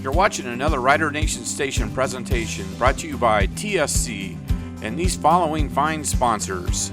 You're watching another Rider Nation Station presentation brought to you by TSC and these following fine sponsors.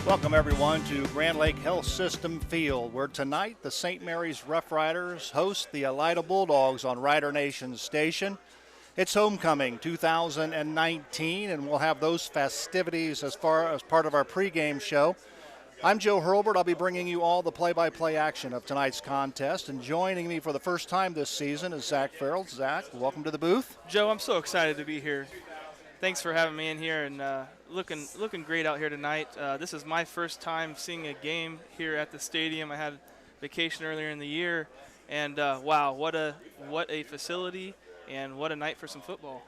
Welcome everyone to Grand Lake Health System Field, where tonight the St. Mary's Rough Riders host the Elida Bulldogs on Rider Nation Station. It's homecoming 2019, and we'll have those festivities as part of our pregame show. I'm Joe Hurlbert. I'll be bringing you all the play-by-play action of tonight's contest, and joining me for the first time this season is Zach Farrell. Zach, welcome to the booth. Joe, I'm so excited to be here. Thanks for having me in here, and looking great out here tonight. This is my first time seeing a game here at the stadium. I had vacation earlier in the year, and wow, what a facility, and what a night for some football.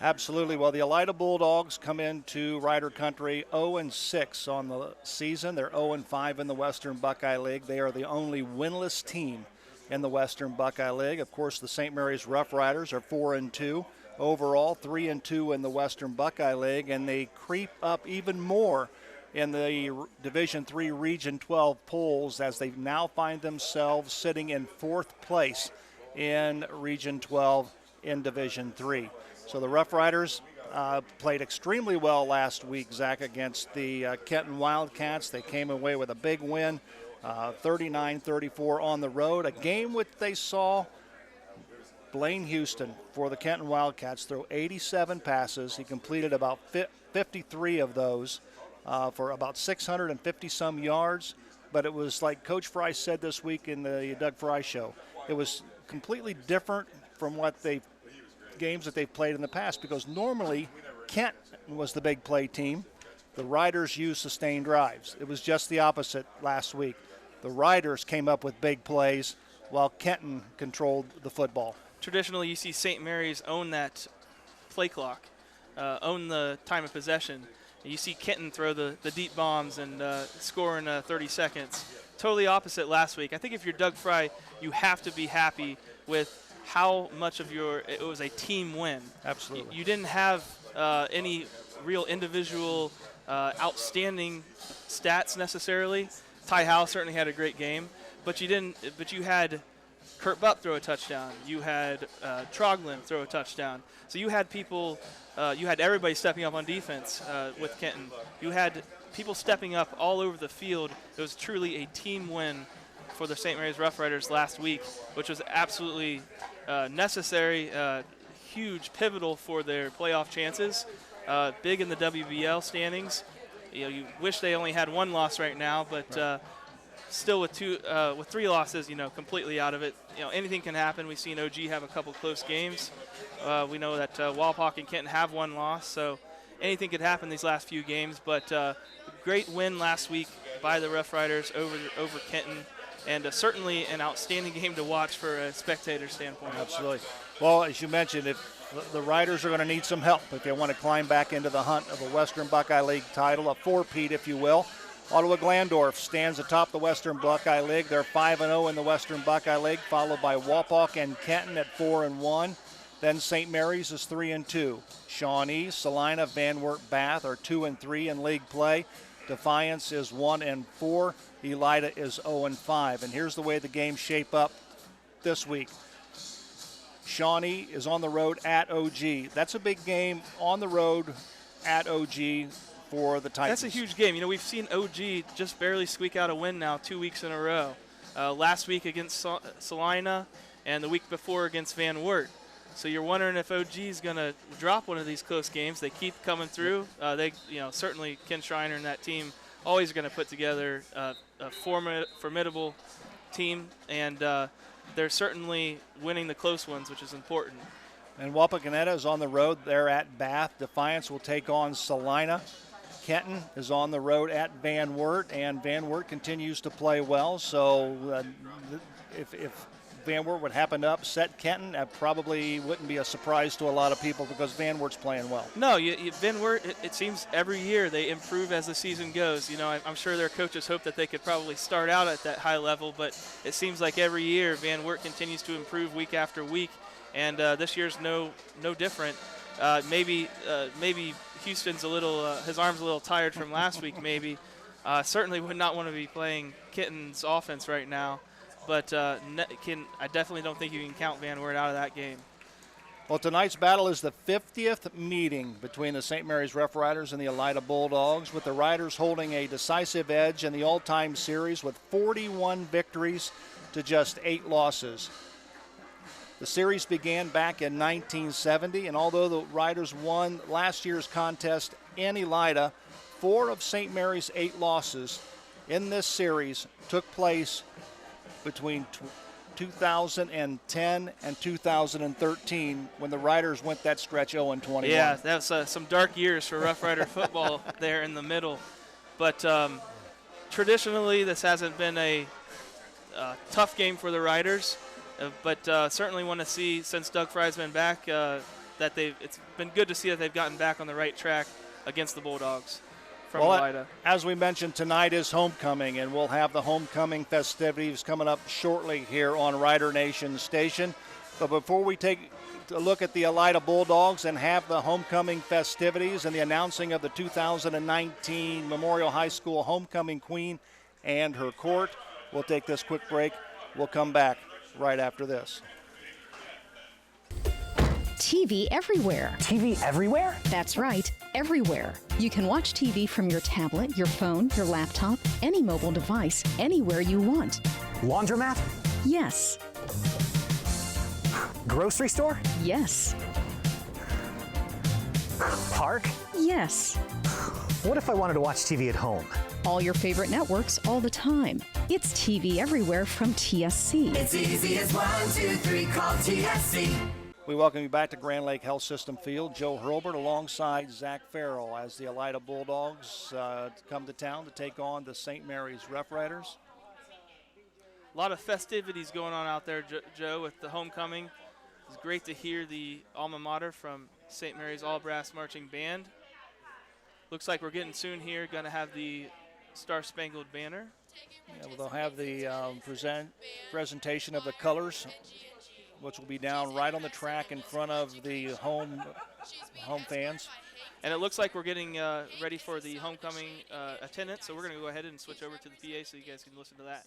Absolutely. Well, the Elida Bulldogs come into Rider Country 0-6 on the season. They're 0-5 in the Western Buckeye League. They are the only winless team in the Western Buckeye League. Of course, the St. Mary's Rough Riders are 4-2. Overall, 3-2 in the Western Buckeye League, and they creep up even more in the Division III Region 12 polls as they now find themselves sitting in fourth place in Region 12 in Division III. So the Rough Riders played extremely well last week, Zach, against the Kenton Wildcats. They came away with a big win, 39-34 on the road, a game which they saw Blaine Houston for the Kenton Wildcats throw 87 passes. He completed about 53 of those for about 650-some yards. But it was like Coach Fry said this week in the Doug Fry Show. It was completely different from games that they've played in the past, because normally Kenton was the big play team. The Riders used sustained drives. It was just the opposite last week. The Riders came up with big plays while Kenton controlled the football. Traditionally, you see St. Mary's own that play clock, own the time of possession. You see Kenton throw the deep bombs and score in 30 seconds. Totally opposite last week. I think if you're Doug Fry, you have to be happy with how much of it was a team win. Absolutely. You didn't have any real individual outstanding stats necessarily. Ty Howell certainly had a great game, but you had Kurt Bupp throw a touchdown. You had Troglin throw a touchdown. So you had people, you had everybody stepping up on defense with Kenton. You had people stepping up all over the field. It was truly a team win for the St. Mary's Rough Riders last week, which was absolutely necessary, huge, pivotal for their playoff chances, big in the WBL standings. You wish they only had one loss right now, but still with three losses, completely out of it. Anything can happen. We've seen OG have a couple close games. We know that Walpock and Kenton have one loss, so anything could happen these last few games. But great win last week by the Rough Riders over Kenton, and certainly an outstanding game to watch for a spectator standpoint. Absolutely. Well, as you mentioned, if the Riders are going to need some help if they want to climb back into the hunt of a Western Buckeye League title, a four-peat, if you will. Ottawa Glandorf stands atop the Western Buckeye League. They're 5-0 in the Western Buckeye League, followed by Walpock and Kenton at 4-1. Then St. Mary's is 3-2. Shawnee, Salina, Van Wert, Bath are 2-3 in league play. Defiance is 1-4. Elida is 0-5. And here's the way the games shape up this week. Shawnee is on the road at OG. That's a big game on the road at OG for the Titans. That's a huge game. We've seen OG just barely squeak out a win now 2 weeks in a row. Last week against Salina and the week before against Van Wert. So you're wondering if OG is going to drop one of these close games. They keep coming through. Certainly Ken Schreiner and that team always going to put together a formidable team, and they're certainly winning the close ones, which is important. And Wapakoneta is on the road. They're at Bath. Defiance will take on Salina. Kenton is on the road at Van Wert, and Van Wert continues to play well. So if Van Wert would happen to upset Kenton, that probably wouldn't be a surprise to a lot of people because Van Wert's playing well. No, Van Wert, it seems every year they improve as the season goes. You know, I'm sure their coaches hope that they could probably start out at that high level, but it seems like every year Van Wert continues to improve week after week, and this year's no different. Maybe Houston's his arm's a little tired from last week. Maybe certainly would not want to be playing Kenton's offense right now. But I definitely don't think you can count Van Wert out of that game. Well, tonight's battle is the 50th meeting between the St. Marys Rough Riders and the Elida Bulldogs, with the Riders holding a decisive edge in the all-time series with 41 victories to just 8 losses. The series began back in 1970, and although the Riders won last year's contest in Elida, 4 of St. Mary's 8 losses in this series took place between 2010 and 2013 when the Riders went that stretch 0-21. Yeah, that was some dark years for Rough Rider football there in the middle. But traditionally, this hasn't been a tough game for the Riders. But certainly want to see, since Doug Fry's been back, that it's been good to see that they've gotten back on the right track against the Bulldogs from Elida. As we mentioned, tonight is homecoming, and we'll have the homecoming festivities coming up shortly here on Rider Nation Station. But before we take a look at the Elida Bulldogs and have the homecoming festivities and the announcing of the 2019 Memorial High School Homecoming Queen and her court, we'll take this quick break. We'll come back right after this. TV everywhere. TV everywhere? That's right, everywhere. You can watch TV from your tablet, your phone, your laptop, any mobile device, anywhere you want. Laundromat? Yes. Grocery store? Yes. Park? Yes. What if I wanted to watch TV at home? All your favorite networks all the time. It's TV everywhere from TSC. It's easy as 1, 2, 3, call TSC. We welcome you back to Grand Lake Health System Field. Joe Hurlbert alongside Zach Farrell as the Elida Bulldogs come to town to take on the St. Mary's Rough Riders. A lot of festivities going on out there, Joe, with the homecoming. It's great to hear the alma mater from St. Mary's All Brass Marching Band. Looks like we're getting soon here, going to have the Star Spangled Banner. Yeah, well, they'll have the presentation of the colors, which will be down right on the track in front of the home fans. And it looks like we're getting ready for the homecoming attendance, so we're going to go ahead and switch over to the PA so you guys can listen to that.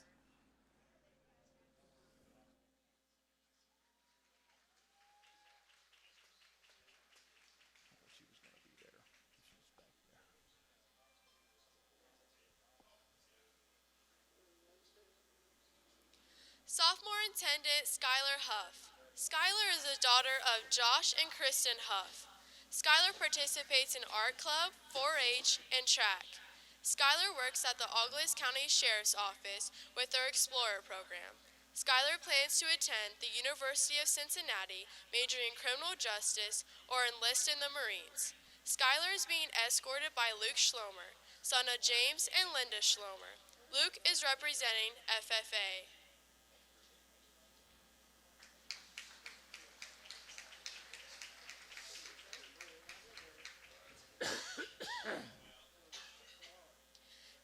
Sophomore attendant Skylar Huff. Skylar is the daughter of Josh and Kristen Huff. Skylar participates in art club, 4-H, and track. Skylar works at the Auglaize County Sheriff's Office with their Explorer program. Skylar plans to attend the University of Cincinnati, majoring in criminal justice, or enlist in the Marines. Skylar is being escorted by Luke Schlomer, son of James and Linda Schlomer. Luke is representing FFA.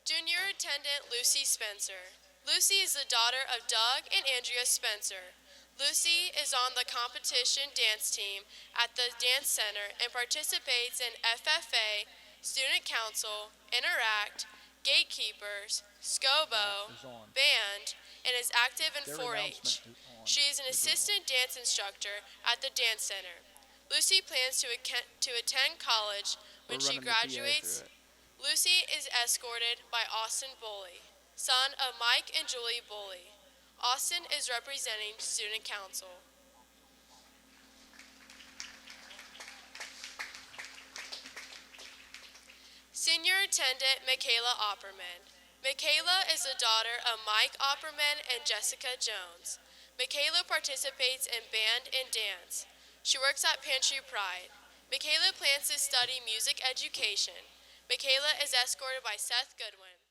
Junior attendant Lucy Spencer. Lucy is the daughter of Doug and Andrea Spencer. Lucy is on the competition dance team at the Dance Center and participates in FFA, Student Council, Interact, Gatekeepers, SCOBO, Band, and is active in 4-H. She is an assistant dance instructor at the Dance Center. Lucy plans to attend college when she graduates. Lucy is escorted by Austin Boley, son of Mike and Julie Boley. Austin is representing Student Council. Senior attendant Michaela Opperman. Michaela is the daughter of Mike Opperman and Jessica Jones. Michaela participates in band and dance. She works at Pantry Pride. Michaela plans to study music education. Michaela is escorted by Seth Goodwin.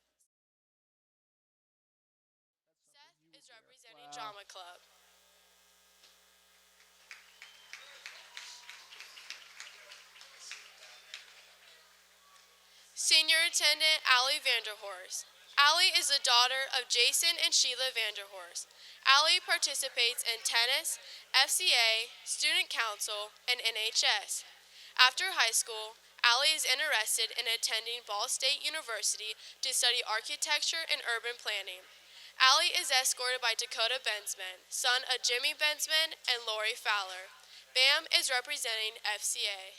Seth is representing Drama Club. Senior Attendant Allie Vanderhorst. Allie is the daughter of Jason and Sheila Vanderhorst. Allie participates in tennis, FCA, student council, and NHS. After high school, Allie is interested in attending Ball State University to study architecture and urban planning. Allie is escorted by Dakota Bensman, son of Jimmy Bensman and Lori Fowler. Bam is representing FCA.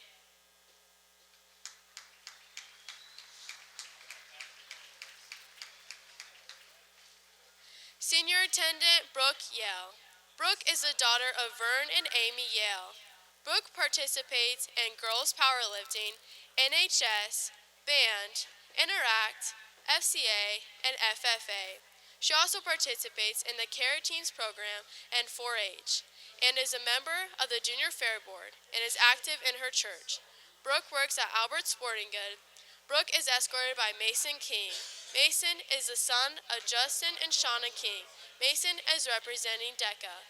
Senior Attendant Brooke Yale. Brooke is the daughter of Vern and Amy Yale. Brooke participates in girls powerlifting, NHS, band, Interact, FCA, and FFA. She also participates in the Carrot Teams program and 4-H, and is a member of the Junior Fair Board and is active in her church. Brooke works at Albert Sporting Goods. Brooke is escorted by Mason King. Mason is the son of Justin and Shauna King. Mason is representing DECA.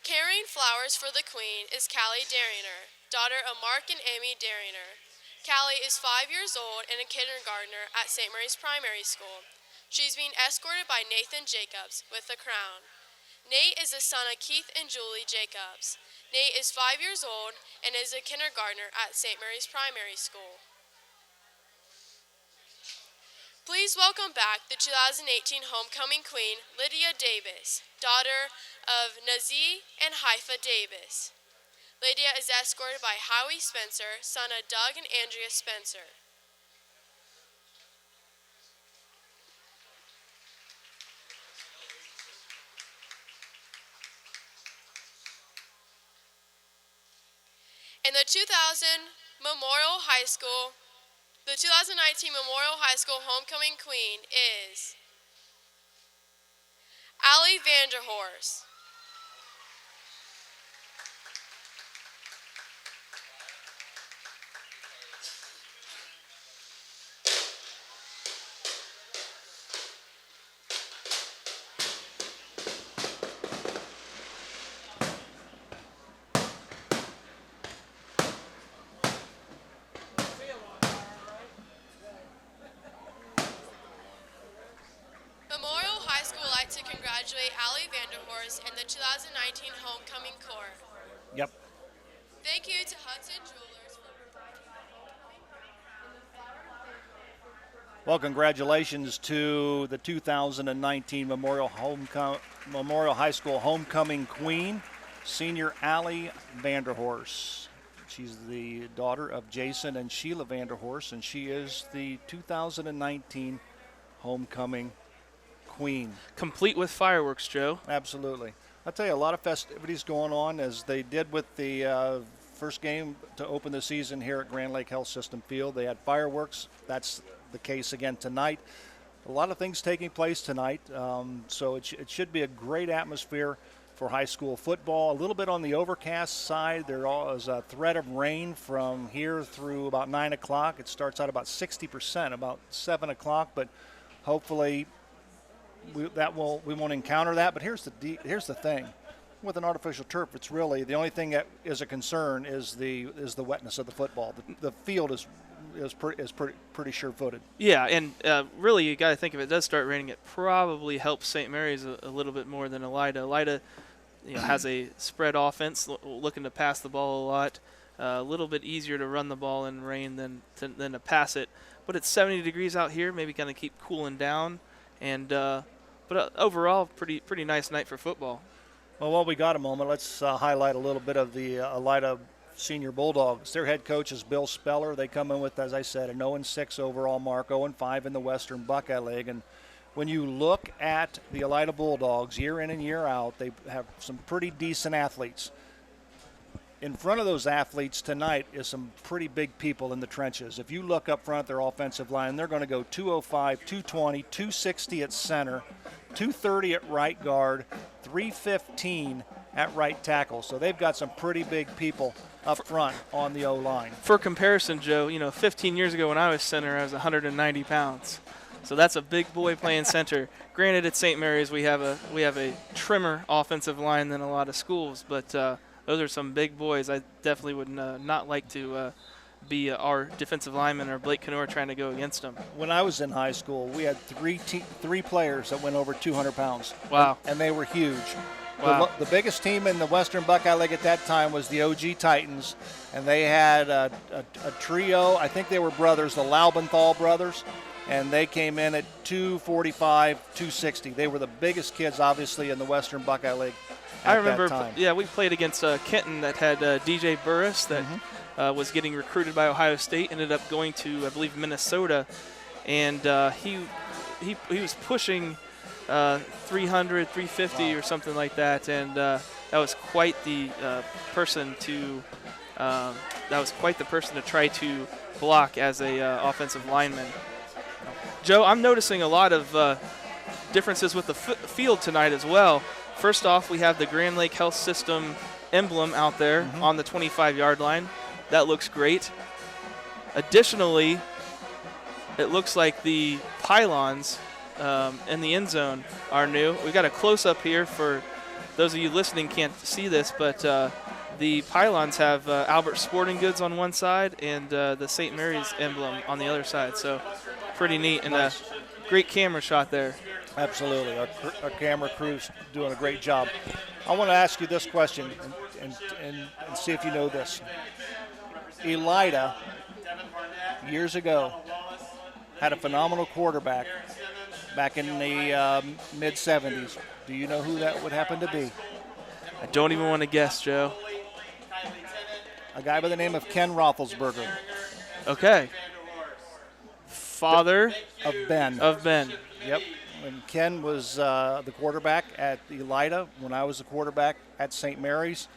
Carrying flowers for the Queen is Callie Darringer, daughter of Mark and Amy Darringer. Callie is 5 years old and a kindergartner at St. Mary's Primary School. She's being escorted by Nathan Jacobs with the crown. Nate is the son of Keith and Julie Jacobs. Nate is 5 years old and is a kindergartner at St. Mary's Primary School. Please welcome back the 2018 Homecoming Queen, Lydia Davis, daughter of Nazee and Haifa Davis. Lydia is escorted by Howie Spencer, son of Doug and Andrea Spencer. And the 2019 Memorial High School Homecoming Queen is Allie Vanderhorst. Memorial High School would like to congratulate Allie Vanderhorst and the 2019 Homecoming Corps. Yep. Thank you to Hudson Jewelers for providing the homecoming and the flower. Well, congratulations to the 2019 Memorial High School Homecoming Queen, Senior Allie Vanderhorst. She's the daughter of Jason and Sheila Vanderhorst, and she is the 2019 Homecoming Queen. Complete with fireworks, Joe. Absolutely. I'll tell you, a lot of festivities going on, as they did with the first game to open the season here at Grand Lake Health System Field. They had fireworks. That's the case again tonight. A lot of things taking place tonight, so it should be a great atmosphere for high school football. A little bit on the overcast side. There is a threat of rain from here through about 9 o'clock. It starts out about 60%, about 7 o'clock, but hopefully we won't encounter that. But here's the thing. With an artificial turf, it's really the only thing that is a concern is the wetness of the football. The field is pretty sure-footed. Yeah, and really you got to think if it does start raining, it probably helps St. Mary's a little bit more than Elida. Elida, has a spread offense, looking to pass the ball a lot. A little bit easier to run the ball in rain than to pass it. But it's 70 degrees out here, maybe going to keep cooling down. And but overall, pretty nice night for football. Well, while we got a moment, let's highlight a little bit of the Elida Senior Bulldogs. Their head coach is Bill Speller. They come in with, as I said, an 0-6 overall mark, 0-5 in the Western Buckeye League. And when you look at the Elida Bulldogs year in and year out, they have some pretty decent athletes. In front of those athletes tonight is some pretty big people in the trenches. If you look up front at their offensive line, they're going to go 205, 220, 260 at center, 230 at right guard, 315 at right tackle. So they've got some pretty big people up front on the O-line. For comparison, Joe, 15 years ago when I was center, I was 190 pounds. So that's a big boy playing center. Granted, at St. Mary's we have a trimmer offensive line than a lot of schools, but those are some big boys. I definitely would not like to be our defensive lineman or Blake Canor trying to go against them. When I was in high school, we had three players that went over 200 pounds. Wow. And they were huge. Wow. The biggest team in the Western Buckeye League at that time was the OG Titans, and they had a trio. I think they were brothers, the Laubenthal brothers, and they came in at 245, 260. They were the biggest kids, obviously, in the Western Buckeye League at I remember, that time. Yeah, we played against Kenton that had DJ Burris that was getting recruited by Ohio State, ended up going to, I believe, Minnesota, and he was pushing 300, 350 or something like that, and that was quite the person to try to block as a offensive lineman. Joe, I'm noticing a lot of differences with the field tonight as well. First off, we have the Grand Lake Health System emblem out there on the 25-yard line. That looks great. Additionally, it looks like the pylons in the end zone are new. We've got a close-up here for those of you listening can't see this, but the pylons have Albert Sporting Goods on one side and the St. Mary's emblem on the other side. So pretty neat and a great camera shot there. Absolutely. Our camera crew's doing a great job. I want to ask you this question and see if you know this. Elida, years ago, had a phenomenal quarterback back in the mid-'70s. Do you know who that would happen to be? I don't even want to guess, Joe. A guy by the name of Ken Roethlisberger. Okay. Father of Ben. Of Ben. Yep. When Ken was the quarterback at Elida, when I was the quarterback at St. Mary's,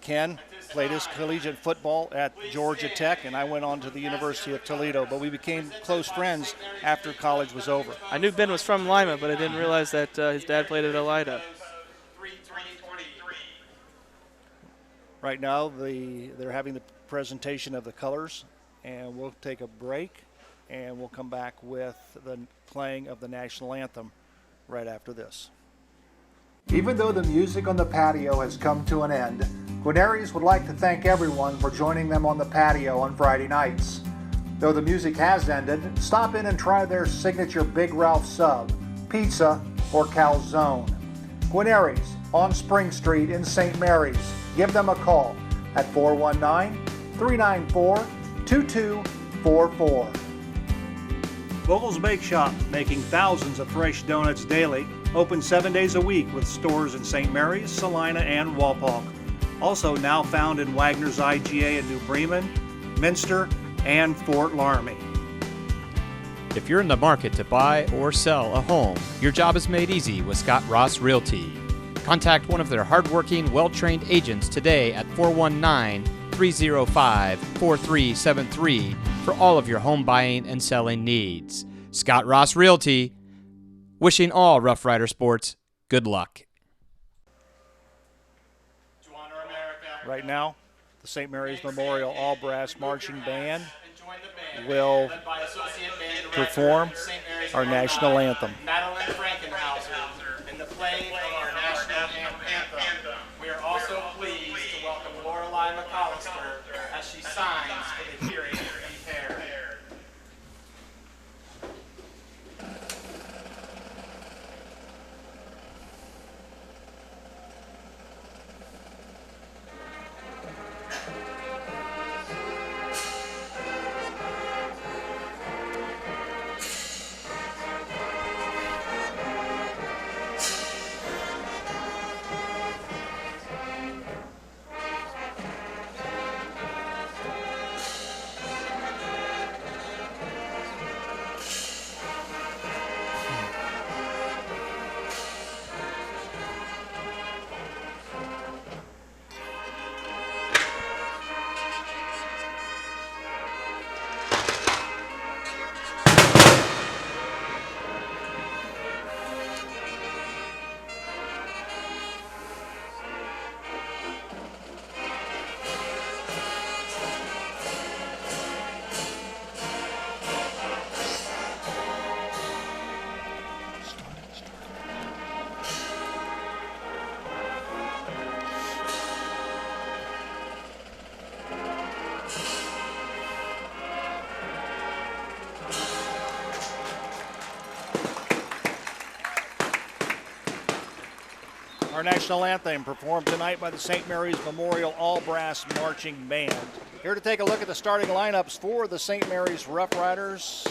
Ken played his collegiate football at Georgia Tech, and I went on to the University of Toledo. But we became close friends after college was over. I knew Ben was from Lima, but I didn't realize that his dad played at Elida. Right now, they're having the presentation of the colors, and we'll take a break, and we'll come back with the playing of the national anthem right after this. Even though the music on the patio has come to an end, Guarneri's would like to thank everyone for joining them on the patio on Friday nights. Though the music has ended, stop in and try their signature Big Ralph sub, pizza, or calzone. Guarneri's on Spring Street in St. Mary's. Give them a call at 419-394-2244. Vogel's Bake Shop, making thousands of fresh donuts daily, open 7 days a week with stores in St. Mary's, Salina, and Walpock. Also now found in Wagner's IGA in New Bremen, Minster, and Fort Laramie. If you're in the market to buy or sell a home, your job is made easy with Scott Ross Realty. Contact one of their hardworking, well-trained agents today at 419-305-4373 for all of your home buying and selling needs. Scott Ross Realty, wishing all Rough Rider sports good luck. Right now, the St. Mary's Memorial All-Brass Marching Band will perform our national anthem. In the playing of our national anthem, we are also pleased to welcome Lorelei McAllister as she signs for the hearing impaired. Our national anthem performed tonight by the St. Mary's Memorial All-Brass Marching Band. Here to take a look at the starting lineups for the St. Mary's Rough Riders,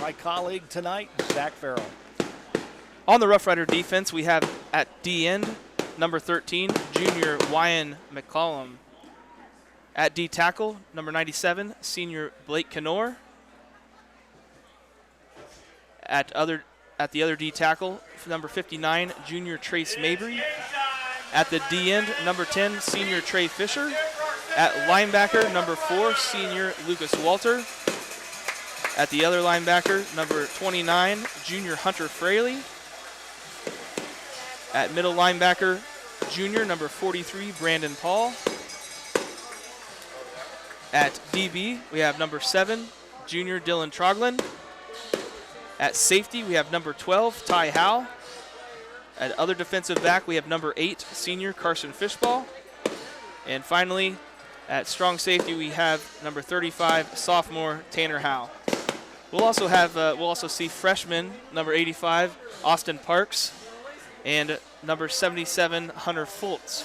my colleague tonight, Zach Farrell. On the Rough Rider defense, we have at D end, number 13, junior Wyan McCollum. At D tackle, number 97, senior Blake Kenor. At the other D tackle, number 59, junior Trace Mabry. At the D end, number 10, senior Trey Fisher. At linebacker, number 4, senior Lucas Walter. At the other linebacker, number 29, junior Hunter Fraley. At middle linebacker, junior number 43, Brandon Paul. At DB, we have number 7, junior Dylan Troglin. At safety, we have number 12, Ty Howe. At other defensive back, we have number 8, senior Carson Fishball. And finally, at strong safety, we have number 35, sophomore Tanner Howe. We'll also see freshman number 85, Austin Parks, and number 77, Hunter Fultz.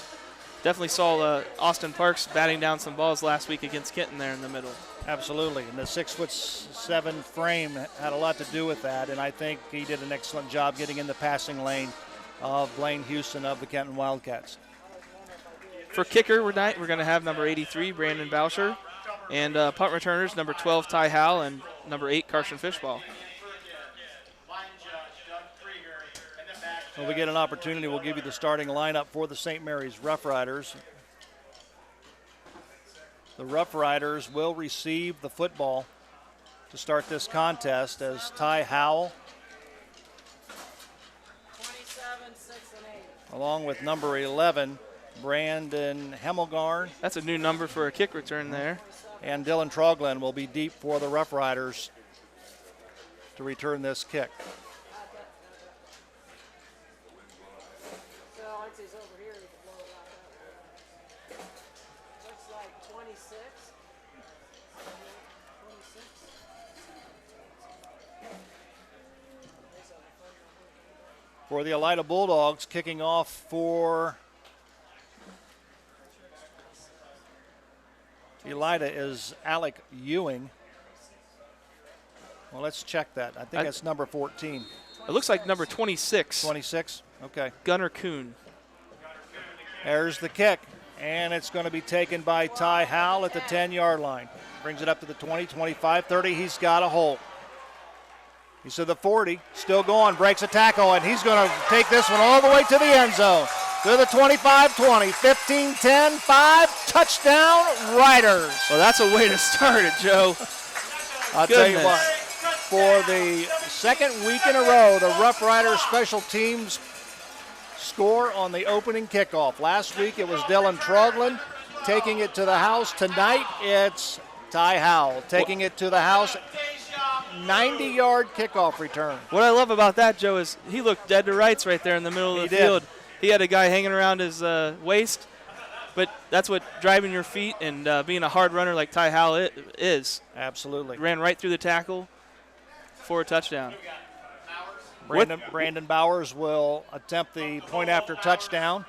Definitely saw Austin Parks batting down some balls last week against Kenton there in the middle. Absolutely, and the 6'7" frame had a lot to do with that, and I think he did an excellent job getting in the passing lane of Blaine Houston of the Kenton Wildcats. For kicker tonight, we're going to have number 83, Brandon Boucher, and punt returners, number 12, Ty Howell, and number 8, Carson Fishball. When we get an opportunity, we'll give you the starting lineup for the St. Mary's Rough Riders. The Rough Riders will receive the football to start this contest as Ty Howell, along with number 11, Brandon Hemmelgarn. That's a new number for a kick return there. And Dylan Troglin will be deep for the Rough Riders to return this kick. For the Elida Bulldogs, kicking off for Elida is Alec Ewing. Well, let's check that. I think that's number 14. It looks like number 26. 26? Okay. Gunnar Kuhn. There's the kick, and it's going to be taken by Ty Howell at the 10-yard line. Brings it up to the 20, 25, 30. He's got a hole. He's to the 40, still going, breaks a tackle, and he's going to take this one all the way to the end zone. To the 25, 20, 15, 10, 5, touchdown Riders. Well, that's a way to start it, Joe. I'll tell you what, for the second week in a row, the Rough Riders special teams score on the opening kickoff. Last week it was Dylan Troglin taking it to the house. Tonight it's Ty Howell taking it to the house. 90-yard kickoff return. What I love about that, Joe, is he looked dead to rights right there in the middle of the field. He had a guy hanging around his waist, but that's what driving your feet and being a hard runner like Ty Howell is. Absolutely. Ran right through the tackle for a touchdown. Brandon Bowers will attempt the point after touchdown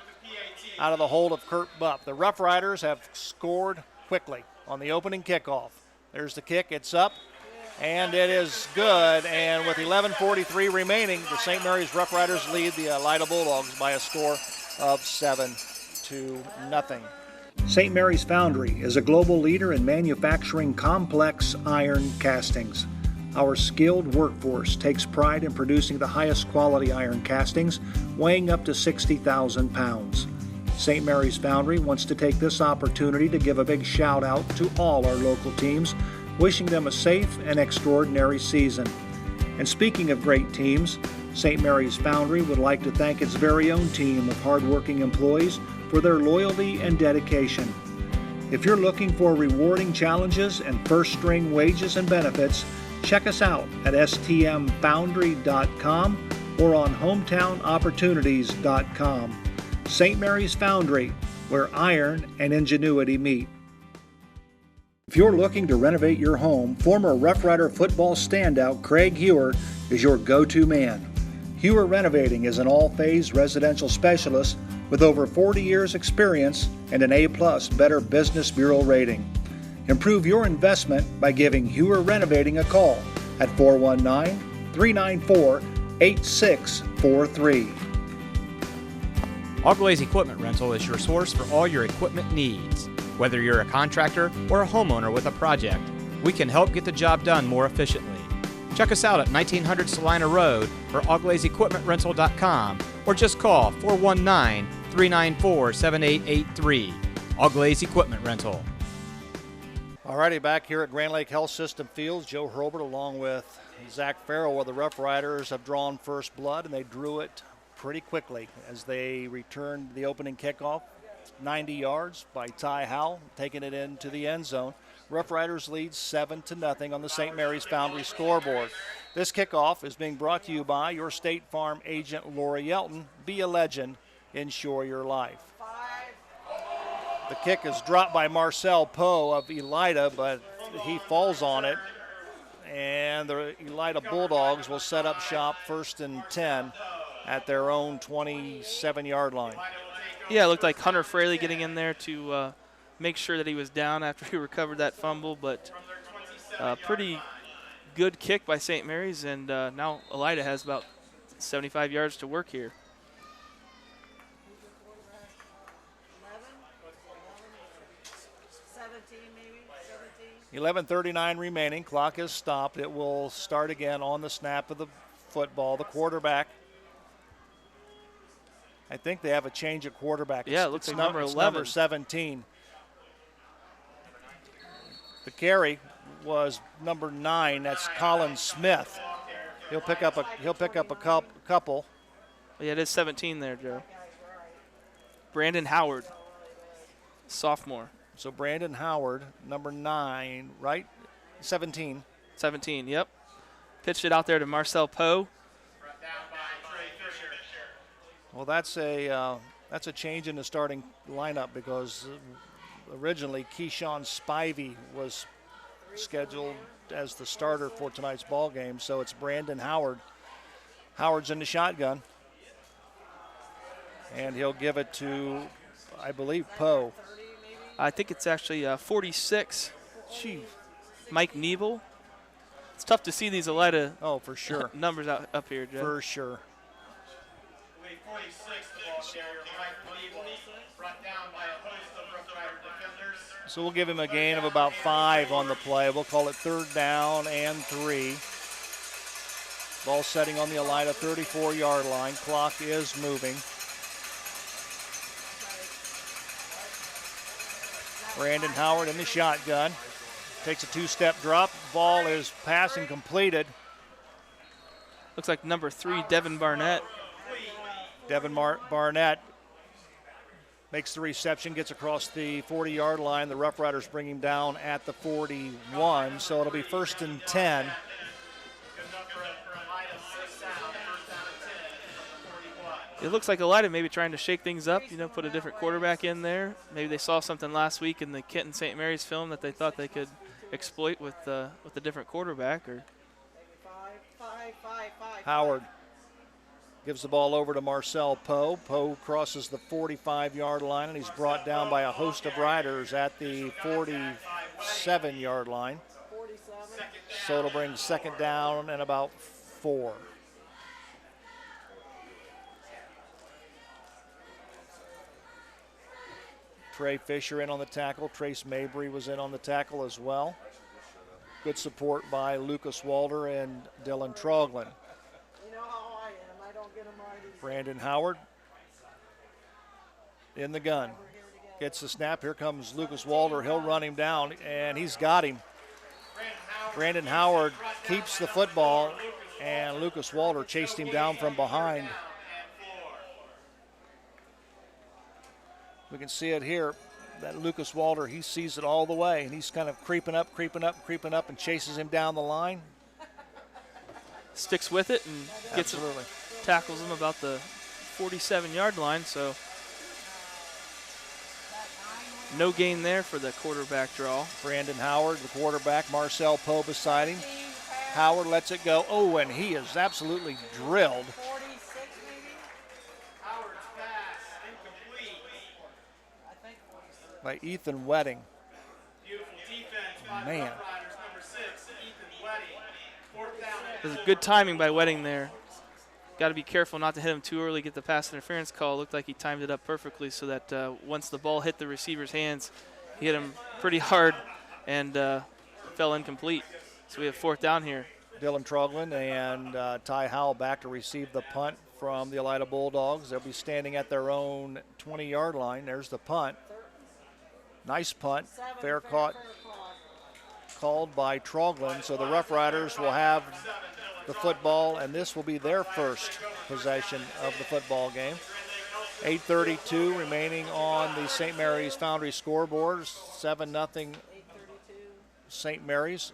out of the hold of Kurt Buff. The Rough Riders have scored quickly on the opening kickoff. There's the kick. It's up. And it is good, and with 11:43 remaining, the St. Mary's Rough Riders lead the Elida Bulldogs by a score of 7-0. St. Mary's Foundry is a global leader in manufacturing complex iron castings. Our skilled workforce takes pride in producing the highest quality iron castings, weighing up to 60,000 pounds. St. Mary's Foundry wants to take this opportunity to give a big shout out to all our local teams, wishing them a safe and extraordinary season. And speaking of great teams, St. Mary's Foundry would like to thank its very own team of hardworking employees for their loyalty and dedication. If you're looking for rewarding challenges and first-string wages and benefits, check us out at stmfoundry.com or on hometownopportunities.com. St. Mary's Foundry, where iron and ingenuity meet. If you're looking to renovate your home, former Rough Rider football standout Craig Hewer is your go-to man. Hewer Renovating is an all-phase residential specialist with over 40 years experience and an A-plus Better Business Bureau rating. Improve your investment by giving Hewer Renovating a call at 419-394-8643. Auglaze Equipment Rental is your source for all your equipment needs. Whether you're a contractor or a homeowner with a project, we can help get the job done more efficiently. Check us out at 1900 Salina Road or auglazEquipmentRental.com or just call 419-394-7883. Auglaze Equipment Rental. Alrighty, back here at Grand Lake Health System Fields, Joe Hurlbert along with Zach Farrell, where the Rough Riders have drawn first blood, and they drew it pretty quickly as they returned the opening kickoff. 90 yards by Ty Howell, taking it into the end zone. Rough Riders lead 7-0 on the St. Mary's Foundry scoreboard. This kickoff is being brought to you by your State Farm agent, Lori Yelton. Be a legend, insure your life. The kick is dropped by Marcel Poe of Elida, but he falls on it. And the Elida Bulldogs will set up shop 1st and 10 at their own 27-yard line. Yeah, it looked like Hunter Fraley getting in there to make sure that he was down after he recovered that fumble, but pretty good kick by St. Mary's, and now Elida has about 75 yards to work here. 11:39 remaining. Clock is stopped. It will start again on the snap of the football. The quarterback, I think they have a change at quarterback. Yeah, it looks like number 11. Number 17. The carry was number 9. That's Colin Smith. He'll pick up a couple. Yeah, it is 17 there, Joe. Brandon Howard, sophomore. So Brandon Howard, number 9, right? 17. 17, yep. Pitched it out there to Marcel Poe. Well, that's a change in the starting lineup because originally Keyshawn Spivey was scheduled as the starter for tonight's ball game, so it's Brandon Howard. Howard's in the shotgun, and he'll give it to, I believe, Poe. I think it's actually 46. Gee. Mike Nebel. It's tough to see these Elida for sure. numbers up here, Joe. For sure. So we'll give him a gain of about 5 on the play. We'll call it 3rd down and 3. Ball setting on the Elida 34-yard line. Clock is moving. Brandon Howard in the shotgun. Takes a 2-step drop. Ball is passing completed. Looks like number 3, Devin Barnett. Devin Barnett makes the reception, gets across the 40-yard line. The Rough Riders bring him down at the 41, so it'll be 1st and 10. It looks like Elida maybe trying to shake things up, put a different quarterback in there. Maybe they saw something last week in the Kenton St. Mary's film that they thought they could exploit with a different quarterback. Or Howard gives the ball over to Marcel Poe. Poe crosses the 45-yard line, and he's brought down by a host of riders at the 47-yard line. So it'll bring 2nd down and about 4. Trey Fisher in on the tackle. Trace Mabry was in on the tackle as well. Good support by Lucas Walder and Dylan Troglin. Brandon Howard in the gun. Gets the snap. Here comes Lucas Walder. He'll run him down, and he's got him. Brandon Howard keeps the football, and Lucas Walder chased him down from behind. We can see it here, that Lucas Walder, he sees it all the way, and he's kind of creeping up, and chases him down the line. Sticks with it and gets him, tackles him about the 47-yard line, so no gain there for the quarterback draw. Brandon Howard, the quarterback, Marcel Poe beside him. Howard lets it go. Oh, and he is absolutely drilled by Ethan Wedding. Beautiful defense by Man. the Rough Riders, number 6, Ethan Wedding. 4th down. It was good timing by Wedding there. Got to be careful not to hit him too early, get the pass interference call. Looked like he timed it up perfectly so that once the ball hit the receiver's hands, he hit him pretty hard and fell incomplete. So we have 4th down here. Dylan Troglin and Ty Howell back to receive the punt from the Elida Bulldogs. They'll be standing at their own 20-yard line. There's the punt. Nice punt. Fair caught. Called by Troglin. So the Rough Riders will have the football, and this will be their first possession of the football game. 8:32 remaining on the St. Mary's Foundry scoreboard. 7-0 St. Mary's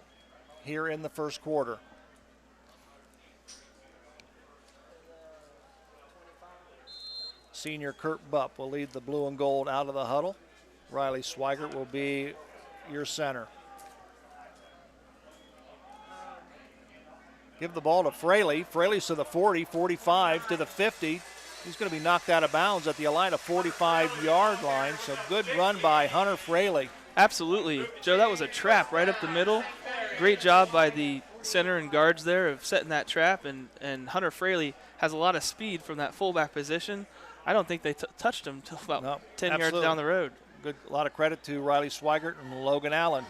here in the first quarter. Senior Kurt Bupp will lead the blue and gold out of the huddle. Riley Swigert will be your center. Give the ball to Fraley. Fraley's to the 40, 45, to the 50. He's going to be knocked out of bounds at the Elida 45-yard line. So good run by Hunter Fraley. Absolutely. Joe, that was a trap right up the middle. Great job by the center and guards there of setting that trap. And Hunter Fraley has a lot of speed from that fullback position. I don't think they touched him until about 10 yards down the road. Good, a lot of credit to Riley Swigert and Logan Allen,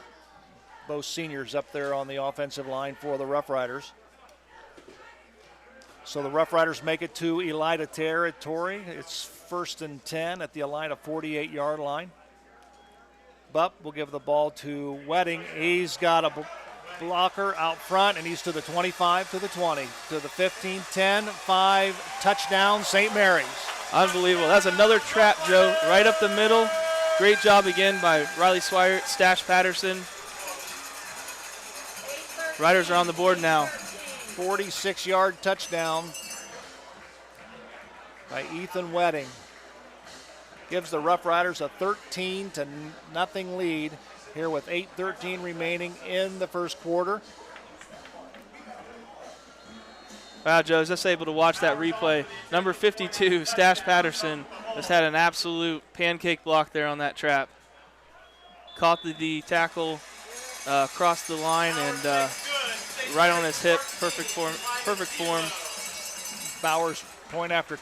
both seniors up there on the offensive line for the Rough Riders. So the Rough Riders make it to Elida territory. It's 1st and 10 at the Elida 48-yard line. Bupp will give the ball to Wedding. He's got a blocker out front, and he's to the 25, to the 20, to the 15, 10, 5, touchdown, St. Mary's. Unbelievable. That's another trap, Joe, right up the middle. Great job again by Riley Swigert, Stash Patterson. Riders are on the board now. 46-yard touchdown by Ethan Wedding. Gives the Rough Riders a 13-0 lead here with 8:13 remaining in the first quarter. Wow, Joe, I was just able to watch that replay. Number 52, Stash Patterson, just had an absolute pancake block there on that trap. Caught the tackle across the line and right on his hip, perfect form. Bauer's point after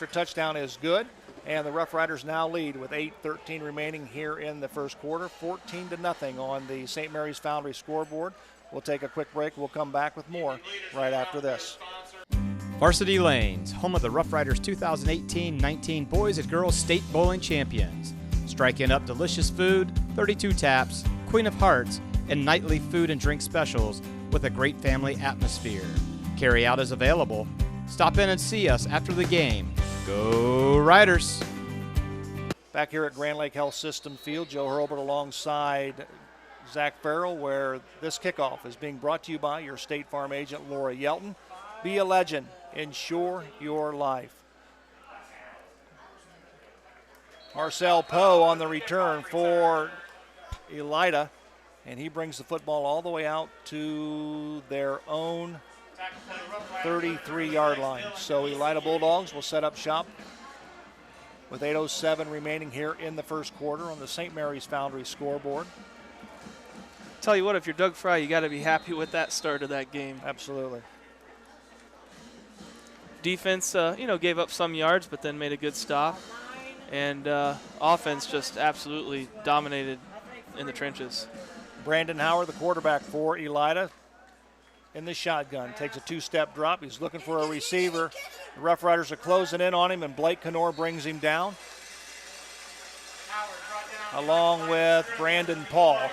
touchdown is good, and the Rough Riders now lead with 8:13 remaining here in the first quarter, 14-0 on the St. Mary's Foundry scoreboard. We'll take a quick break. We'll come back with more right after this. Varsity Lanes, home of the Rough Riders 2018-19 Boys and Girls State Bowling Champions. Striking up delicious food, 32 taps, Queen of Hearts, and nightly food and drink specials with a great family atmosphere. Carry-out is available. Stop in and see us after the game. Go Riders! Back here at Grand Lake Health System Field, Joe Hurlbert alongside Zach Farrell, where this kickoff is being brought to you by your State Farm agent, Laura Yelton. Be a legend. Ensure your life. Marcel Poe on the return for Elida, and he brings the football all the way out to their own 33-yard line. So Elida Bulldogs will set up shop with 8:07 remaining here in the first quarter on the St. Mary's Foundry scoreboard. Tell you what, if you're Doug Fry, you got to be happy with that start of that game. Absolutely. Defense, gave up some yards, but then made a good stop. And offense just absolutely dominated in the trenches. Brandon Howard, the quarterback for Elida, in the shotgun. Takes a two-step drop. He's looking for a receiver. The Rough Riders are closing in on him, and Blake Knorr brings him down, along with Brandon Paul.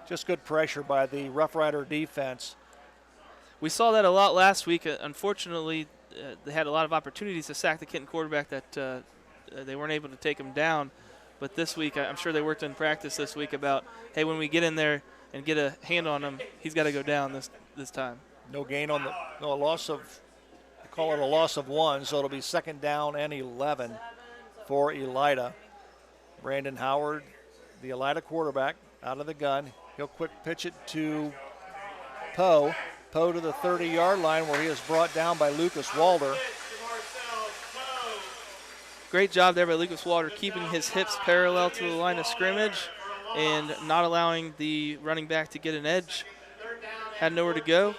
Just good pressure by the Rough Rider defense. We saw that a lot last week. Unfortunately, they had a lot of opportunities to sack the Kenton quarterback that they weren't able to take him down. But this week, I'm sure they worked in practice this week about, hey, when we get in there and get a hand on him, he's got to go down this time. No gain on a loss of, call it a loss of 1, so it'll be 2nd down and 11 for Elida. Brandon Howard, the Elida quarterback, out of the gun. He'll quick pitch it to Poe. Poe to the 30-yard line where he is brought down by Lucas Walder. Great job there by Lucas Walter, keeping his hips parallel to the line of scrimmage and not allowing the running back to get an edge. Had nowhere to go,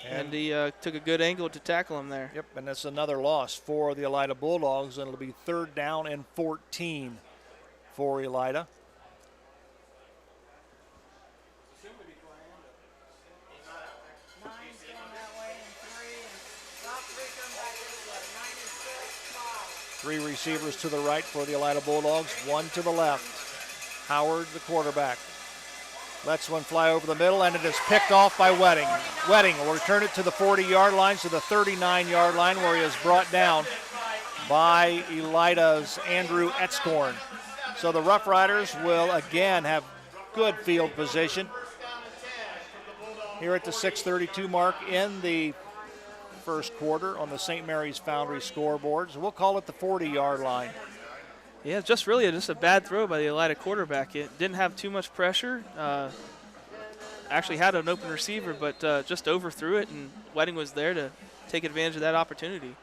and he took a good angle to tackle him there. Yep, and that's another loss for the Elida Bulldogs, and it'll be 3rd down and 14 for Elida. Three receivers to the right for the Elida Bulldogs, one to the left. Howard, the quarterback. Lets one fly over the middle, and it is picked off by Wedding. Wedding will return it to the 40-yard line, to the 39-yard line, where he is brought down by Elida's Andrew Etzkorn. So the Rough Riders will again have good field position here at the 6:32 mark in the first quarter on the St. Mary's Foundry scoreboard. So we'll call it the 40-yard line. Yeah, just a bad throw by the Elida quarterback. It didn't have too much pressure. Actually had an open receiver, but just overthrew it, and Wedding was there to take advantage of that opportunity.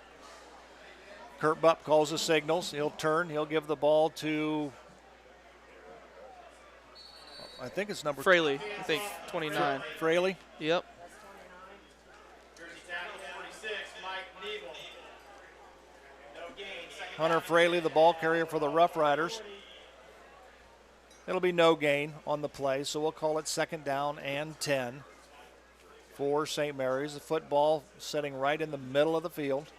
Kurt Bupp calls the signals. He'll turn. He'll give the ball to, I think it's number Fraley, I think 29. Fraley? Yep. Hunter Fraley, the ball carrier for the Rough Riders. It'll be no gain on the play, so we'll call it 2nd down and 10 for St. Mary's. The football sitting right in the middle of the field.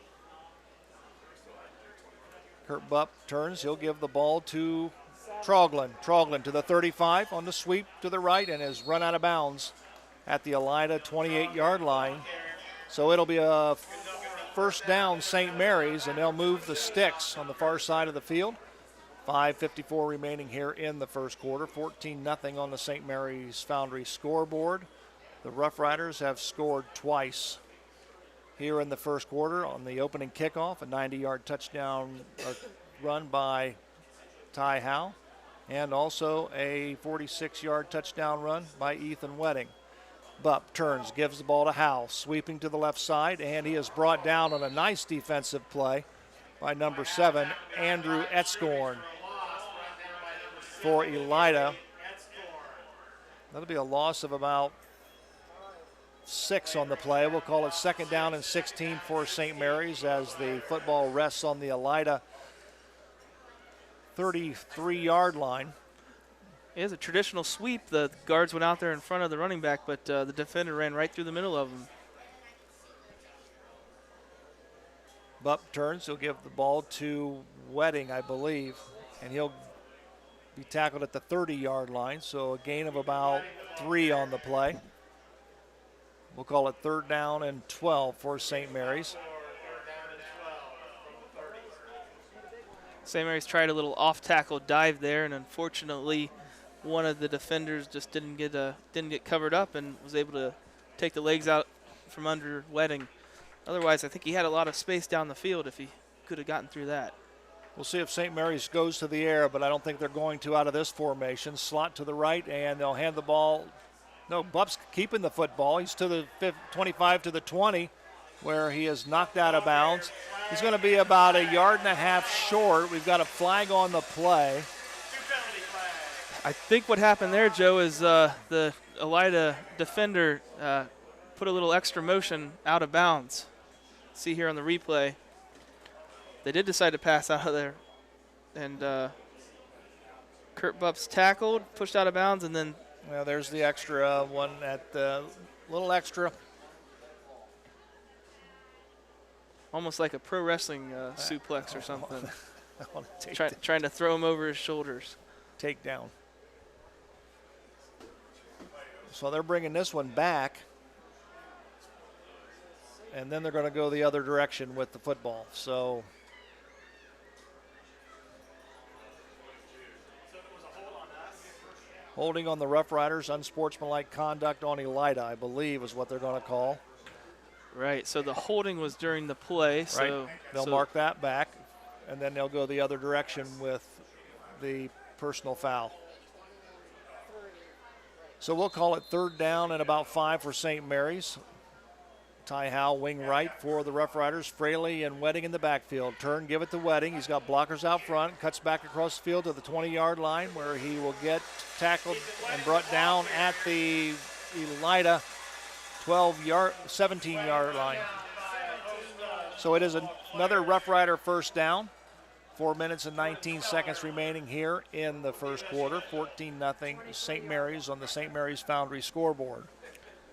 Kurt Bupp turns. He'll give the ball to Troglin. Troglin to the 35 on the sweep to the right and is run out of bounds at the Elida 28-yard line. So it'll be a 1st down St. Mary's, and they'll move the sticks on the far side of the field. 5:54 remaining here in the first quarter. 14-0 on the St. Mary's Foundry scoreboard. The Rough Riders have scored twice here in the first quarter on the opening kickoff, a 90-yard touchdown run by Ty Howe, and also a 46-yard touchdown run by Ethan Wedding. Bupp turns, gives the ball to Howe, sweeping to the left side, and he is brought down on a nice defensive play by number 7, Andrew Etzkorn for Elida. That'll be a loss of about 6 on the play. We'll call it 2nd down and 16 for St. Mary's as the football rests on the Elida 33-yard line. It was a traditional sweep. The guards went out there in front of the running back, but the defender ran right through the middle of him. Bupp turns. He'll give the ball to Wedding, I believe, and he'll be tackled at the 30-yard line, so a gain of about 3 on the play. We'll call it 3rd down and 12 for St. Mary's. St. Mary's tried a little off-tackle dive there, and unfortunately, one of the defenders just didn't get covered up and was able to take the legs out from under Wedding. Otherwise, I think he had a lot of space down the field if he could have gotten through that. We'll see if St. Mary's goes to the air, but I don't think they're going to out of this formation. Slot to the right, and they'll hand the ball. No, Bupp's keeping the football. He's to the 25 to the 20, where he is knocked out of bounds. He's going to be about 1.5 yards short. We've got a flag on the play. I think what happened there, Joe, is the Elida defender put a little extra motion out of bounds. See here on the replay. They did decide to pass out of there. And Kurt Bupp's tackled, pushed out of bounds, and then... Well, there's the extra one at the little extra. Almost like a pro wrestling suplex or something. Trying to throw him over his shoulders. Takedown. So they're bringing this one back. And then they're going to go the other direction with the football. So holding on the Rough Riders, unsportsmanlike conduct on Elida, I believe, is what they're going to call. Right, so the holding was during the play. So right. They'll mark that back, and then they'll go the other direction with the personal foul. So we'll call it 3rd down and about 5 for St. Mary's. Ty Howell, wing right for the Rough Riders. Fraley and Wedding in the backfield. Turn, give it to Wedding. He's got blockers out front. Cuts back across the field to the 20-yard line where he will get tackled and brought down at the Elida 17-yard line. So it is another Rough Rider first down. 4 minutes and 19 seconds remaining here in the first quarter. 14-0 St. Mary's on the St. Mary's Foundry scoreboard.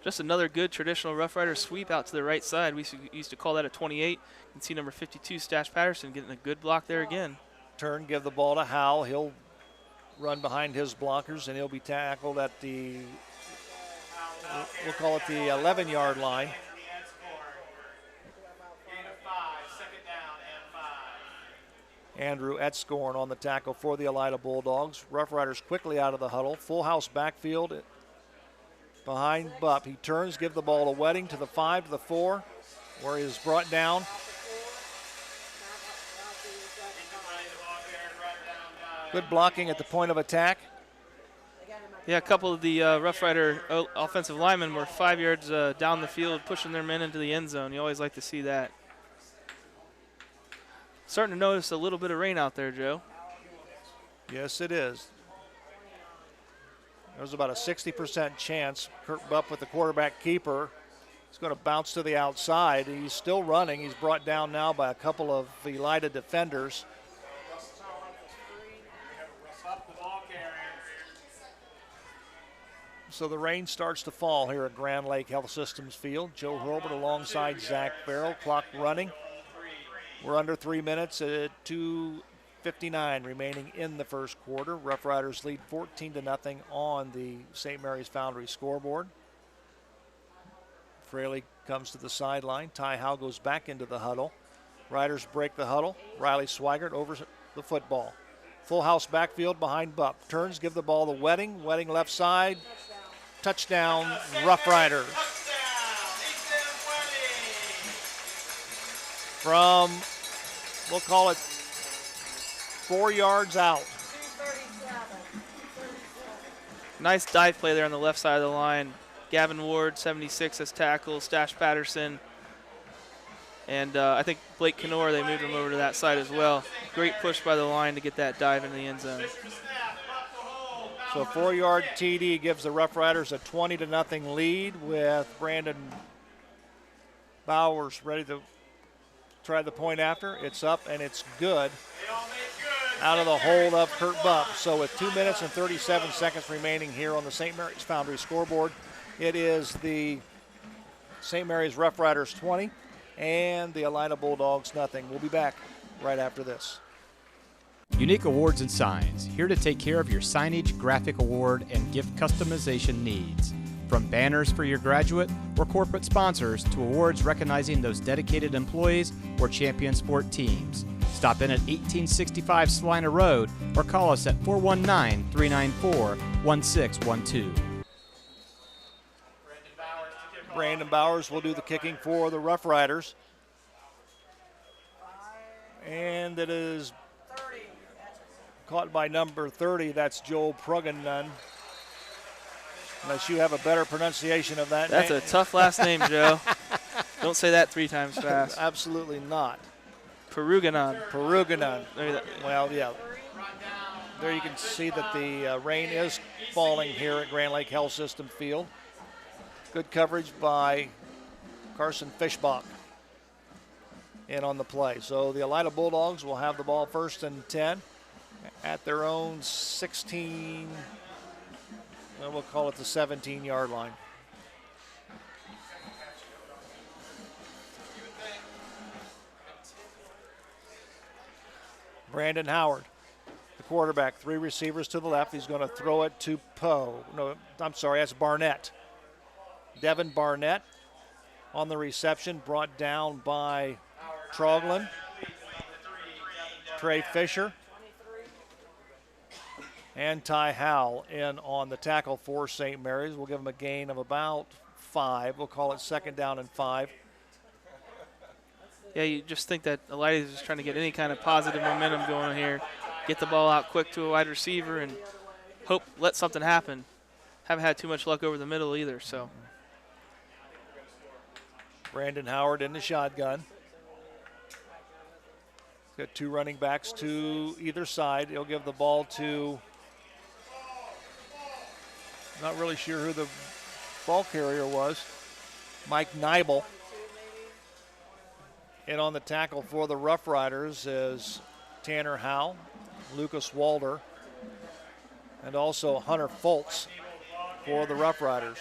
Just another good traditional Rough Rider sweep out to the right side. We used to call that a 28. You can see number 52, Stash Patterson, getting a good block there again. Turn, give the ball to Howell. He'll run behind his blockers, and he'll be tackled at the, we'll call it the 11-yard line. Andrew Etzkorn on the tackle for the Elida Bulldogs. Rough Riders quickly out of the huddle. Full house backfield behind Bupp. He turns, give the ball to Wedding to the 5, to the 4, where he is brought down. Good blocking at the point of attack. Yeah, a couple of the Rough Rider offensive linemen were 5 yards down the field, pushing their men into the end zone. You always like to see that. Starting to notice a little bit of rain out there, Joe. Yes, it is. There's about a 60% chance. Kurt Bupp with the quarterback keeper. He's going to bounce to the outside. He's still running. He's brought down now by a couple of Elida defenders. So the rain starts to fall here at Grand Lake Health Systems Field. Joe Hurlbert alongside Zach Farrell. Clock running. We're under 3 minutes at 2:59 remaining in the first quarter. Rough Riders lead 14-0 on the St. Mary's Foundry scoreboard. Fraley comes to the sideline. Ty Howell goes back into the huddle. Riders break the huddle. Riley Swigert over the football. Full house backfield behind Bupp. Turns, give the ball to Wedding. Wedding left side. Touchdown, Rough Riders. From, we'll call it 4 yards out. Nice dive play there on the left side of the line. Gavin Ward, 76 as tackle. Stash Patterson. And I think Blake Kenor, they moved him over to that side as well. Great push by the line to get that dive into the end zone. So a 4-yard TD gives the Rough Riders a 20-0 lead with Brandon Bowers ready to try the point after. It's up and it's good. Out of the hold of Kurt Bupp. So with 2 minutes and 37 seconds remaining here on the St. Mary's Foundry scoreboard, it is the St. Mary's Rough Riders 20 and the Elida Bulldogs nothing. We'll be back right after this. Unique Awards and Signs, here to take care of your signage, graphic award, and gift customization needs. From banners for your graduate or corporate sponsors to awards recognizing those dedicated employees or champion sport teams. Stop in at 1865 Salina Road or call us at 419-394-1612. Brandon Bowers will do the kicking for the Rough Riders. And it is caught by number 30. That's Joel Pruggenon. Unless you have a better pronunciation of that That's name. a tough last name, Joe. Don't say that 3 times fast. Absolutely not. Peruganon. Well, yeah. There you can see that the rain is falling here at Grand Lake Health System Field. Good coverage by Carson Fischbach in on the play. So the Elida Bulldogs will have the ball 1st and 10 at their own 16, we'll call it the 17-yard line. Brandon Howard, the quarterback, 3 receivers to the left. He's going to throw it to Poe. No, I'm sorry, that's Barnett. Devin Barnett on the reception, brought down by Troglin. Trey Fisher and Ty Howell in on the tackle for St. Mary's. We'll give them a gain of about 5. We'll call it 2nd down and 5. Yeah, you just think that Elida is just trying to get any kind of positive momentum going here. Get the ball out quick to a wide receiver and let something happen. Haven't had too much luck over the middle either, so. Brandon Howard in the shotgun. Got two running backs to either side. He'll give the ball to, not really sure who the ball carrier was, Mike Nibel. And on the tackle for the Rough Riders is Tanner Howe, Lucas Walder, and also Hunter Foltz for the Rough Riders.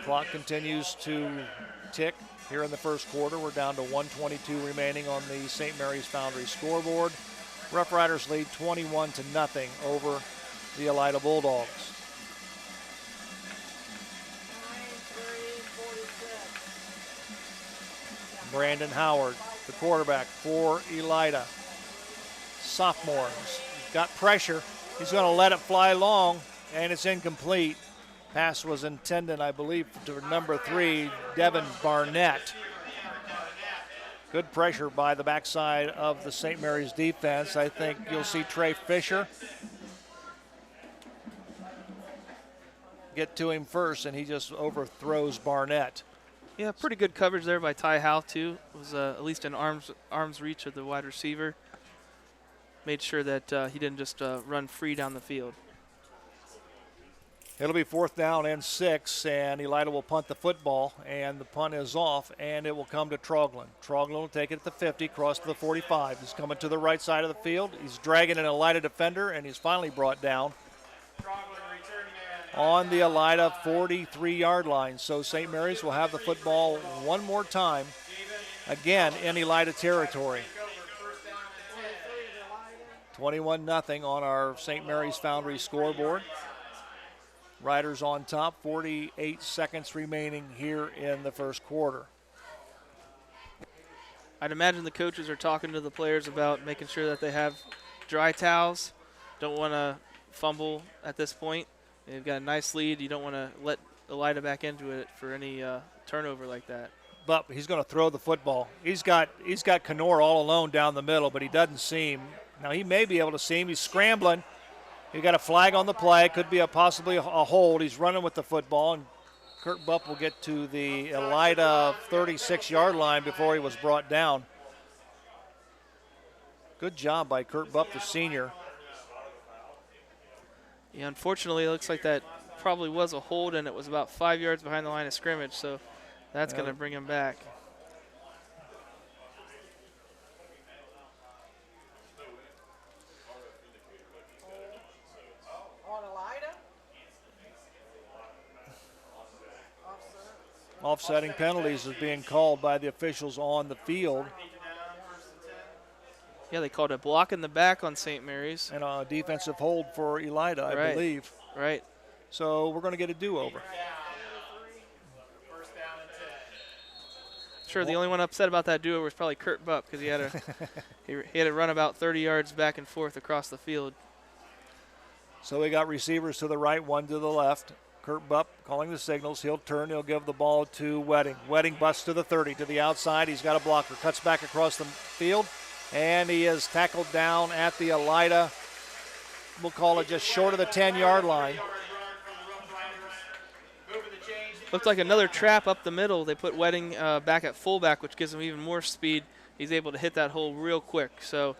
Clock continues to tick here in the first quarter. We're down to 1:22 remaining on the St. Mary's Foundry scoreboard. Rough Riders lead 21-0 over the Elida Bulldogs. Brandon Howard, the quarterback for Elida. Sophomore, he's got pressure. He's going to let it fly long, and it's incomplete. Pass was intended, I believe, to number 3, Devin Barnett. Good pressure by the backside of the St. Mary's defense. I think you'll see Trey Fisher get to him first, and he just overthrows Barnett. Yeah, pretty good coverage there by Ty Howe, too. It was at least in arm's reach of the wide receiver. Made sure that he didn't just run free down the field. It'll be 4th down and 6, and Elida will punt the football, and the punt is off, and it will come to Troglin. Troglin will take it at the 50, cross to the 45. He's coming to the right side of the field. He's dragging an Elida defender, and he's finally brought down on the Elida 43-yard line. So St. Mary's will have the football one more time, again in Elida territory. 21-0 on our St. Mary's Foundry scoreboard. Riders on top, 48 seconds remaining here in the first quarter. I'd imagine the coaches are talking to the players about making sure that they have dry towels. Don't want to fumble at this point. They've got a nice lead. You don't want to let Elida back into it for any turnover like that. But he's going to throw the football. He's got Knorr all alone down the middle, but he doesn't see him. Now he may be able to see him. He's scrambling. You got a flag on the play. Could be possibly a hold. He's running with the football, and Kurt Bupp will get to the Elida 36-yard line before he was brought down. Good job by Kurt Bupp, the senior. Yeah, unfortunately, it looks like that probably was a hold, and it was about 5 yards behind the line of scrimmage, so that's going to bring him back. Offsetting penalties is being called by the officials on the field. Yeah, they called a block in the back on St. Mary's. And a defensive hold for Elida, I believe. Right. So we're going to get a do-over. Sure, the only one upset about that do-over was probably Kurt Bupp because he had to run about 30 yards back and forth across the field. So we got receivers to the right, one to the left. Kurt Bupp calling the signals. He'll turn. He'll give the ball to Wedding. Wedding busts to the 30, to the outside. He's got a blocker. Cuts back across the field, and he is tackled down at the Elida. We'll call it just short of the 10-yard line. Looked like another trap up the middle. They put Wedding back at fullback, which gives him even more speed. He's able to hit that hole real quick. So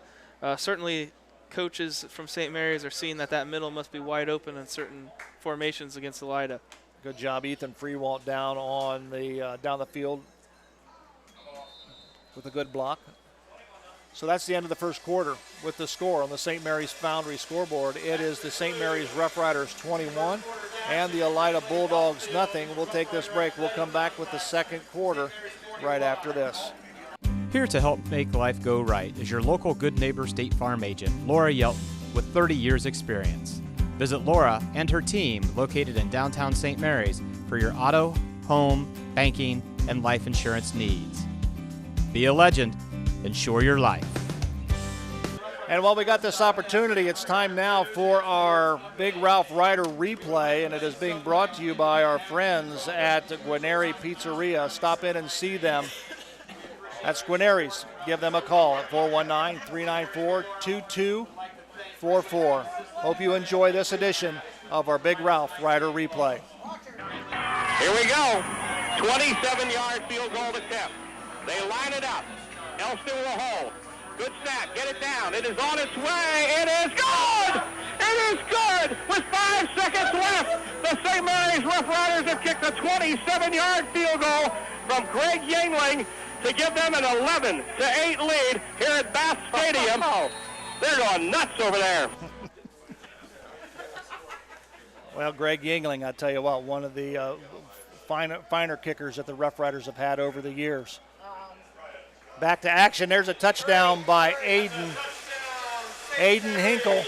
certainly coaches from St. Mary's are seeing that middle must be wide open in certain formations against Elida. Good job, Ethan Freewalt down on the down the field with a good block. So that's the end of the first quarter with the score on the St. Mary's Foundry scoreboard. It is the St. Mary's Rough Riders 21 and the Elida Bulldogs nothing. We'll take this break. We'll come back with the second quarter right after this. Here to help make life go right is your local Good Neighbor State Farm agent, Laura Yelton, with 30 years experience. Visit Laura and her team located in downtown St. Mary's for your auto, home, banking, and life insurance needs. Be a legend. Insure your life. And while we got this opportunity, it's time now for our Big Ralph Ryder replay, and it is being brought to you by our friends at Guarneri Pizzeria. Stop in and see them. That's Guarneri's. Give them a call at 419-394-2244. Hope you enjoy this edition of our Big Ralph Ryder replay. Here we go. 27-yard field goal attempt. They line it up. Elston will hold. Good snap. Get it down. It is on its way. It is good! It is good! With 5 seconds left, the St. Mary's Rough Riders have kicked a 27-yard field goal from Greg Yingling to give them an 11-8 lead here at Bath Stadium. They're going nuts over there. Well, Greg Yingling, I tell you what, one of the finer kickers that the Rough Riders have had over the years. Back to action. There's a touchdown by Aiden Hinkle.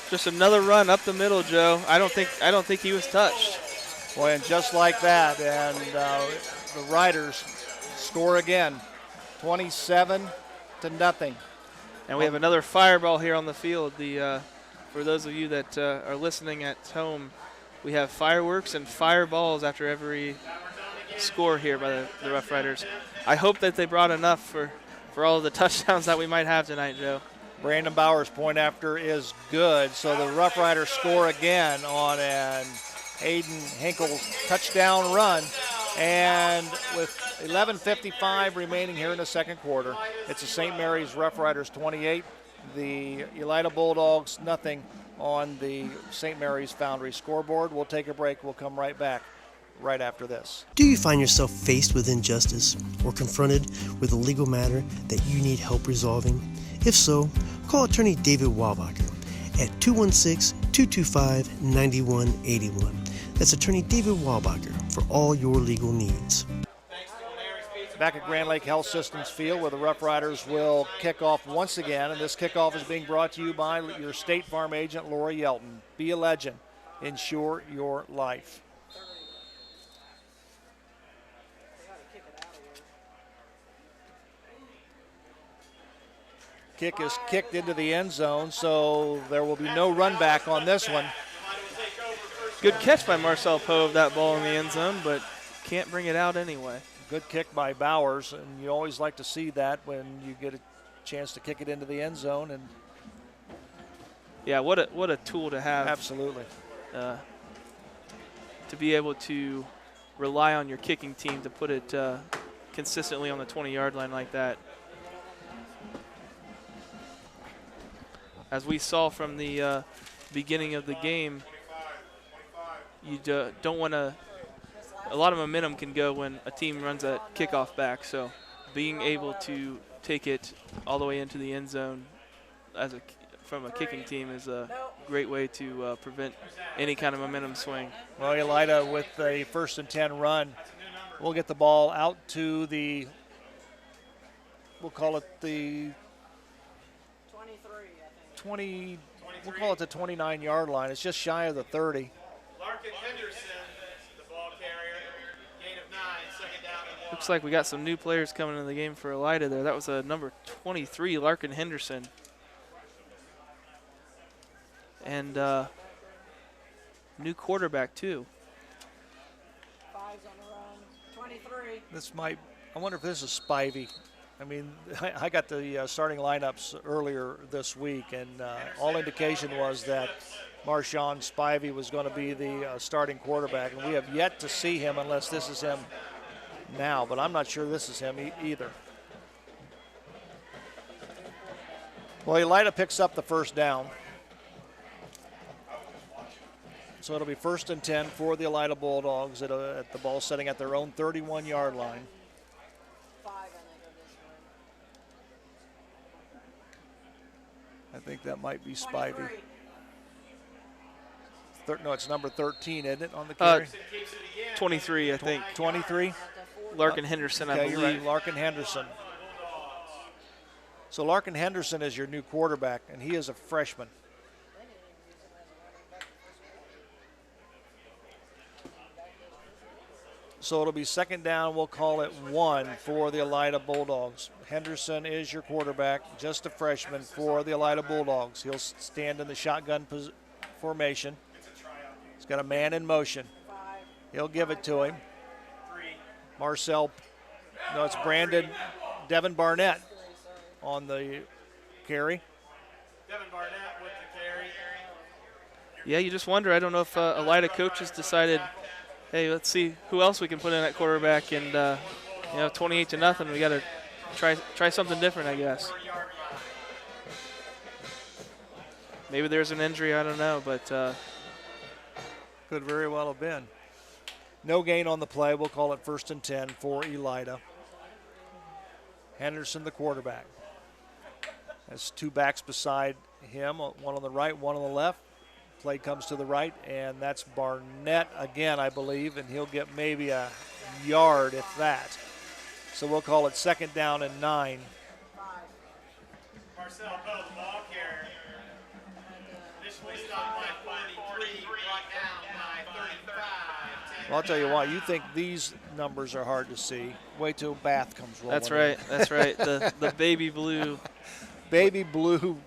Just another run up the middle, Joe. I don't think he was touched. Boy, and just like that, and the Riders score again, 27-0. And we have another fireball here on the field. For those of you that are listening at home, we have fireworks and fireballs after every score here by the Rough Riders. I hope that they brought enough for all of the touchdowns that we might have tonight, Joe. Brandon Bauer's point after is good, so the Rough Riders score again on an Aiden Hinkle's touchdown run. And with 11:55 remaining here in the second quarter, it's the St. Mary's Rough Riders 28, the Elida Bulldogs nothing on the St. Mary's Foundry scoreboard. We'll take a break. We'll come right back right after this. Do you find yourself faced with injustice or confronted with a legal matter that you need help resolving? If so, call attorney David Walbacher at 216-225-9181. That's attorney David Walbacher for all your legal needs. Back at Grand Lake Health Systems Field, where the Rough Riders will kick off once again, and this kickoff is being brought to you by your State Farm agent, Laura Yelton. Be a legend. Insure your life. Kick is kicked into the end zone, so there will be no run back on this one. Good catch by Marcel Poe of that ball in the end zone, but can't bring it out anyway. Good kick by Bowers, and you always like to see that when you get a chance to kick it into the end zone. And yeah, what a tool to have. Absolutely. To be able to rely on your kicking team to put it consistently on the 20-yard line like that. As we saw from the beginning of the game, you don't want to – a lot of momentum can go when a team runs a kickoff back. So being able to take it all the way into the end zone from a kicking team is a great way to prevent any kind of momentum swing. Well, Elida with a 1st and 10 run will get the ball out to the – we'll call it the – 20, we'll call it the 29-yard line. It's just shy of the 30. Larkin Henderson, the ball carrier, gain of 9, second down and 1. Looks like we got some new players coming into the game for Elida there. That was number 23, Larkin Henderson. And new quarterback, too. 5's on the run, 23. This might – I wonder if this is Spivey. I mean, I got the starting lineups earlier this week, and all indication was that Marshawn Spivey was going to be the starting quarterback, and we have yet to see him unless this is him now, but I'm not sure this is him either. Well, Elida picks up the 1st down. So it'll be 1st and 10 for the Elida Bulldogs at the ball setting at their own 31-yard line. I think that might be Spivey. No, it's number 13, isn't it, on the carry? 23, I think. 23? Larkin Henderson, I believe. You're right, Larkin Henderson. So Larkin Henderson is your new quarterback, and he is a freshman. So it'll be 2nd down. We'll call it 1 for the Elida Bulldogs. Henderson is your quarterback, just a freshman for the Elida Bulldogs. He'll stand in the shotgun formation. He's got a man in motion. He'll give it to him. It's Devin Barnett on the carry. Devin Barnett with the carry. Yeah, you just wonder. I don't know if Elida coaches decided hey, let's see who else we can put in at quarterback. And, 28-0, we got to try something different, I guess. Maybe there's an injury, I don't know, but could very well have been. No gain on the play. We'll call it 1st and 10 for Elida. Henderson, the quarterback. Has 2 backs beside him, one on the right, one on the left. Play comes to the right, and that's Barnett again, I believe, and he'll get maybe a yard, if that. So we'll call it 2nd down and 9. Marcel Poe, the ball carrier. Initially stopped by 43, brought down by 35. Well, I'll tell you what, you think these numbers are hard to see. Wait till Bath comes rolling. That's right. That's right. The baby blue. Baby blue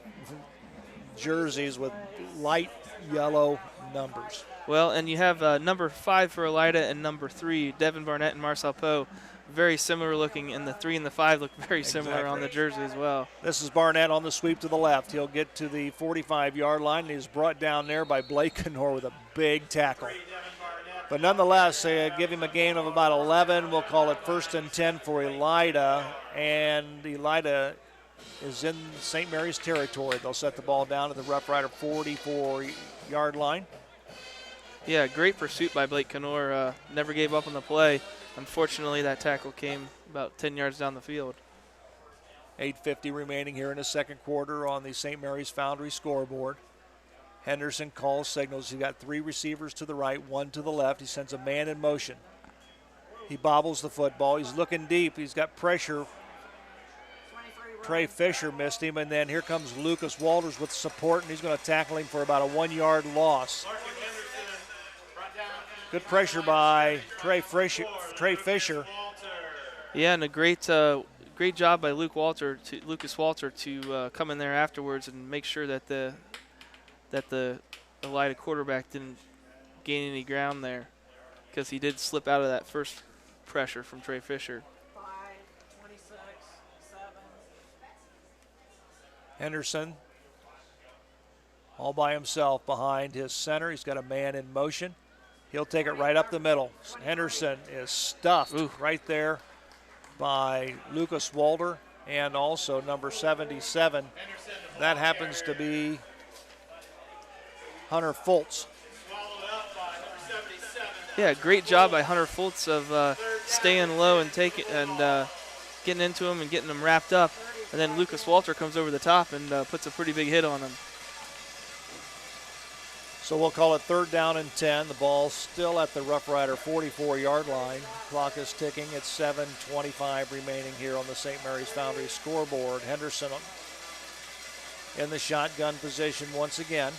jerseys with light yellow numbers. Well, and you have number 5 for Elida and number 3, Devin Barnett and Marcel Poe. Very similar looking, and the 3 and the 5 look very similar on the jersey as well. This is Barnett on the sweep to the left. He'll get to the 45-yard line, and he's brought down there by Blake Knorr with a big tackle. But nonetheless, give him a gain of about 11. We'll call it 1st and 10 for Elida, and Elida is in St. Mary's territory. They'll set the ball down at the Rough Rider 44-yard line. Yeah, great pursuit by Blake Knorr. Never gave up on the play. Unfortunately, that tackle came about 10 yards down the field. 8:50 remaining here in the second quarter on the St. Mary's Foundry scoreboard. Henderson calls signals. He's got 3 receivers to the right, 1 to the left. He sends a man in motion. He bobbles the football. He's looking deep. He's got pressure. Trey Fisher missed him, and then here comes Lucas Walters with support, and he's going to tackle him for about a 1-yard loss. Good pressure by Trey Fisher. Yeah, and a great job by Lucas Walter to come in there afterwards and make sure that the Elida quarterback didn't gain any ground there, because he did slip out of that first pressure from Trey Fisher. 5, 26, 7. Henderson all by himself behind his center. He's got a man in motion. He'll take it right up the middle. Henderson is stuffed right there by Lucas Walter and also number 77. That happens to be Hunter Fultz. Yeah, great job by Hunter Fultz of staying low and getting into him and getting him wrapped up. And then Lucas Walter comes over the top and puts a pretty big hit on him. So we'll call it 3rd down and 10. The ball's still at the Rough Rider 44-yard line. Clock is ticking. It's 7:25 remaining here on the St. Mary's Foundry scoreboard. Henderson in the shotgun position once again.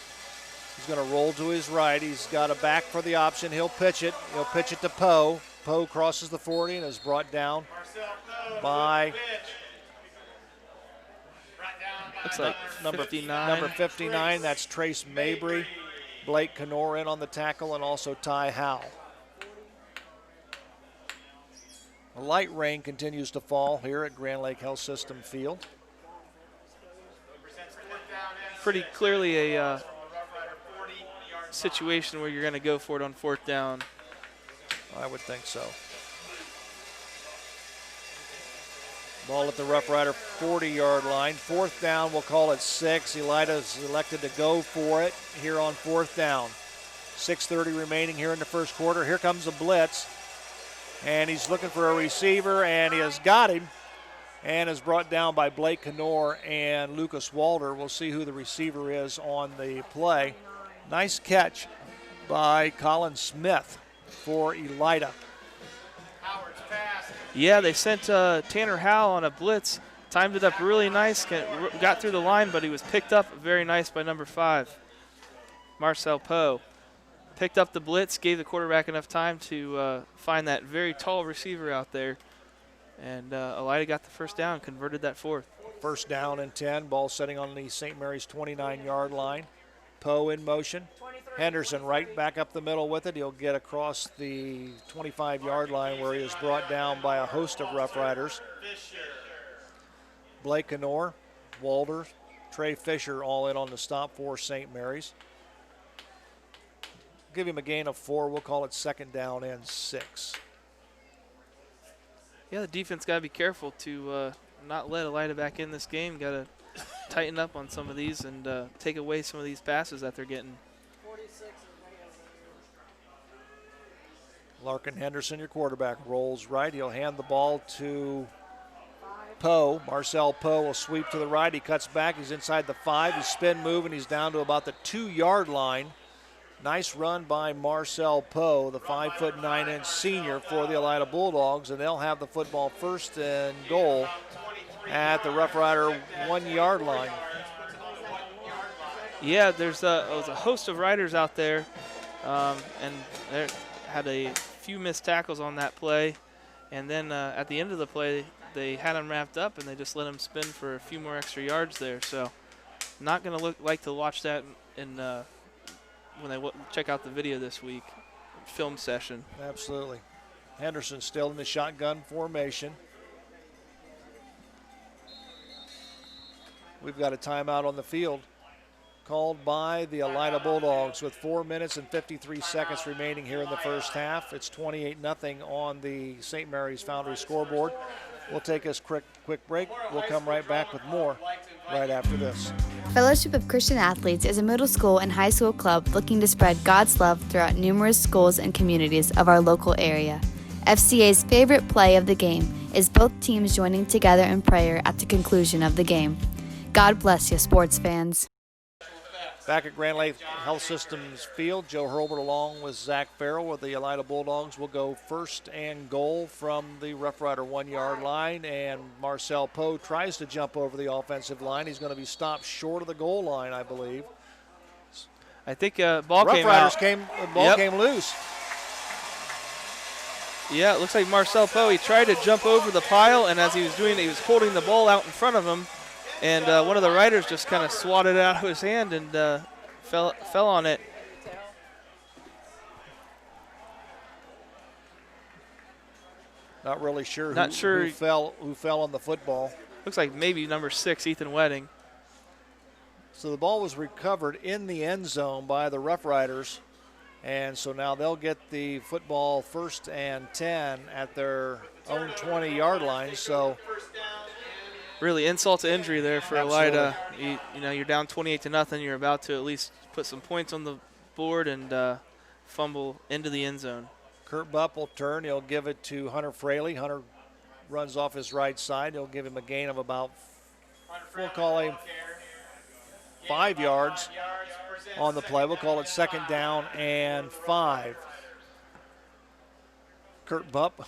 He's going to roll to his right. He's got a back for the option. He'll pitch it. He'll pitch it to Poe. Poe crosses the 40 and is brought down by looks like number 59. Number 59, that's Trace Mabry. Blake Knorr in on the tackle, and also Ty Howell. A light rain continues to fall here at Grand Lake Health System Field. Pretty clearly a situation where you're going to go for it on 4th down. I would think so. Ball at the Rough Rider 40-yard line. 4th down, we'll call it 6. Elida's elected to go for it here on 4th down. 6:30 remaining here in the first quarter. Here comes a blitz, and he's looking for a receiver, and he has got him, and is brought down by Blake Knorr and Lucas Walter. We'll see who the receiver is on the play. Nice catch by Colin Smith for Elida. Yeah, they sent Tanner Howell on a blitz, timed it up really nice, got through the line, but he was picked up very nice by number 5, Marcel Poe. Picked up the blitz, gave the quarterback enough time to find that very tall receiver out there, and Elida got the 1st down, converted that 4th. 1st down and 10, ball setting on the St. Mary's 29-yard line. Poe in motion. Henderson right back up the middle with it. He'll get across the 25-yard line where he is brought down by a host of Rough Riders. Blake Knorr, Walter, Trey Fisher all in on the stop for St. Mary's. give him a gain of 4. We'll call it second down and 6. Yeah, the defense got to be careful to not let Elida back in this game. Got to tighten up on some of these and take away some of these passes that they're getting. Larkin Henderson, your quarterback, rolls right. He'll hand the ball to Poe. Marcel Poe will sweep to the right. He cuts back. He's inside the 5. He's spin move, and he's down to about the 2-yard line. Nice run by Marcel Poe, the 5'9" senior for the Elida Bulldogs, and they'll have the football first and goal at the Rough Rider 1-yard line. Yeah, was a host of riders out there, and they had a few missed tackles on that play, and then at the end of the play, they had him wrapped up, and they just let him spin for a few more extra yards there. So, not going to look like to watch that in when they check out the video this week, film session. Absolutely. Henderson still in the shotgun formation. We've got a timeout on the field called by the Elida Bulldogs with 4 minutes and 53 seconds remaining here in the first half. It's 28-0 on the St. Mary's Foundry scoreboard. We'll take us quick break. We'll come right back with more right after this. Fellowship of Christian Athletes is a middle school and high school club looking to spread God's love throughout numerous schools and communities of our local area. FCA's favorite play of the game is both teams joining together in prayer at the conclusion of the game. God bless you, sports fans. Back at Grand Lake Health Systems Field, Joe Hurlbert along with Zach Farrell with the Elida Bulldogs will go first and goal from the Rough Rider 1-yard line, and Marcel Poe tries to jump over the offensive line. He's going to be stopped short of the goal line, I believe. I think ball Rough came Riders out. came loose. Yeah, it looks like Marcel Poe, he tried to jump over the pile, and as he was doing it, he was holding the ball out in front of him. And one of the riders just kind of swatted it out of his hand and fell on it. Not really sure. Who fell on the football. Looks like maybe number 6, Ethan Wedding. So the ball was recovered in the end zone by the Rough Riders, and so now they'll get the football first and 10 at their own 20-yard line. So. Really insult to injury there for Elida. You know, you're down 28-0. You're about to at least put some points on the board and fumble into the end zone. Kurt Bupp will turn. He'll give it to Hunter Fraley. Hunter runs off his right side. He'll give him a gain of about, we'll call him 5 yards on the play. We'll call it second down and 5. Kurt Bupp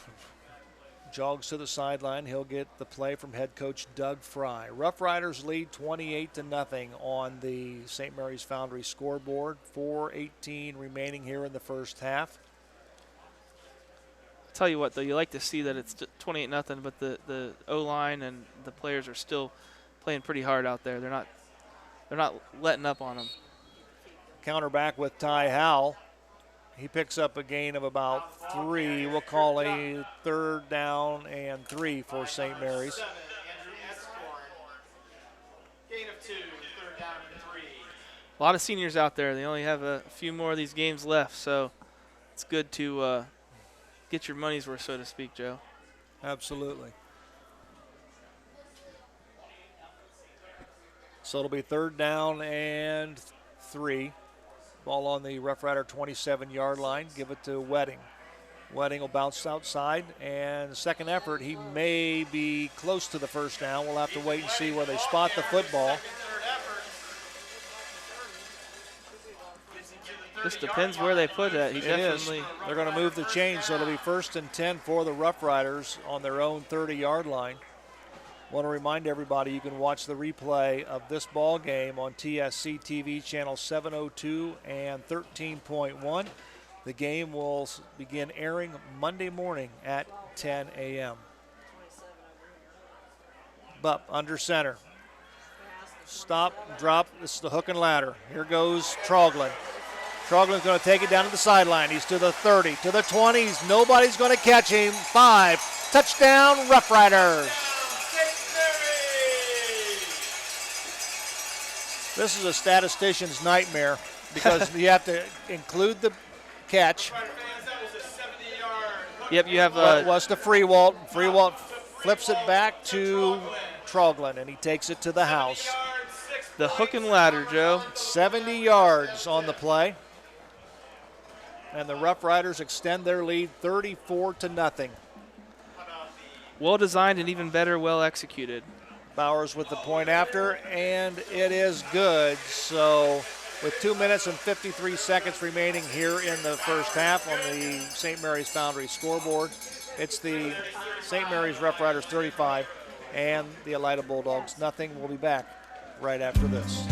jogs to the sideline. He'll get the play from head coach Doug Fry. Rough Riders lead 28-0 on the St. Mary's Foundry scoreboard. 4:18 remaining here in the first half. I'll tell you what, though, you like to see that it's 28-0, but the O-line and the players are still playing pretty hard out there. They're not letting up on them. Counter back with Ty Howell. He picks up a gain of about 3. We'll call a third down and 3 for St. Mary's. Gain of 2, third down and 3. A lot of seniors out there. They only have a few more of these games left, so it's good to get your money's worth, so to speak, Joe. Absolutely. So it'll be third down and 3. Ball on the Rough Rider 27-yard line. Give it to Wedding. Wedding will bounce outside, and second effort, he may be close to the first down. We'll have to wait and see where they spot the football. Just depends where they put it. They're going to move the chain, so it'll be first and 10 for the Rough Riders on their own 30-yard line. Want to remind everybody you can watch the replay of this ball game on TSC TV channel 702 and 13.1. The game will begin airing Monday morning at 10 a.m. Bupp under center. Stop, drop. This is the hook and ladder. Here goes Troglin. Troglin's going to take it down to the sideline. He's to the 30, to the 20s. Nobody's going to catch him. 5. Touchdown, Rough Riders. This is a statistician's nightmare because you have to include the catch. Yep, you have was to Freewalt. Freewalt flips it back to Troglin, and he takes it to the house. the hook and ladder, Joe. 70 yards on the play. And the Rough Riders extend their lead 34-0. Well designed and even better, well executed. Bowers with the point after, and it is good. So with 2 minutes and 53 seconds remaining here in the first half on the St. Mary's Foundry scoreboard, it's the St. Mary's Rough Riders 35 and the Elida Bulldogs nothing. We'll be back right after this.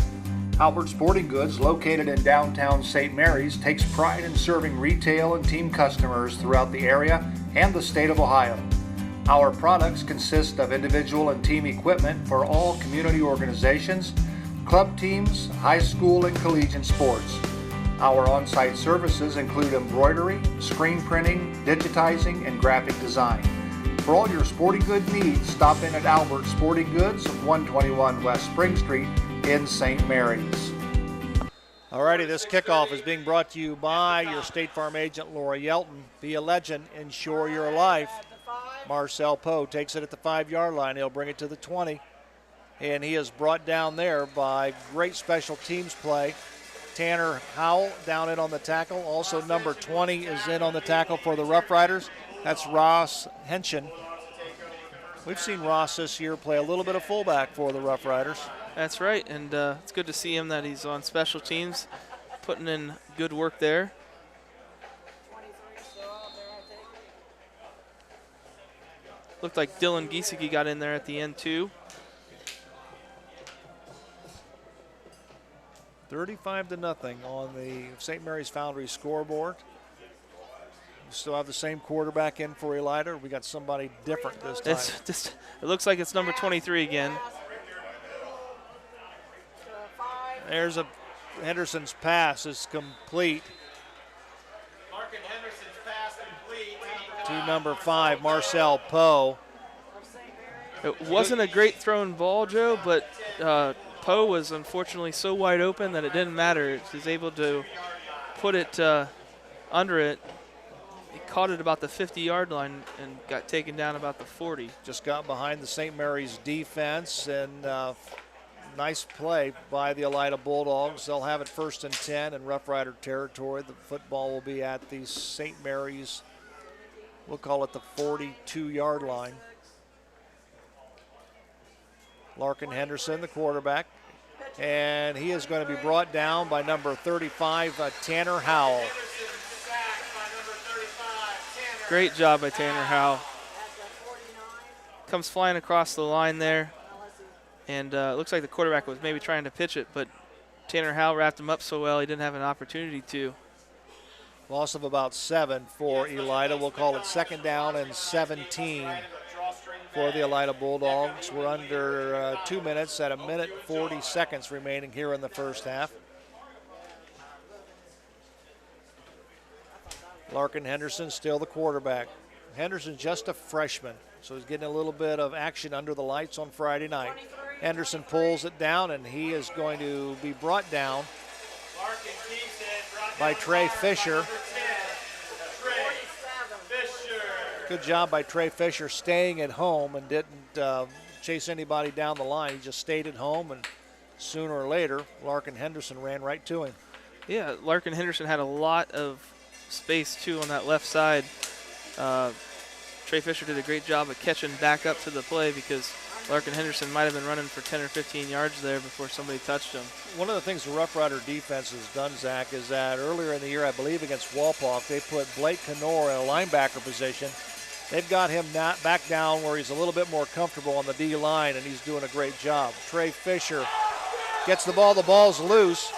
Albert Sporting Goods, located in downtown St. Mary's, takes pride in serving retail and team customers throughout the area and the state of Ohio. Our products consist of individual and team equipment for all community organizations, club teams, high school and collegiate sports. Our on-site services include embroidery, screen printing, digitizing, and graphic design. For all your sporting good needs, stop in at Albert Sporting Goods, 121 West Spring Street in St. Mary's. Alrighty, this kickoff is being brought to you by your State Farm agent, Laura Yelton. Be a legend, ensure your life. Marcel Poe takes it at the 5-yard line. He'll bring it to the 20. And he is brought down there by great special teams play. Tanner Howell down in on the tackle. Also number 20 is in on the tackle for the Rough Riders. That's Ross Henshin. We've seen Ross this year play a little bit of fullback for the Rough Riders. That's right, and it's good to see him that he's on special teams, putting in good work there. Looked like Dylan Giesecke got in there at the end too. 35-0 on the St. Mary's Foundry scoreboard. We still have the same quarterback in for Elida. We got somebody different this time. It looks like it's number 23 again. There's a Henderson's pass is complete to number 5, Marcel Poe. It wasn't a great thrown ball, Joe, but Poe was unfortunately so wide open that it didn't matter. He was able to put it under it. He caught it about the 50-yard line and got taken down about the 40. Just got behind the St. Mary's defense, and nice play by the Elida Bulldogs. They'll have it 1st and 10 in Rough Rider territory. The football will be at the St. Mary's, we'll call it the 42-yard line. Larkin Henderson, the quarterback, and he is going to be brought down by number 35, Tanner Howell. Great job by Tanner Howell. Comes flying across the line there, and it looks like the quarterback was maybe trying to pitch it, but Tanner Howell wrapped him up so well he didn't have an opportunity to. Loss of about 7 for Elida. We'll call it 2nd down and 17 for the Elida Bulldogs. We're under 2 minutes at 1:40 seconds remaining here in the first half. Larkin Henderson still the quarterback. Henderson's just a freshman, so he's getting a little bit of action under the lights on Friday night. Henderson pulls it down, and he is going to be brought down by Trey Fisher. Good job by Trey Fisher staying at home and didn't chase anybody down the line. He just stayed at home, and sooner or later, Larkin Henderson ran right to him. Yeah, Larkin Henderson had a lot of space, too, on that left side. Trey Fisher did a great job of catching back up to the play because Larkin Henderson might have been running for 10 or 15 yards there before somebody touched him. One of the things the Rough Rider defense has done, Zach, is that earlier in the year, I believe against Walpock, they put Blake Knorr in a linebacker position. They've got him back down where he's a little bit more comfortable on the D-line, and he's doing a great job. Trey Fisher gets the ball's loose,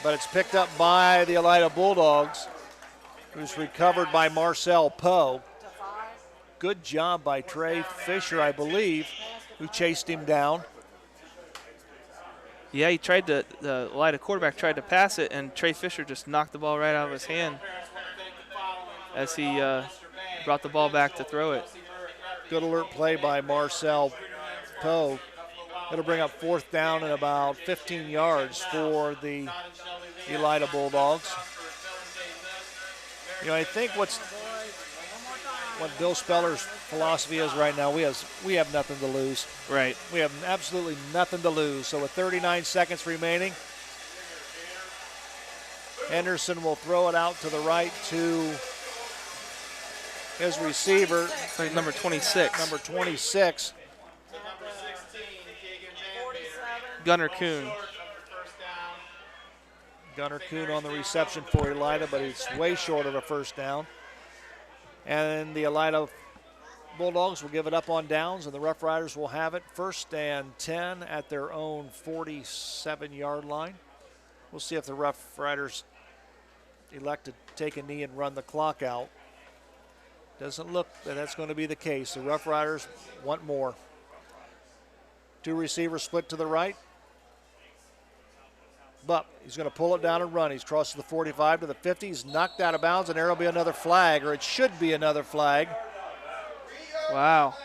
but it's picked up by the Elida Bulldogs, who's recovered by Marcel Poe. Good job by Trey Fisher, I believe, who chased him down. Yeah, he tried to, the Elida quarterback tried to pass it, and Trey Fisher just knocked the ball right out of his hand as he brought the ball back to throw it. Good alert play by Marcel Poe. It'll bring up 4th down and about 15 yards for the Elida Bulldogs. You know, I think what Bill Speller's philosophy is right now, we have nothing to lose. Right. We have absolutely nothing to lose. So with 39 seconds remaining, Henderson will throw it out to the right to his receiver. Like number 26. Number 26. Gunnar Kuhn. Gunnar Kuhn on the reception for Elida, but it's way short of a first down. And the Elida Bulldogs will give it up on downs, and the Rough Riders will have it 1st and 10 at their own 47-yard line. We'll see if the Rough Riders elect to take a knee and run the clock out. Doesn't look that that's going to be the case. The Rough Riders want more. 2 receivers split to the right. But he's going to pull it down and run. He's crossed the 45 to the 50. He's knocked out of bounds, and there will be another flag, or it should be another flag. Wow.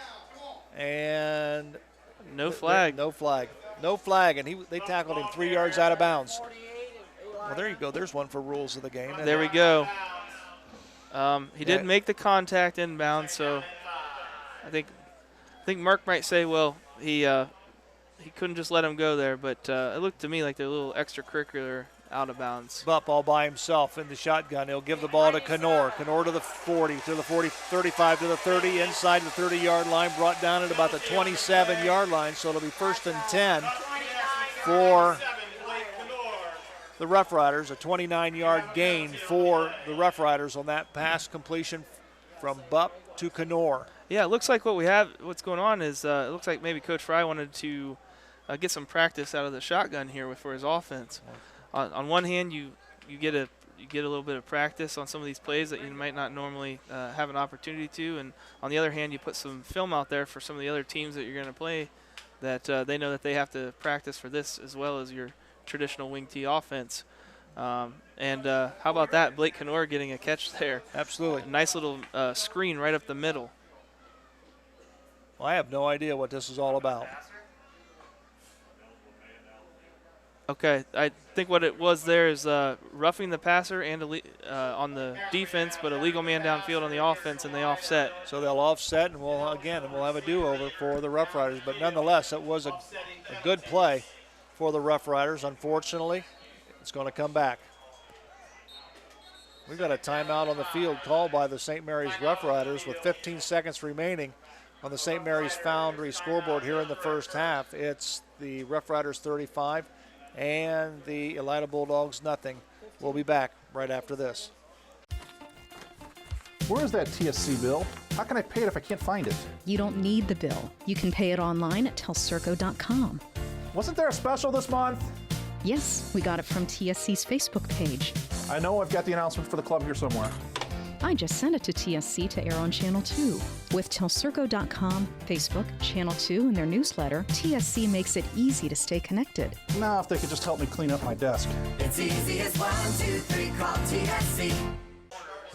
And no flag. No flag. No flag, and they tackled him 3 yards out of bounds. Well, there you go. There's one for rules of the game. There we go. He didn't make the contact inbound, so I think Mark might say, well, he couldn't just let him go there, but it looked to me like they're a little extracurricular out of bounds. Bupp all by himself in the shotgun. He'll give the ball to Knorr. Knorr to the 40, to the 40, 35 to the 30, inside the 30-yard line, brought down at about the 27-yard line, so it'll be 1st and 10 for the Rough Riders, a 29-yard gain for the Rough Riders on that pass completion from Bupp to Knorr. Yeah, it looks like what's going on is it looks like maybe Coach Fry wanted to get some practice out of the shotgun here for his offense. On one hand, you get a little bit of practice on some of these plays that you might not normally have an opportunity to, and on the other hand, you put some film out there for some of the other teams that you're going to play that they know that they have to practice for this as well as your traditional wing T offense. How about that? Blake Knorr getting a catch there. Absolutely. A nice little screen right up the middle. Well, I have no idea what this is all about. Okay, I think what it was there is roughing the passer and on the defense, but a legal man downfield on the offense, and they offset. So they'll offset, and we'll have a do-over for the Rough Riders. But nonetheless, it was a good play for the Rough Riders. Unfortunately, it's going to come back. We've got a timeout on the field called by the St. Mary's Rough Riders with 15 seconds remaining on the St. Mary's Foundry scoreboard here in the first half. It's the Rough Riders 35 and the Elida Bulldogs nothing. We'll be back right after this. Where is that TSC bill? How can I pay it if I can't find it? You don't need the bill. You can pay it online at telcirco.com. Wasn't there a special this month? Yes, we got it from TSC's Facebook page. I know I've got the announcement for the club here somewhere. I just sent it to TSC to air on Channel 2. With telcirco.com, Facebook, Channel 2, and their newsletter, TSC makes it easy to stay connected. Now, if they could just help me clean up my desk. It's easy as 1, 2, 3, call TSC.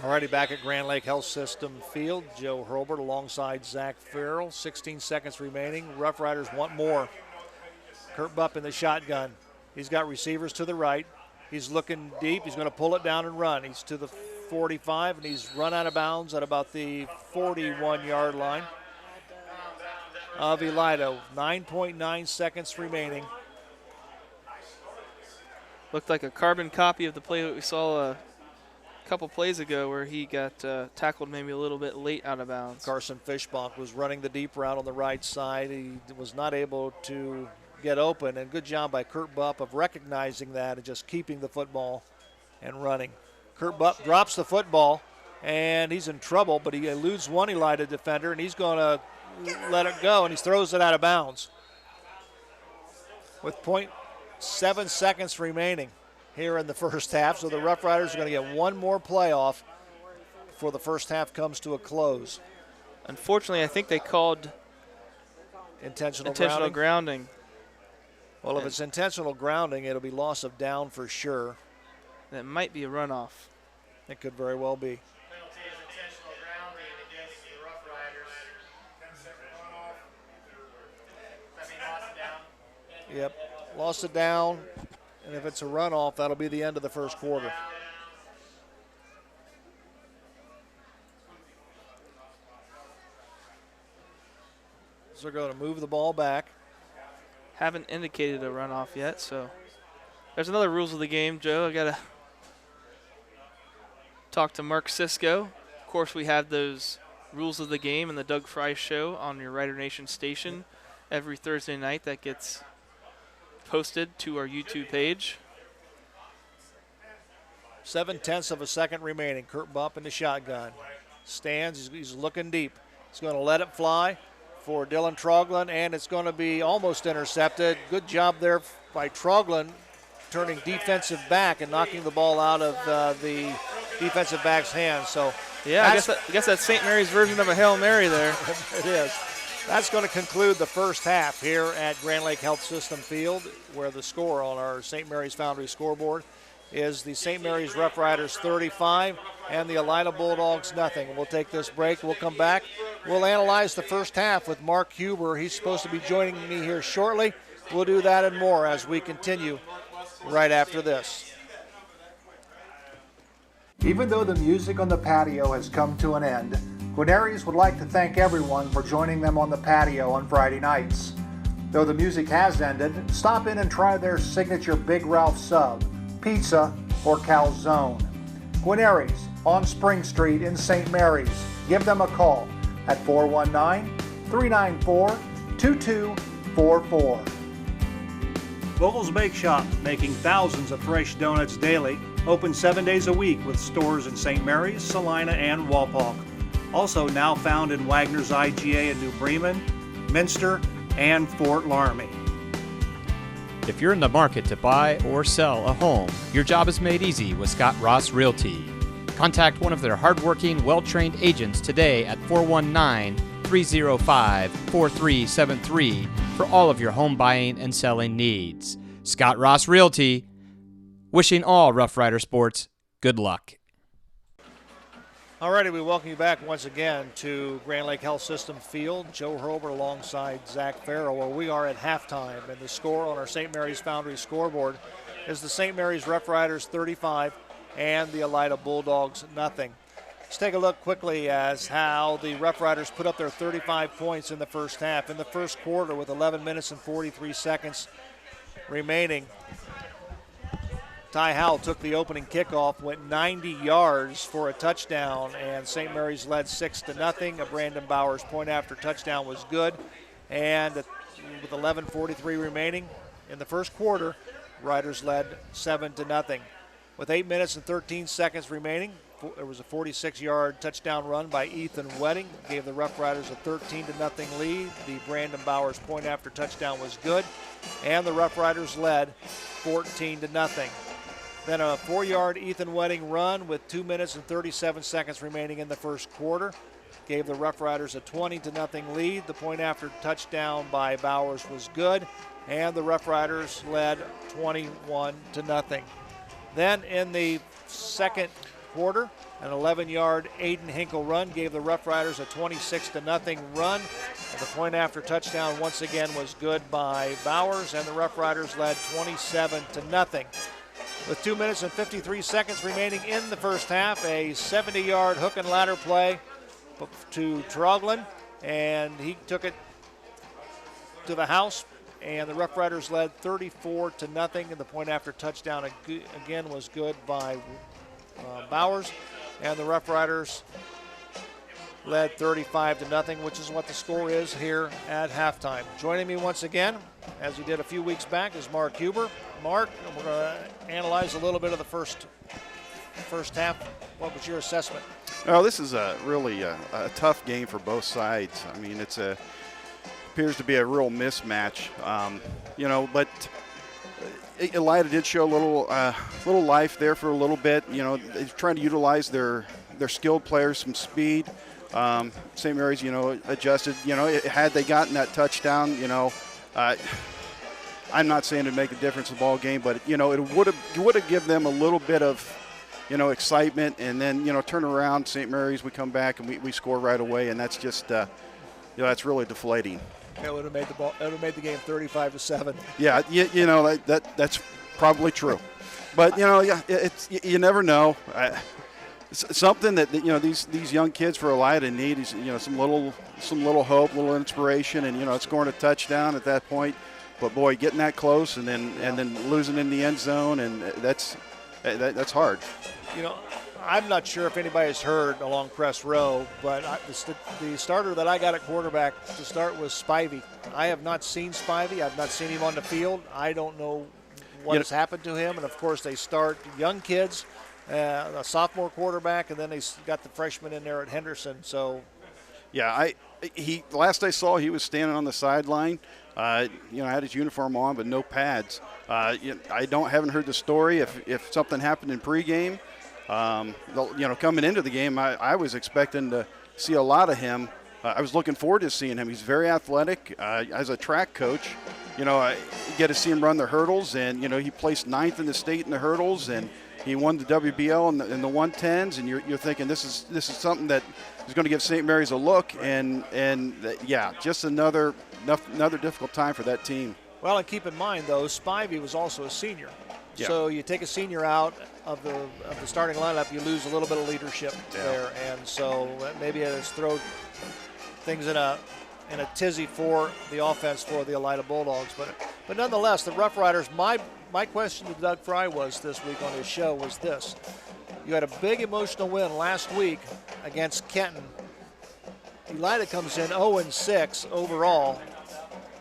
Alrighty, back at Grand Lake Health System Field, Joe Hurlbert alongside Zach Farrell. 16 seconds remaining. Rough Riders want more. Kurt Bupp in the shotgun. He's got receivers to the right. He's looking deep. He's going to pull it down and run. He's to the 45, and he's run out of bounds at about the 41-yard line of Elida. 9.9 seconds remaining. Looked like a carbon copy of the play that we saw a couple plays ago where he got tackled maybe a little bit late out of bounds. Carson Fishbach was running the deep route on the right side. He was not able to get open, and good job by Kurt Bupp of recognizing that and just keeping the football and running. Kurt Bupp drops the football, and he's in trouble, but he eludes one Elida defender, and he's going to let it go, and he throws it out of bounds. With 0.7 seconds remaining here in the first half, so the Rough Riders are going to get one more playoff before the first half comes to a close. Unfortunately, I think they called intentional grounding. Well, if it's intentional grounding, it'll be loss of down for sure. That might be a runoff. It could very well be. Penalty is intentional grounding against the Rough Riders. That mean loss of down? Yep, loss of down, and if it's a runoff, that'll be the end of the first quarter. So they're going to move the ball back. Haven't indicated a runoff yet, so there's another rules of the game, Joe. I got to talk to Mark Sisko. Of course, we have those rules of the game in the Doug Fry Show on your Rider Nation station every Thursday night. That gets posted to our YouTube page. 7/10 of a second remaining. Kurt Bump in the shotgun. Stands, he's looking deep. He's going to let it fly for Dylan Troglin, and it's going to be almost intercepted. Good job there by Troglin, turning defensive back and knocking the ball out of the defensive back's hands. So yeah, I guess that's St. Mary's version of a Hail Mary there. It is. That's going to conclude the first half here at Grand Lake Health System Field, where the score on our St. Mary's Foundry scoreboard is the St. Mary's Rough Riders 35 and the Elida Bulldogs nothing. We'll take this break. We'll come back. We'll analyze the first half with Mark Huber. He's supposed to be joining me here shortly. We'll do that and more as we continue right after this. Even though the music on the patio has come to an end, Guarneri's would like to thank everyone for joining them on the patio on Friday nights. Though the music has ended, stop in and try their signature Big Ralph sub, pizza, or calzone. Guarneri's on Spring Street in St. Mary's. Give them a call at 419-394-2244. Vogel's Bake Shop, making thousands of fresh donuts daily, open 7 days a week with stores in St. Mary's, Salina, and Walpock. Also now found in Wagner's IGA in New Bremen, Minster, and Fort Laramie. If you're in the market to buy or sell a home, your job is made easy with Scott Ross Realty. Contact one of their hardworking, well-trained agents today at 419-305-4373 for all of your home buying and selling needs. Scott Ross Realty, wishing all Rough Rider sports good luck. Alrighty, we welcome you back once again to Grand Lake Health System Field. Joe Hurlbert alongside Zach Farrell, where we are at halftime. And the score on our St. Mary's Foundry scoreboard is the St. Mary's Rough Riders 35 and the Elida Bulldogs nothing. Let's take a look quickly as how the Rough Riders put up their 35 points in the first half. In the first quarter, with 11 minutes and 43 seconds remaining, Ty Howell took the opening kickoff, went 90 yards for a touchdown, and St. Mary's led 6-0. A Brandon Bowers point after touchdown was good, and with 11:43 remaining in the first quarter, Riders led 7-0. With 8 minutes and 13 seconds remaining, there was a 46-yard touchdown run by Ethan Wedding, gave the Rough Riders a 13-0 lead. The Brandon Bowers point after touchdown was good, and the Rough Riders led 14-0. Then a 4-yard Ethan Wedding run with 2 minutes and 37 seconds remaining in the first quarter gave the Rough Riders a 20-0 lead. The point after touchdown by Bowers was good, and the Rough Riders led 21-0. Then in the second quarter, an 11-yard Aiden Hinkle run gave the Rough Riders a 26-0 run. And the point after touchdown once again was good by Bowers, and the Rough Riders led 27-0. With 2 minutes and 53 seconds remaining in the first half, a 70-yard hook and ladder play to Troglin, and he took it to the house, and the Rough Riders led 34-0, and the point after touchdown again was good by Bowers, and the Rough Riders led 35-0, which is what the score is here at halftime. Joining me once again, as he did a few weeks back, is Mark Huber. Mark, we're going to analyze a little bit of the first half. What was your assessment? Well, this is a really a tough game for both sides. I mean, appears to be a real mismatch, but Elida did show a little life there for a little bit. They're trying to utilize their skilled players, some speed. St. Mary's, adjusted. Had they gotten that touchdown, I'm not saying it'd make a difference in the ball game, but it would have given them a little bit of excitement, and then turn around St. Mary's, we come back and we score right away, and that's just that's really deflating. It would have made the game 35-7. Yeah, that's probably true, but you never know. something that these young kids for Elida need is some little hope, little inspiration, and scoring a touchdown at that point. But boy, getting that close and then losing in the end zone, and that's hard. I'm not sure if anybody's heard along press row, but the starter that I got at quarterback to start was Spivey. I have not seen Spivey. I've not seen him on the field. I don't know what has happened to him. And, of course, they start young kids, a sophomore quarterback, and then they got the freshman in there at Henderson. So, yeah, last I saw, he was standing on the sideline. Had his uniform on, but no pads. I haven't heard the story if something happened in pregame. Coming into the game, I was expecting to see a lot of him. I was looking forward to seeing him. He's very athletic. As a track coach, I get to see him run the hurdles, and he placed 9th in the state in the hurdles, and he won the WBL in the 110s. And you're thinking this is something that is going to give St. Mary's a look, and just another difficult time for that team. Well, and keep in mind though, Spivey was also a senior. Yeah. So you take a senior out of the starting lineup, you lose a little bit of leadership there, and so maybe it has thrown things in a tizzy for the offense for the Elida Bulldogs. But nonetheless, the Rough Riders. My question to Doug Fry was this week on his show was this: you had a big emotional win last week against Kenton. Elida comes in 0-6 overall.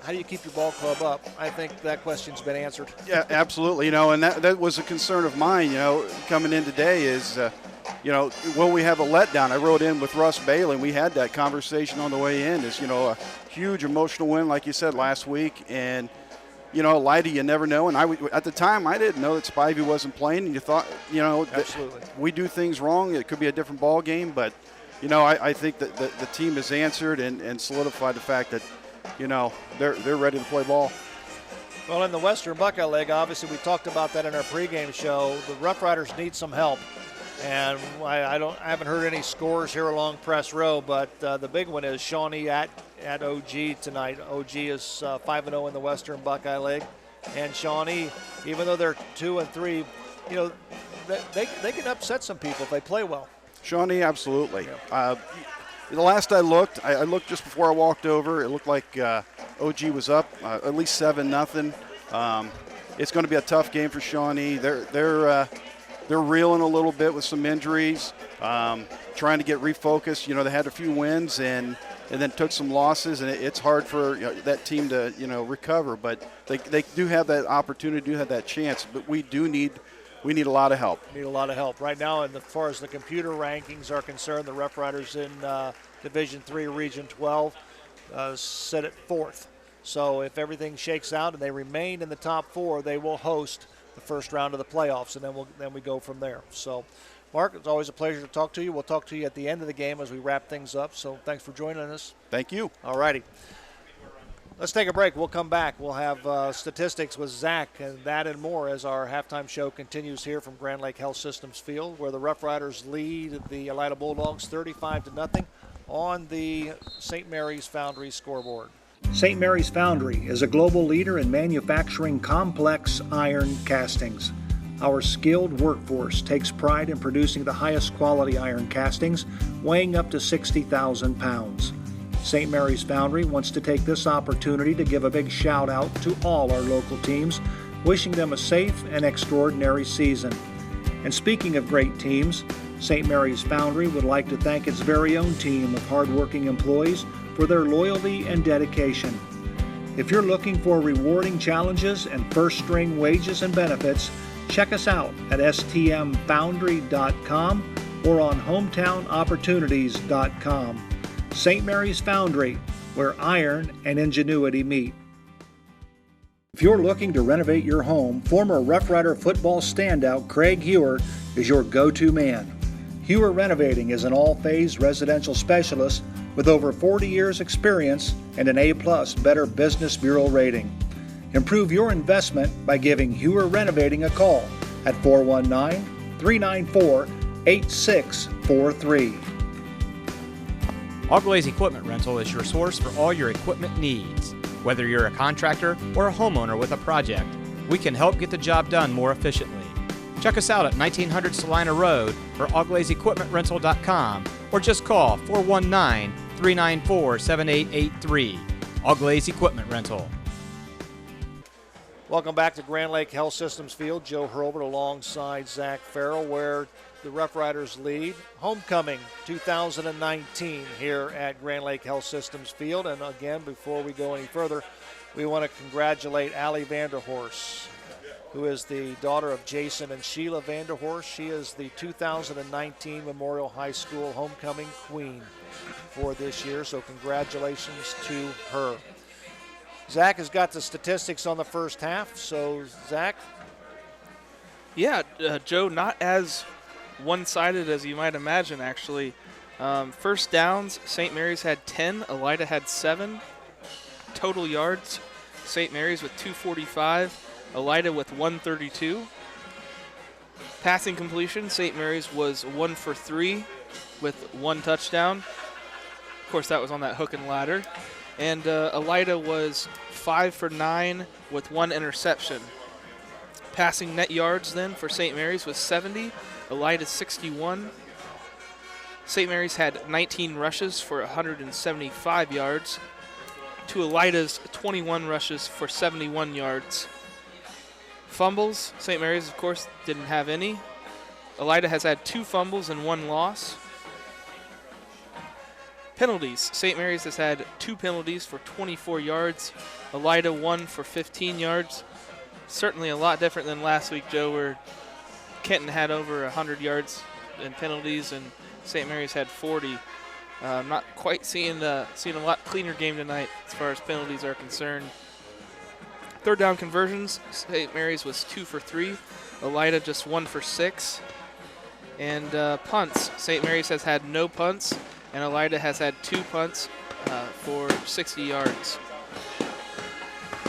How do you keep your ball club up? I think that question's been answered. Yeah, absolutely. And that was a concern of mine, coming in today is, will we have a letdown? I rode in with Russ Bailey, and we had that conversation on the way in. Is, a huge emotional win, like you said, last week. And, Elida, you never know. And at the time, I didn't know that Spivey wasn't playing. And you thought, absolutely, we do things wrong. It could be a different ball game. But, I think that the team has answered and solidified the fact that, they're ready to play ball. Well, in the Western Buckeye League, obviously we talked about that in our pregame show. The Rough Riders need some help, and I haven't heard any scores here along press row, but the big one is Shawnee at OG tonight. OG is 5-0 in the Western Buckeye League, and Shawnee, even though they're 2-3, they can upset some people if they play well. Shawnee, absolutely. Yeah. The last I looked just before I walked over. It looked like OG was up at least 7-0. It's going to be a tough game for Shawnee. They're reeling a little bit with some injuries, trying to get refocused. They had a few wins and then took some losses, and it's hard for that team to recover. But they do have that opportunity, do have that chance. But we need a lot of help. Need a lot of help. Right now, as far as the computer rankings are concerned, the Rough Riders in Division III, Region 12, sit at 4th. So if everything shakes out and they remain in the top 4, they will host the first round of the playoffs, and then we go from there. So, Mark, it's always a pleasure to talk to you. We'll talk to you at the end of the game as we wrap things up. So thanks for joining us. Thank you. All righty. Let's take a break. We'll come back. We'll have statistics with Zach and that and more as our halftime show continues here from Grand Lake Health Systems Field, where the Rough Riders lead the Elida Bulldogs 35-0 on the St. Mary's Foundry scoreboard. St. Mary's Foundry is a global leader in manufacturing complex iron castings. Our skilled workforce takes pride in producing the highest quality iron castings, weighing up to 60,000 pounds. St. Mary's Foundry wants to take this opportunity to give a big shout out to all our local teams, wishing them a safe and extraordinary season. And speaking of great teams, St. Mary's Foundry would like to thank its very own team of hardworking employees for their loyalty and dedication. If you're looking for rewarding challenges and first-string wages and benefits, check us out at stmfoundry.com or on hometownopportunities.com. St. Mary's Foundry, where iron and ingenuity meet. If you're looking to renovate your home, former Rough Rider football standout Craig Hewer is your go-to man. Hewer Renovating is an all-phase residential specialist with over 40 years experience and an A+ Better Business Bureau rating. Improve your investment by giving Hewer Renovating a call at 419-394-8643. Auglai's Equipment Rental is your source for all your equipment needs. Whether you're a contractor or a homeowner with a project, we can help get the job done more efficiently. Check us out at 1900 Salina Road or auglaiseequipmentrental.com or just call 419-394-7883. Auglaise Equipment Rental. Welcome back to Grand Lake Health Systems Field. Joe Hurlbert alongside Zach Farrell, where the Rough Riders lead. Homecoming 2019 here at Grand Lake Health Systems Field. And again, before we go any further, we want to congratulate Allie Vanderhorst, who is the daughter of Jason and Sheila Vanderhorst. She is the 2019 Memorial High School Homecoming Queen for this year, so congratulations to her. Zach has got the statistics on the first half, so Zach? Yeah, Joe, not as one-sided as you might imagine, actually. First downs, St. Mary's had 10, Elida had 7. Total yards, St. Mary's with 245, Elida with 132. Passing completion, St. Mary's was 1 for 3 with 1 touchdown. Of course, that was on that hook and ladder. And Elida was 5 for 9 with 1 interception. Passing net yards then for St. Mary's was 70, Elida 61. St. Mary's had 19 rushes for 175 yards to Elida's 21 rushes for 71 yards. Fumbles, St. Mary's, of course, didn't have any. Elida has had 2 fumbles and 1 loss. Penalties, St. Mary's has had 2 penalties for 24 yards. Elida 1 for 15 yards. Certainly a lot different than last week, Joe, where Kenton had over 100 yards in penalties and St. Mary's had 40. Not quite seeing a lot cleaner game tonight as far as penalties are concerned. Third down conversions, St. Mary's was 2 for 3. Elida just 1 for 6. And punts, St. Mary's has had no punts, and Elida has had 2 punts for 60 yards.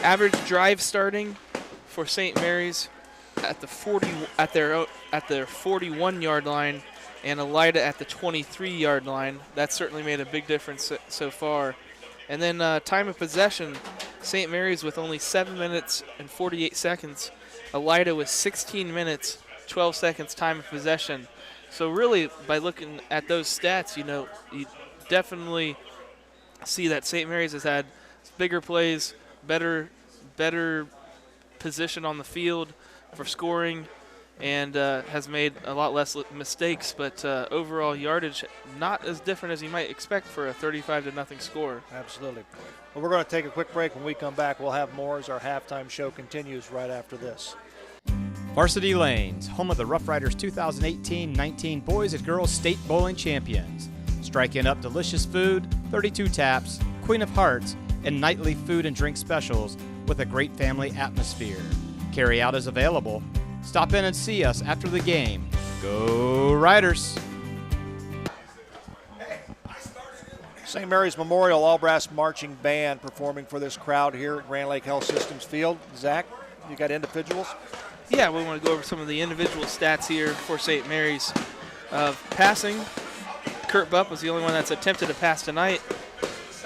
Average drive starting for St. Mary's at the 41-yard line, and Elida at the 23-yard line. That certainly made a big difference so far. And then time of possession, St. Mary's with only 7 minutes and 48 seconds. Elida with 16 minutes, 12 seconds time of possession. So really, by looking at those stats, you definitely see that St. Mary's has had bigger plays, better position on the field for scoring, and has made a lot less mistakes. But overall yardage, not as different as you might expect for a 35-0 score. Absolutely. Well, we're going to take a quick break. When we come back, we'll have more as our halftime show continues right after this. Varsity Lanes, home of the Rough Riders 2018-19 Boys and Girls State Bowling Champions. Striking up delicious food, 32 taps, Queen of Hearts, and nightly food and drink specials with a great family atmosphere. Carry-out is available. Stop in and see us after the game. Go Riders! St. Mary's Memorial All-Brass Marching Band performing for this crowd here at Grand Lake Health Systems Field. Zach, you got individuals? Yeah, we want to go over some of the individual stats here for St. Mary's. Passing, Kurt Bupp was the only one that's attempted to pass tonight.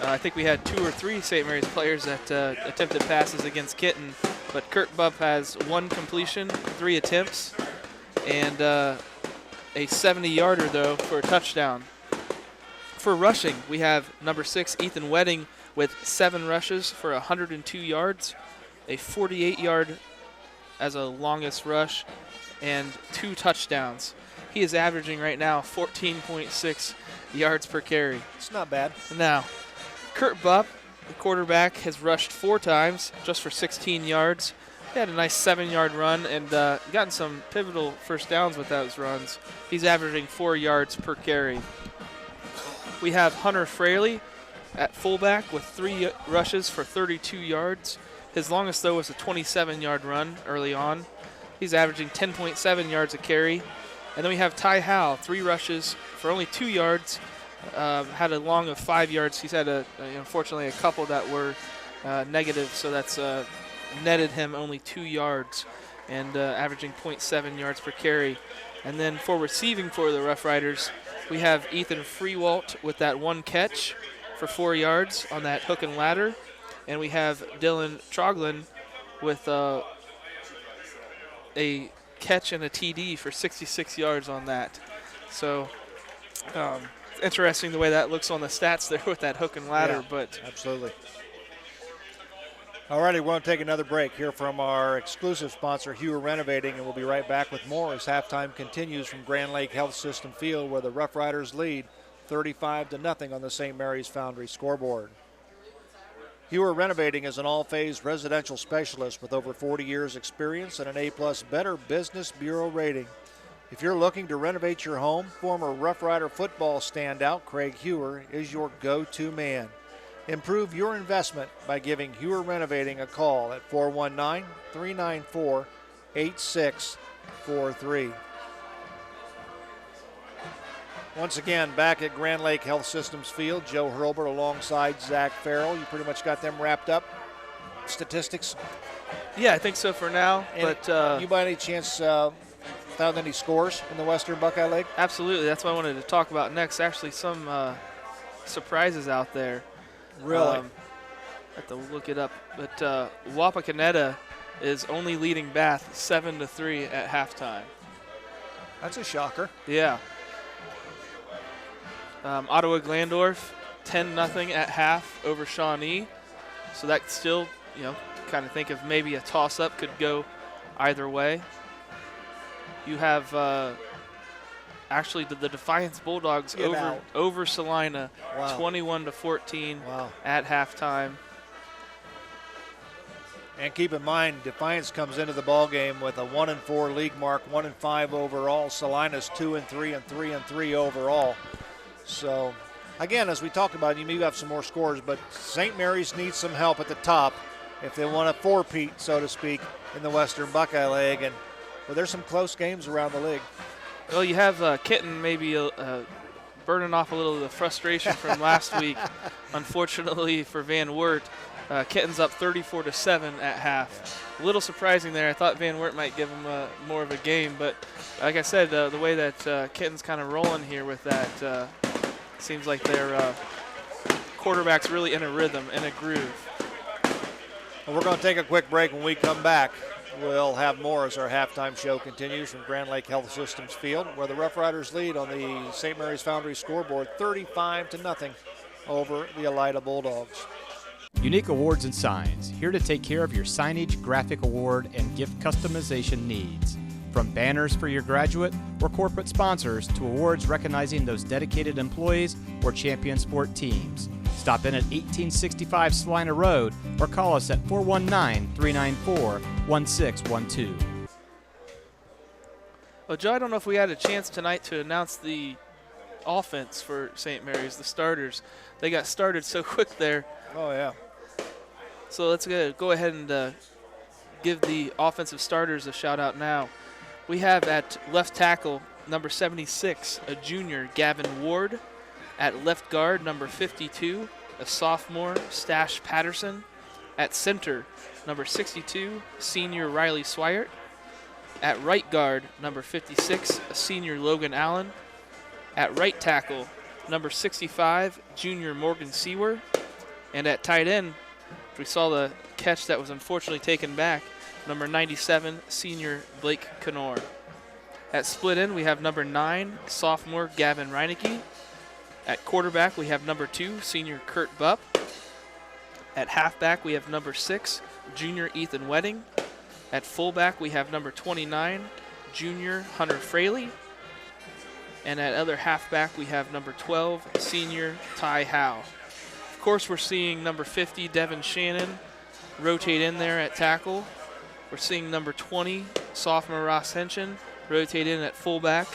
I think we had 2 or 3 St. Mary's players that attempted passes against Kitten, but Kurt Bupp has 1 completion, 3 attempts, and a 70-yarder, though, for a touchdown. For rushing, we have number 6, Ethan Wedding, with 7 rushes for 102 yards, a 48-yard as a longest rush, and 2 touchdowns. He is averaging right now 14.6 yards per carry. It's not bad. Now, Kurt Bupp, the quarterback, has rushed 4 times just for 16 yards. He had a nice 7-yard run and gotten some pivotal first downs with those runs. He's averaging 4 yards per carry. We have Hunter Fraley at fullback with 3 rushes for 32 yards. His longest, though, was a 27-yard run early on. He's averaging 10.7 yards a carry. And then we have Ty Howe, 3 rushes for only 2 yards. Had a long of 5 yards. He's had, unfortunately, a couple that were negative, so that's netted him only 2 yards and averaging 0.7 yards per carry. And then for receiving for the Rough Riders, we have Ethan Freewalt with that 1 catch for 4 yards on that hook and ladder. And we have Dylan Troglin with a catch and a TD for 66 yards on that. So interesting the way that looks on the stats there with that hook and ladder. Yeah, but absolutely. All righty, we're going to take another break here from our exclusive sponsor, Hewer Renovating, and we'll be right back with more as halftime continues from Grand Lake Health System Field, where the Rough Riders lead 35-0 on the St. Mary's Foundry scoreboard. Hewer Renovating is an all-phase residential specialist with over 40 years experience and an A+ Better Business Bureau rating. If you're looking to renovate your home, former Rough Rider football standout Craig Hewer is your go-to man. Improve your investment by giving Hewer Renovating a call at 419-394-8643. Once again, back at Grand Lake Health Systems Field, Joe Hurlbert alongside Zach Farrell. You pretty much got them wrapped up. Statistics? Yeah, I think so for now. But you by any chance found any scores in the Western Buckeye League? Absolutely. That's what I wanted to talk about next. Actually, some surprises out there. Really? I have to look it up. But Wapakoneta is only leading Bath 7-3 at halftime. That's a shocker. Yeah. Ottawa Glandorf 10-0 at half over Shawnee. So that still, kind of think of maybe a toss-up could go either way. You have actually the Defiance Bulldogs over Salina, 21-14 at halftime. And keep in mind, Defiance comes into the ball game with a 1-4 league mark, 1-5 overall. Salina's 2-3 and 3-3 overall. So, again, as we talked about, you may have some more scores, but St. Mary's needs some help at the top if they want to four-peat, so to speak, in the Western Buckeye League. And there's some close games around the league. Well, you have Kitten maybe burning off a little of the frustration from last week. Unfortunately for Van Wert, Kitten's up 34-7 at half. A little surprising there. I thought Van Wert might give him more of a game, but like I said, the way that Kitten's kind of rolling here with that, seems like their quarterback's really in a rhythm, in a groove. Well, we're going to take a quick break. When we come back, we'll have more as our halftime show continues from Grand Lake Health Systems Field, where the Rough Riders lead on the St. Mary's Foundry scoreboard 35-0 over the Elida Bulldogs. Unique Awards and Signs, here to take care of your signage, graphic award, and gift customization needs. From banners for your graduate or corporate sponsors to awards recognizing those dedicated employees or champion sport teams. Stop in at 1865 Salina Road or call us at 419-394-1612. Well, Joe, I don't know if we had a chance tonight to announce the offense for St. Mary's, the starters. They got started so quick there. Oh, yeah. So let's go ahead and give the offensive starters a shout-out now. We have at left tackle, number 76, a junior, Gavin Ward. At left guard, number 52, a sophomore, Stash Patterson. At center, number 62, senior, Riley Swire. At right guard, number 56, a senior, Logan Allen. At right tackle, number 65, junior, Morgan Sewer. And at tight end, we saw the catch that was unfortunately taken back, number 97, senior Blake Knorr. At split end, we have number 9, sophomore Gavin Reinecke. At quarterback, we have number 2, senior Kurt Bupp. At halfback, we have number 6, junior Ethan Wedding. At fullback, we have number 29, junior Hunter Fraley. And at other halfback, we have number 12, senior Ty Howe. Of course, we're seeing number 50, Devin Shannon, rotate in there at tackle. We're seeing number 20, sophomore Ross Henshin, rotate in at fullback.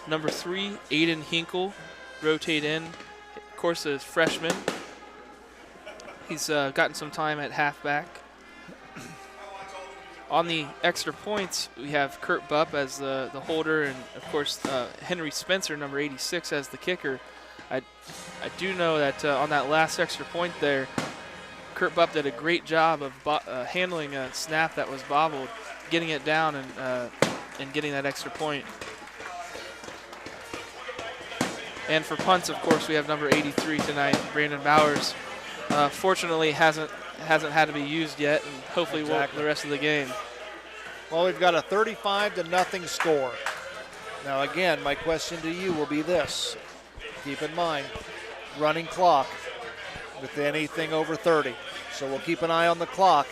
Number 3, Aiden Hinkle, rotate in. Of course, as freshman. He's gotten some time at halfback. On the extra points, we have Kurt Bupp as the holder, and of course Henry Spencer, number 86, as the kicker. I do know that on that last extra point there, Kurt Bupp did a great job of handling a snap that was bobbled, getting it down and getting that extra point. And for punts, of course, we have number 83 tonight, Brandon Bowers. Fortunately, hasn't had to be used yet, and hopefully won't the rest of the game. Well, we've got a 35-0 score. Now, again, my question to you will be this. Keep in mind, running clock with anything over 30. So we'll keep an eye on the clock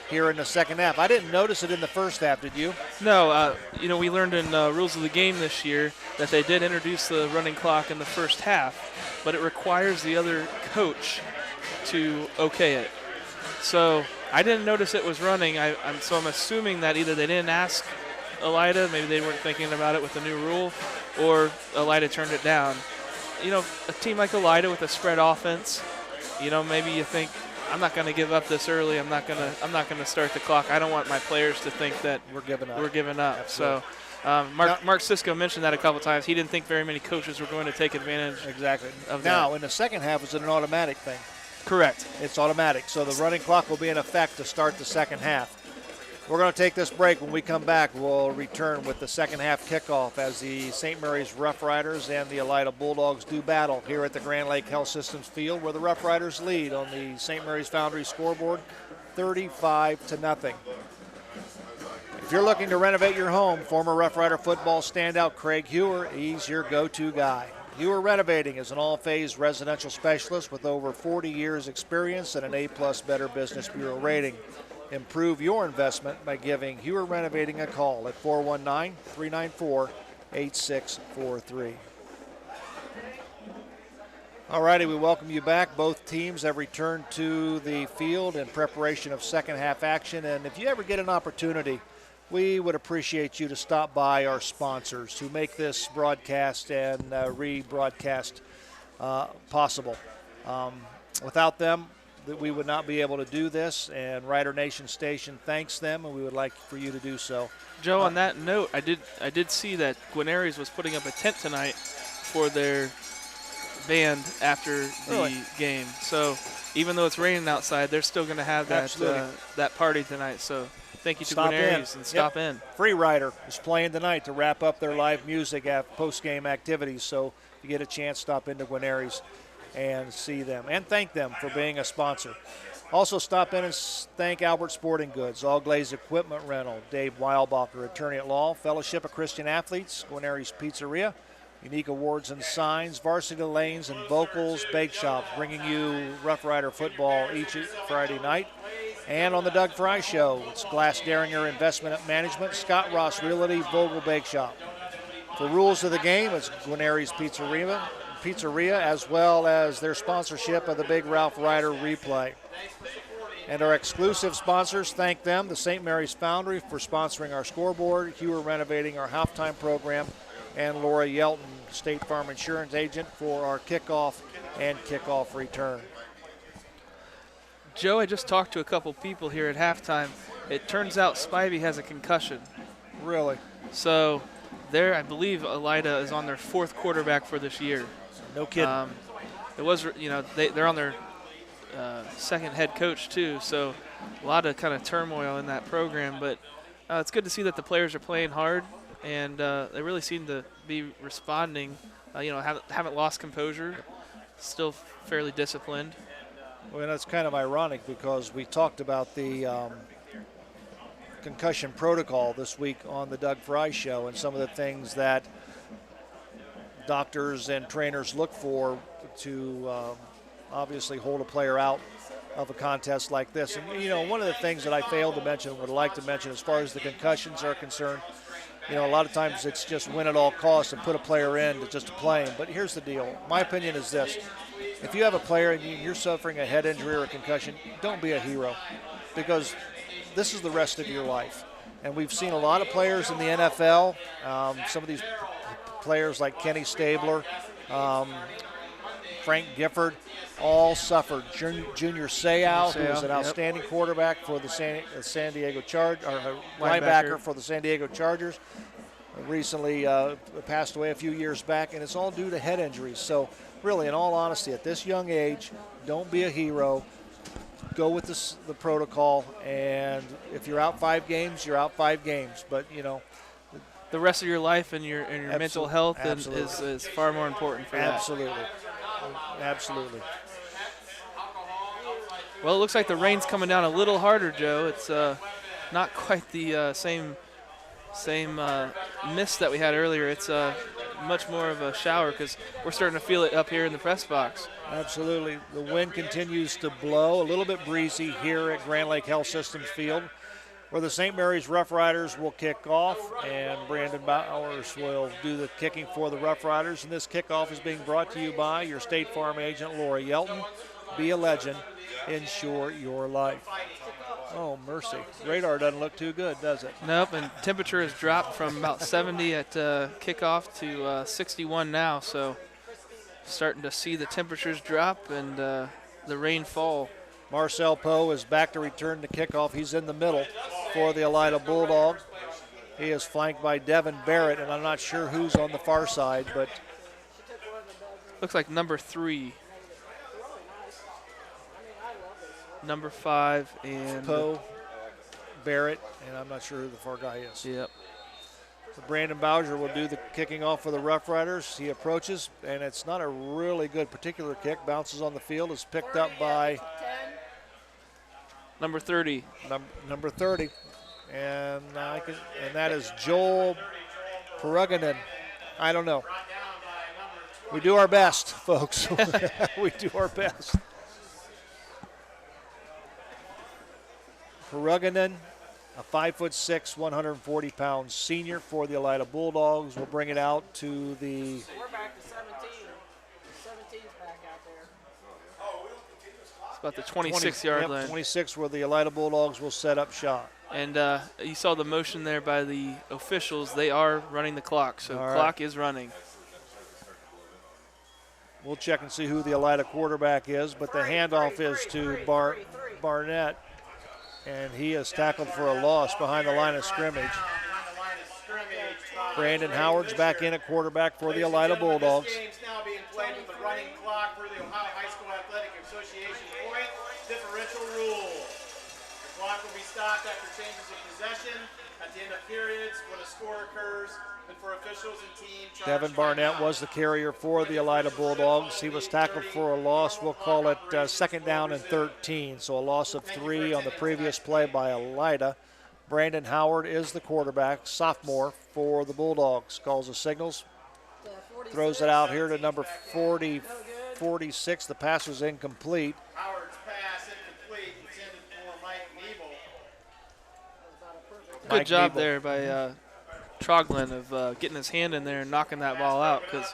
here in the second half. I didn't notice it in the first half, did you? No, we learned in rules of the game this year that they did introduce the running clock in the first half, but it requires the other coach to okay it. So I didn't notice it was running. I'm assuming that either they didn't ask Elida, maybe they weren't thinking about it with the new rule, or Elida turned it down. A team like Elida with a spread offense, maybe you think, I'm not going to give up this early. I'm not going to start the clock. I don't want my players to think that we're giving up. So Mark Sisko mentioned that a couple times. He didn't think very many coaches were going to take advantage. Exactly. Of now, that. in the second half, is it an automatic thing? Correct. It's automatic. So the running clock will be in effect to start the second half. We're going to take this break. When we come back, we'll return with the second half kickoff as the St. Mary's Rough Riders and the Elida Bulldogs do battle here at the Grand Lake Health Systems Field, where the Rough Riders lead on the St. Mary's Foundry scoreboard 35-0. If you're looking to renovate your home, former Rough Rider football standout Craig Hewer, he's your go-to guy. Hewer Renovating is an all-phase residential specialist with over 40 years experience and an A+ Better Business Bureau rating. Improve your investment by giving Hewer Renovating a call at 419-394-8643. All righty, we welcome you back. Both teams have returned to the field in preparation of second half action. And if you ever get an opportunity, we would appreciate you to stop by our sponsors who make this broadcast and rebroadcast possible. Without them, that we would not be able to do this, and Rider Nation Station thanks them, and we would like for you to do so. Joe, on that note, I did see that Guarneri's was putting up a tent tonight for their band after the game. So even though it's raining outside, they're still going to have that party tonight. So thank you to Guarneri's and stop in. Free Rider is playing tonight to wrap up their live music at post-game activities. So if you get a chance, stop into Guarneri's and see them and thank them for being a sponsor. Also stop in and thank Albert Sporting Goods, All Glaze Equipment Rental, Dave Weilbacher, Attorney at Law, Fellowship of Christian Athletes, Guarneri's Pizzeria, Unique Awards and Signs, Varsity Lanes and Vocals Bake Shop, bringing you Rough Rider football each Friday night. And on the Doug Fry Show, it's Glass Derringer Investment Management, Scott Ross Realty, Vogel Bake Shop. For rules of the game, it's Guarneri's Pizzeria, as well as their sponsorship of the Big Ralph Rider replay. And our exclusive sponsors, thank them, the St. Mary's Foundry for sponsoring our scoreboard, Hewer Renovating our halftime program, and Laura Yelton, State Farm Insurance Agent, for our kickoff and kickoff return. Joe, I just talked to a couple people here at halftime. It turns out Spivey has a concussion. Really? So I believe Elida is on their fourth quarterback for this year. No kidding. It was, they're on their second head coach too, so a lot of kind of turmoil in that program. But it's good to see that the players are playing hard, and they really seem to be responding. Haven't lost composure, still fairly disciplined. Well, that's kind of ironic because we talked about the concussion protocol this week on the Doug Fry Show and some of the things that doctors and trainers look for to obviously hold a player out of a contest like this. And, one of the things that I failed to mention, would like to mention as far as the concussions are concerned, a lot of times it's just win at all costs and put a player in just to play him. But here's the deal. My opinion is this. If you have a player and you're suffering a head injury or a concussion, don't be a hero, because this is the rest of your life. And we've seen a lot of players in the NFL, some of these players like Kenny Stabler, Frank Gifford, all suffered. Junior Seau, who was an outstanding quarterback for the San Diego Chargers, or linebacker for the San Diego Chargers, recently passed away a few years back, and it's all due to head injuries. So really, in all honesty, at this young age, don't be a hero. Go with the protocol, and if you're out 5 games, you're out 5 games. But, the rest of your life and your mental health is far more important for Absolutely. Absolutely. Well, it looks like the rain's coming down a little harder, Joe. It's not quite the same same mist that we had earlier. It's much more of a shower because we're starting to feel it up here in the press box. Absolutely. The wind continues to blow. A little bit breezy here at Grand Lake Health Systems Field, where the St. Mary's Rough Riders will kick off, and Brandon Bowers will do the kicking for the Rough Riders. And this kickoff is being brought to you by your State Farm agent, Laura Yelton. Be a legend. Insure your life. Oh, mercy. Radar doesn't look too good, does it? Nope, and temperature has dropped from about 70 at kickoff to 61 now, so starting to see the temperatures drop and the rain fall. Marcel Poe is back to return to kickoff. He's in the middle for the Elida Bulldogs. He is flanked by Devin Barrett, and I'm not sure who's on the far side, but looks like number 3. Number 5 and Poe, Barrett, and I'm not sure who the far guy is. Yep. So Brandon Bowser will do the kicking off for the Rough Riders. He approaches, and it's not a really good particular kick. Bounces on the field, is picked up by number 30. Number 30, and that is Joel Pregame. I don't know. We do our best, folks. We do our best. Pregame, a 5'6", 140-pound senior for the Elida Bulldogs, will bring it out to the. We're back to 17. 17's back out there. It's about the 26-yard line. 26, where the Elida Bulldogs will set up shop. And you saw the motion there by the officials. They are running the clock, so the clock is running. We'll check and see who the Elida quarterback is, but the handoff is to Barnett. And he is tackled for a loss behind the line of scrimmage. Brandon Howard's back in at quarterback for the Elida Bulldogs. This game's now being played with the running clock for the Ohio High School Athletic Association point differential rule. The clock will be stopped after changes of possession, at the end of periods, when a score occurs, and for officials and team. Devin Barnett was the carrier for the Elida Bulldogs. He was tackled for a loss. We'll call it second down and 13, so a loss of 3 on the previous play by Elida. Brandon Howard is the quarterback, sophomore for the Bulldogs. Calls the signals, throws it out here to number 46. The pass was incomplete. Howard's pass incomplete, intended for Mike Nebel. Good job there by Troglin of getting his hand in there and knocking that ball out, because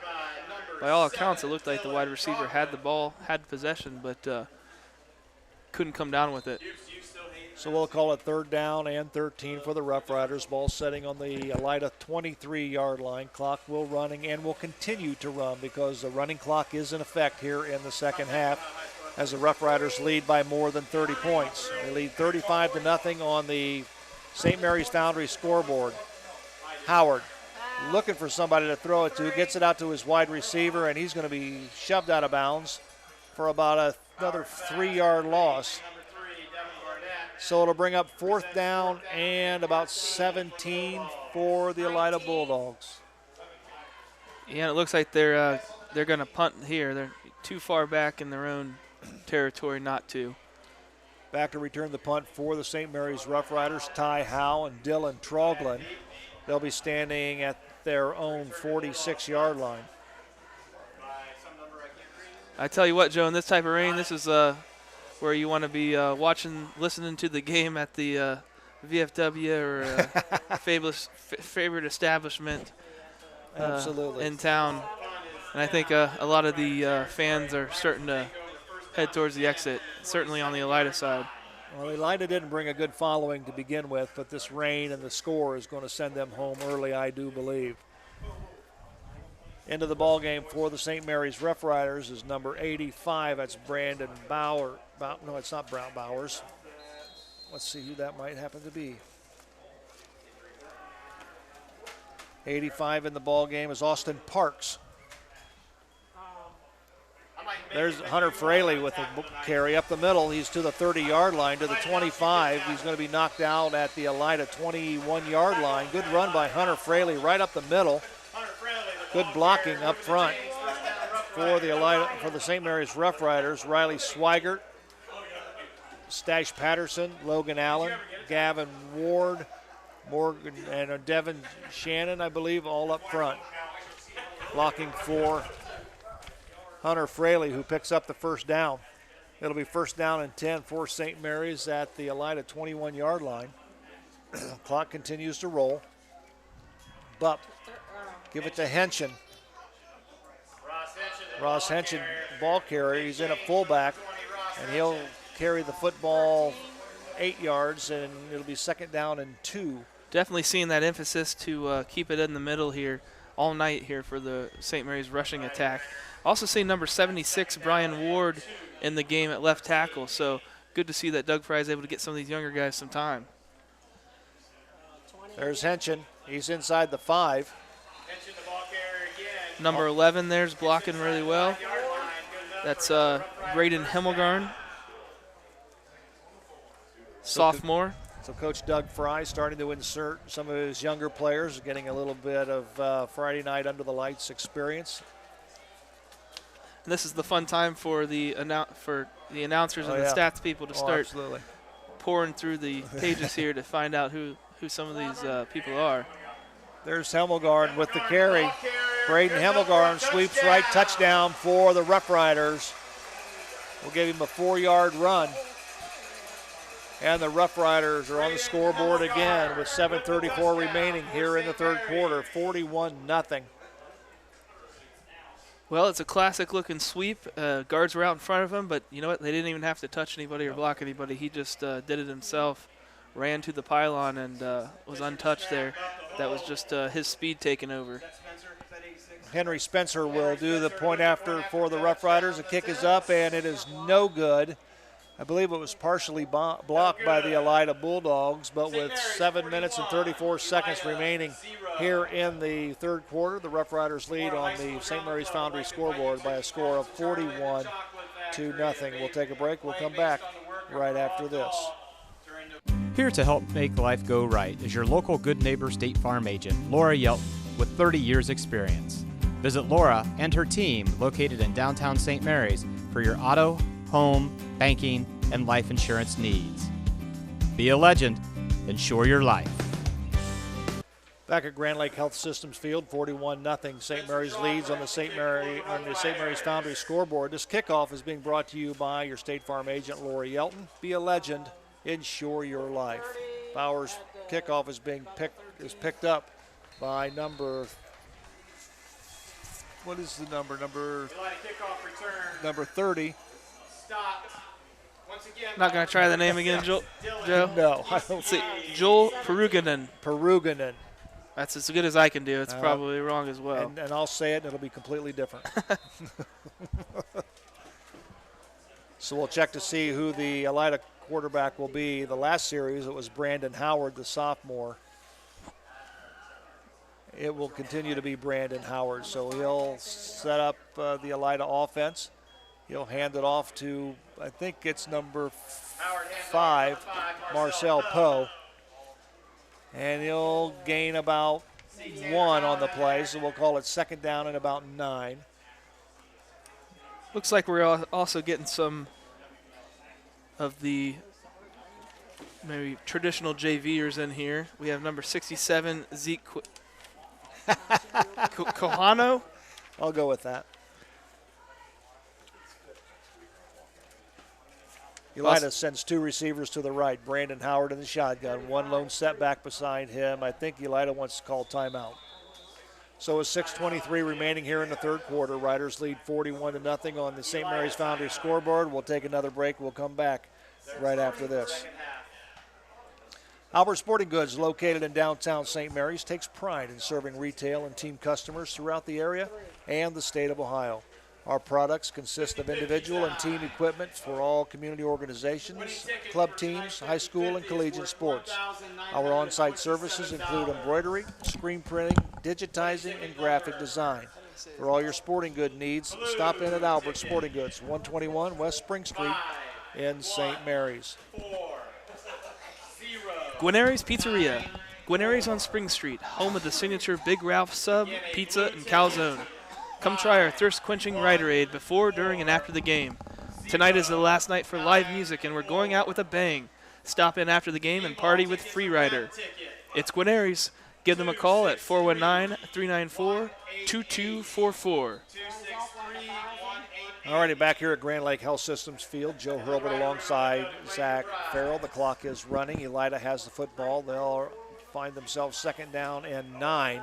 by all accounts it looked like the wide receiver had the ball, had possession, but couldn't come down with it. So we'll call it third down and 13 for the Rough Riders. Ball setting on the Elida 23-yard line. Clock will running and will continue to run because the running clock is in effect here in the second half as the Rough Riders lead by more than 30 points. They lead 35-0 on the St. Mary's Foundry scoreboard. Howard looking for somebody to throw it to, gets it out to his wide receiver, and he's going to be shoved out of bounds for about another 3-yard loss. So it'll bring up fourth down and about 17 for the Elida Bulldogs. Yeah, it looks like they're going to punt here. They're too far back in their own territory not to. Back to return the punt for the St. Mary's Rough Riders, Ty Howe and Dylan Troglin. They'll be standing at their own 46-yard line. I tell you what, Joe, in this type of rain, this is where you want to be watching, listening to the game at the VFW or favorite establishment Absolutely. in town. And I think a lot of the fans are starting to head towards the exit, certainly on the Elida side. Well, Elida didn't bring a good following to begin with, but this rain and the score is going to send them home early, I do believe. Into the ball game for the St. Mary's Rough Riders is number 85. That's Brandon Bauer. No, it's not Brown Bowers. Let's see who that might happen to be. 85 in the ball game is Austin Parks. There's Hunter Fraley with the carry up the middle. He's to the 30-yard line, to the 25. He's going to be knocked out at the Elida 21-yard line. Good run by Hunter Fraley right up the middle. Good blocking up front for the St. Mary's Rough Riders. Riley Swigert, Stash Patterson, Logan Allen, Gavin Ward, Morgan and Devin Shannon, I believe, all up front. Blocking for Hunter Fraley, who picks up the first down. It'll be first down and 10 for St. Mary's at the Elida 21-yard line. Clock continues to roll. Bupp, give it to Henson. Ross Henson, ball carrier. He's in at fullback, and he'll carry the football 8 yards, and it'll be second down and 2. Definitely seeing that emphasis to keep it in the middle here all night here for the St. Mary's rushing attack. Also see number 76, Brian Ward, in the game at left tackle. So good to see that Doug Fry is able to get some of these younger guys some time. There's Henson. He's inside the 5. Number 11 there's blocking really well. That's Braden Himmelgarn, sophomore. So Coach Doug Fry starting to insert some of his younger players, getting a little bit of Friday night under the lights experience. And this is the fun time for the announcers and the stats people to start pouring through the pages here to find out who some of these people are. There's Hemmelgarn with the carry. Braden Hemmelgarn sweeps right, touchdown for the Rough Riders. We'll give him a 4-yard run. And the Rough Riders are on the scoreboard again with 7:34 remaining here in the third quarter, 41-0. Well, it's a classic-looking sweep. Guards were out in front of him, but you know what? They didn't even have to touch anybody or block anybody. He just did it himself, ran to the pylon, and was untouched there. That was just his speed taking over. Henry Spencer will do the point after for the Rough Riders. The kick is up, and it is no good. I believe it was partially blocked by the Elida Bulldogs, but with 7 minutes and 34 seconds remaining here in the third quarter, the Rough Riders lead on the St. Mary's Foundry scoreboard by a score of 41-0. We'll take a break. We'll come back right after this. Here to help make life go right is your local Good Neighbor State Farm agent, Laura Yelton, with 30 years experience. Visit Laura and her team located in downtown St. Mary's for your auto, home, banking, and life insurance needs. Be a legend. Insure your life. Back at Grand Lake Health Systems Field, 41-0. St. Mary's leads on the St. Mary's Foundry scoreboard. This kickoff is being brought to you by your State Farm agent, Lori Yelton. Be a legend. Insure your life. Bowers' kickoff is picked up by number. What is the number? Number 30. Not going to try the name again, Joe? No, I don't see. Joel Peruganen. Peruganen. That's as good as I can do. It's probably wrong as well. And I'll say it, and it'll be completely different. So we'll check to see who the Elida quarterback will be. The last series, it was Brandon Howard, the sophomore. It will continue to be Brandon Howard. So he'll set up the Elida offense. He'll hand it off to, I think it's number 5, Marcel Poe. And he'll gain about 1 on the play, so we'll call it second down and about 9. Looks like we're also getting some of the maybe traditional JVers in here. We have number 67, Zeke Kohano. I'll go with that. Elida sends 2 receivers to the right. Brandon Howard in the shotgun. 1 lone setback beside him. I think Elida wants to call timeout. So with 6:23 remaining here in the third quarter, Riders lead 41-0 on the St. Mary's Foundry scoreboard. We'll take another break. We'll come back right after this. Albert Sporting Goods, located in downtown St. Mary's, takes pride in serving retail and team customers throughout the area and the state of Ohio. Our products consist of individual and team equipment for all community organizations, club teams, high school and collegiate sports. Our on-site services include embroidery, screen printing, digitizing, and graphic design. For all your sporting good needs, stop in at Albert Sporting Goods, 121 West Spring Street in St. Mary's. Guarneri's Pizzeria. Guarneri's on Spring Street, home of the signature Big Ralph sub, pizza, and calzone. Come try our thirst-quenching Riderade before, during, and after the game. Tonight is the last night for live music, and we're going out with a bang. Stop in after the game and party with Free Rider. it's Guarneris. Give them a call at 419-394-2244. Alrighty, back here at Grand Lake Health Systems Field, Joe Hurlbut alongside Zach Farrell. The clock is running. Elida has the football. They'll find themselves second down and 9.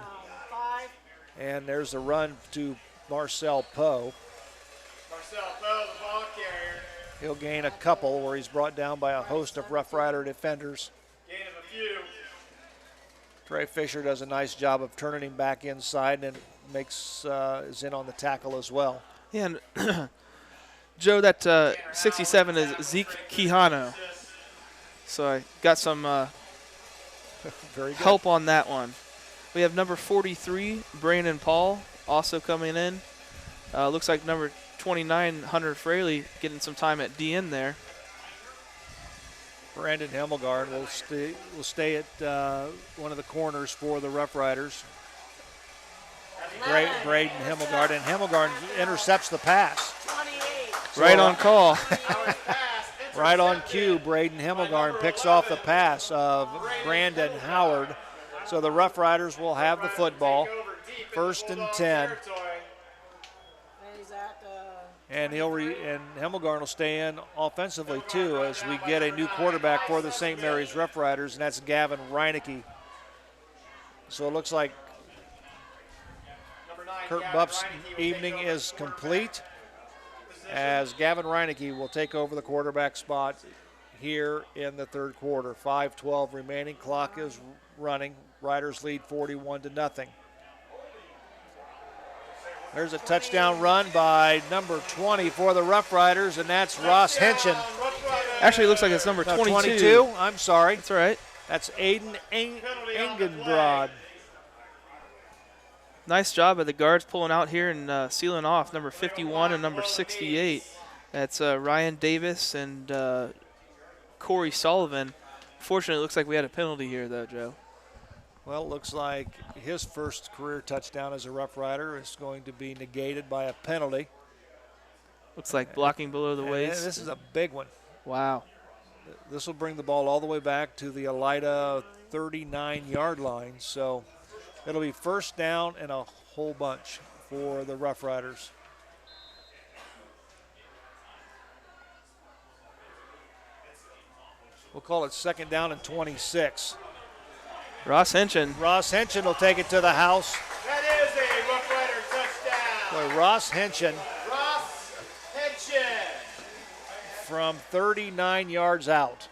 And there's the run to Marcel Poe. Marcel Poe, the ball carrier. He'll gain a couple where he's brought down by a host of Rough Rider defenders. Gain of a few. Trey Fisher does a nice job of turning him back inside and is in on the tackle as well. Yeah, and Joe, that 67 is Zeke Quijano. So I got some Very good. help on that one. We have number 43, Brandon Paul, also coming in. Looks like number 29, Hunter Fraley, getting some time at DN there. Brandon Hemmelgarn will stay at one of the corners for the Rough Riders. Braden Hemmelgarn, and Hemmelgarn intercepts the pass. Right on call. Right on cue, Braden Hemmelgarn picks off the pass of Brandon Howard. So the Rough Riders will have the football, 1st and 10. And Hemmelgarn will stay in offensively too as we get a new quarterback for the St. Mary's Rough Riders, and that's Gavin Reinecke. So it looks like Kurt Bupp's evening is complete as Gavin Reinecke will take over the quarterback spot here in the third quarter. 5:12 remaining. Clock is running. Riders lead 41-0. There's a touchdown run by number 20 for the Rough Riders, and that's Ross Henchen. Actually, it looks like it's number 22. 22, I'm sorry. That's all right. That's Aiden Engenbrod. Nice job by the guards pulling out here and sealing off number 51 and number 68. That's Ryan Davis and Corey Sullivan. Fortunately, it looks like we had a penalty here, though, Joe. Well, it looks like his first career touchdown as a Rough Rider is going to be negated by a penalty. Looks like blocking below the waist. This is a big one. Wow. This will bring the ball all the way back to the Elida 39-yard line. So it'll be first down and a whole bunch for the Rough Riders. We'll call it second down and 26. Ross Henchen. Ross Henchen will take it to the house. That is a Rough Rider touchdown. Boy, Ross Henchen Ross Henchen. from 39 yards out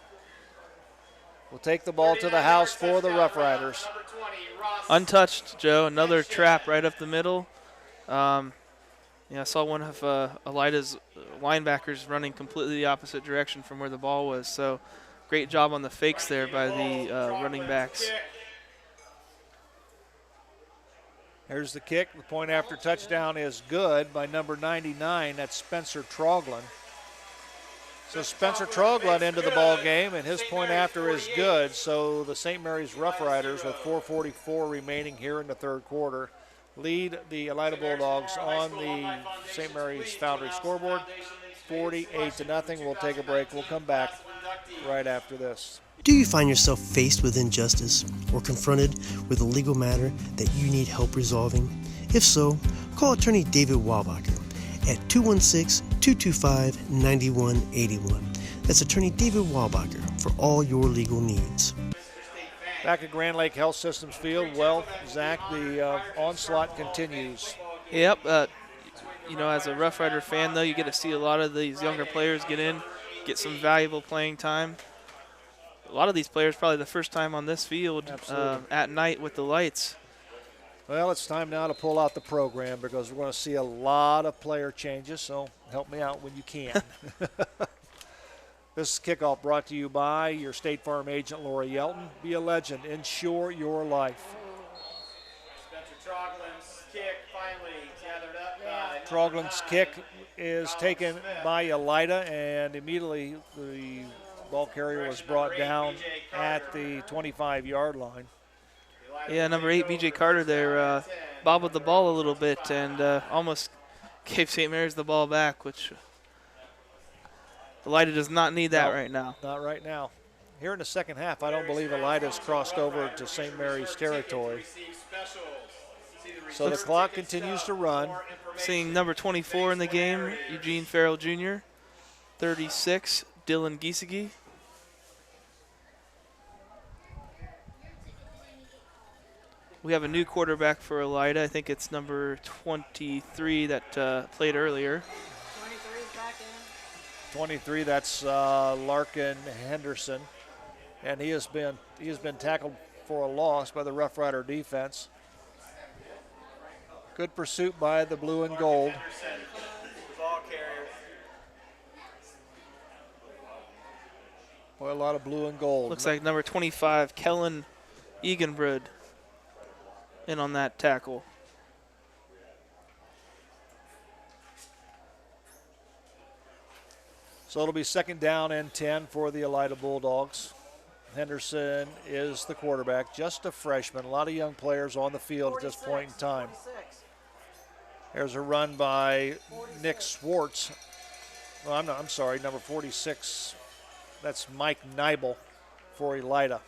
will take the ball to the house for the Rough Riders. Untouched, Joe. Another trap right up the middle. I saw one of Elida's linebackers running completely the opposite direction from where the ball was. So great job on the fakes there by the running backs. Here's the kick. The point after touchdown is good by number 99. That's Spencer Troglin. So Spencer Troglin into the ball game, and his point after is good. So the St. Mary's Rough Riders, with 4:44 remaining here in the third quarter, lead the Elida Bulldogs on the St. Mary's Foundry scoreboard, 48-0. We'll take a break. We'll come back right after this. Do you find yourself faced with injustice or confronted with a legal matter that you need help resolving? If so, call attorney David Walbacher at 216-225-9181. That's attorney David Walbacher for all your legal needs. Back at Grand Lake Health Systems Field, well, Zach, the onslaught continues. Yep. As a Rough Rider fan, though, you get to see a lot of these younger players get in, get some valuable playing time. A lot of these players probably the first time on this field at night with the lights. Well, it's time now to pull out the program because we're going to see a lot of player changes, so help me out when you can. This is Kickoff brought to you by your State Farm agent, Laura Yelton. Be a legend. Ensure your life. Spencer Troglin's kick finally gathered up by Troglin's kick is taken by Elida, and immediately the ball carrier was brought down at the 25-yard line. Yeah, number 8, B.J. Carter there bobbled the ball a little bit and almost gave St. Mary's the ball back, which Elida does not need that right now. Not right now. here in the second half, I don't believe Elida's crossed over to St. Mary's territory. So the clock continues to run. Seeing number 24 in the game, Eugene Farrell Jr., 36, Dylan Giesecke. We have a new quarterback for Elida. I think it's number 23 that played earlier. 23, that's Larkin Henderson. And he has been tackled for a loss by the Rough Rider defense. Good pursuit by the blue and gold. Boy, a lot of blue and gold. Looks like number 25, Kellen Eganbrud, in on that tackle. So it'll be second down and 10 for the Elida Bulldogs. Henderson is the quarterback, just a freshman. A lot of young players on the field at this point in time. There's a run by Nick Swartz. Well, I'm sorry, number 46. That's Mike Neibel for Elida.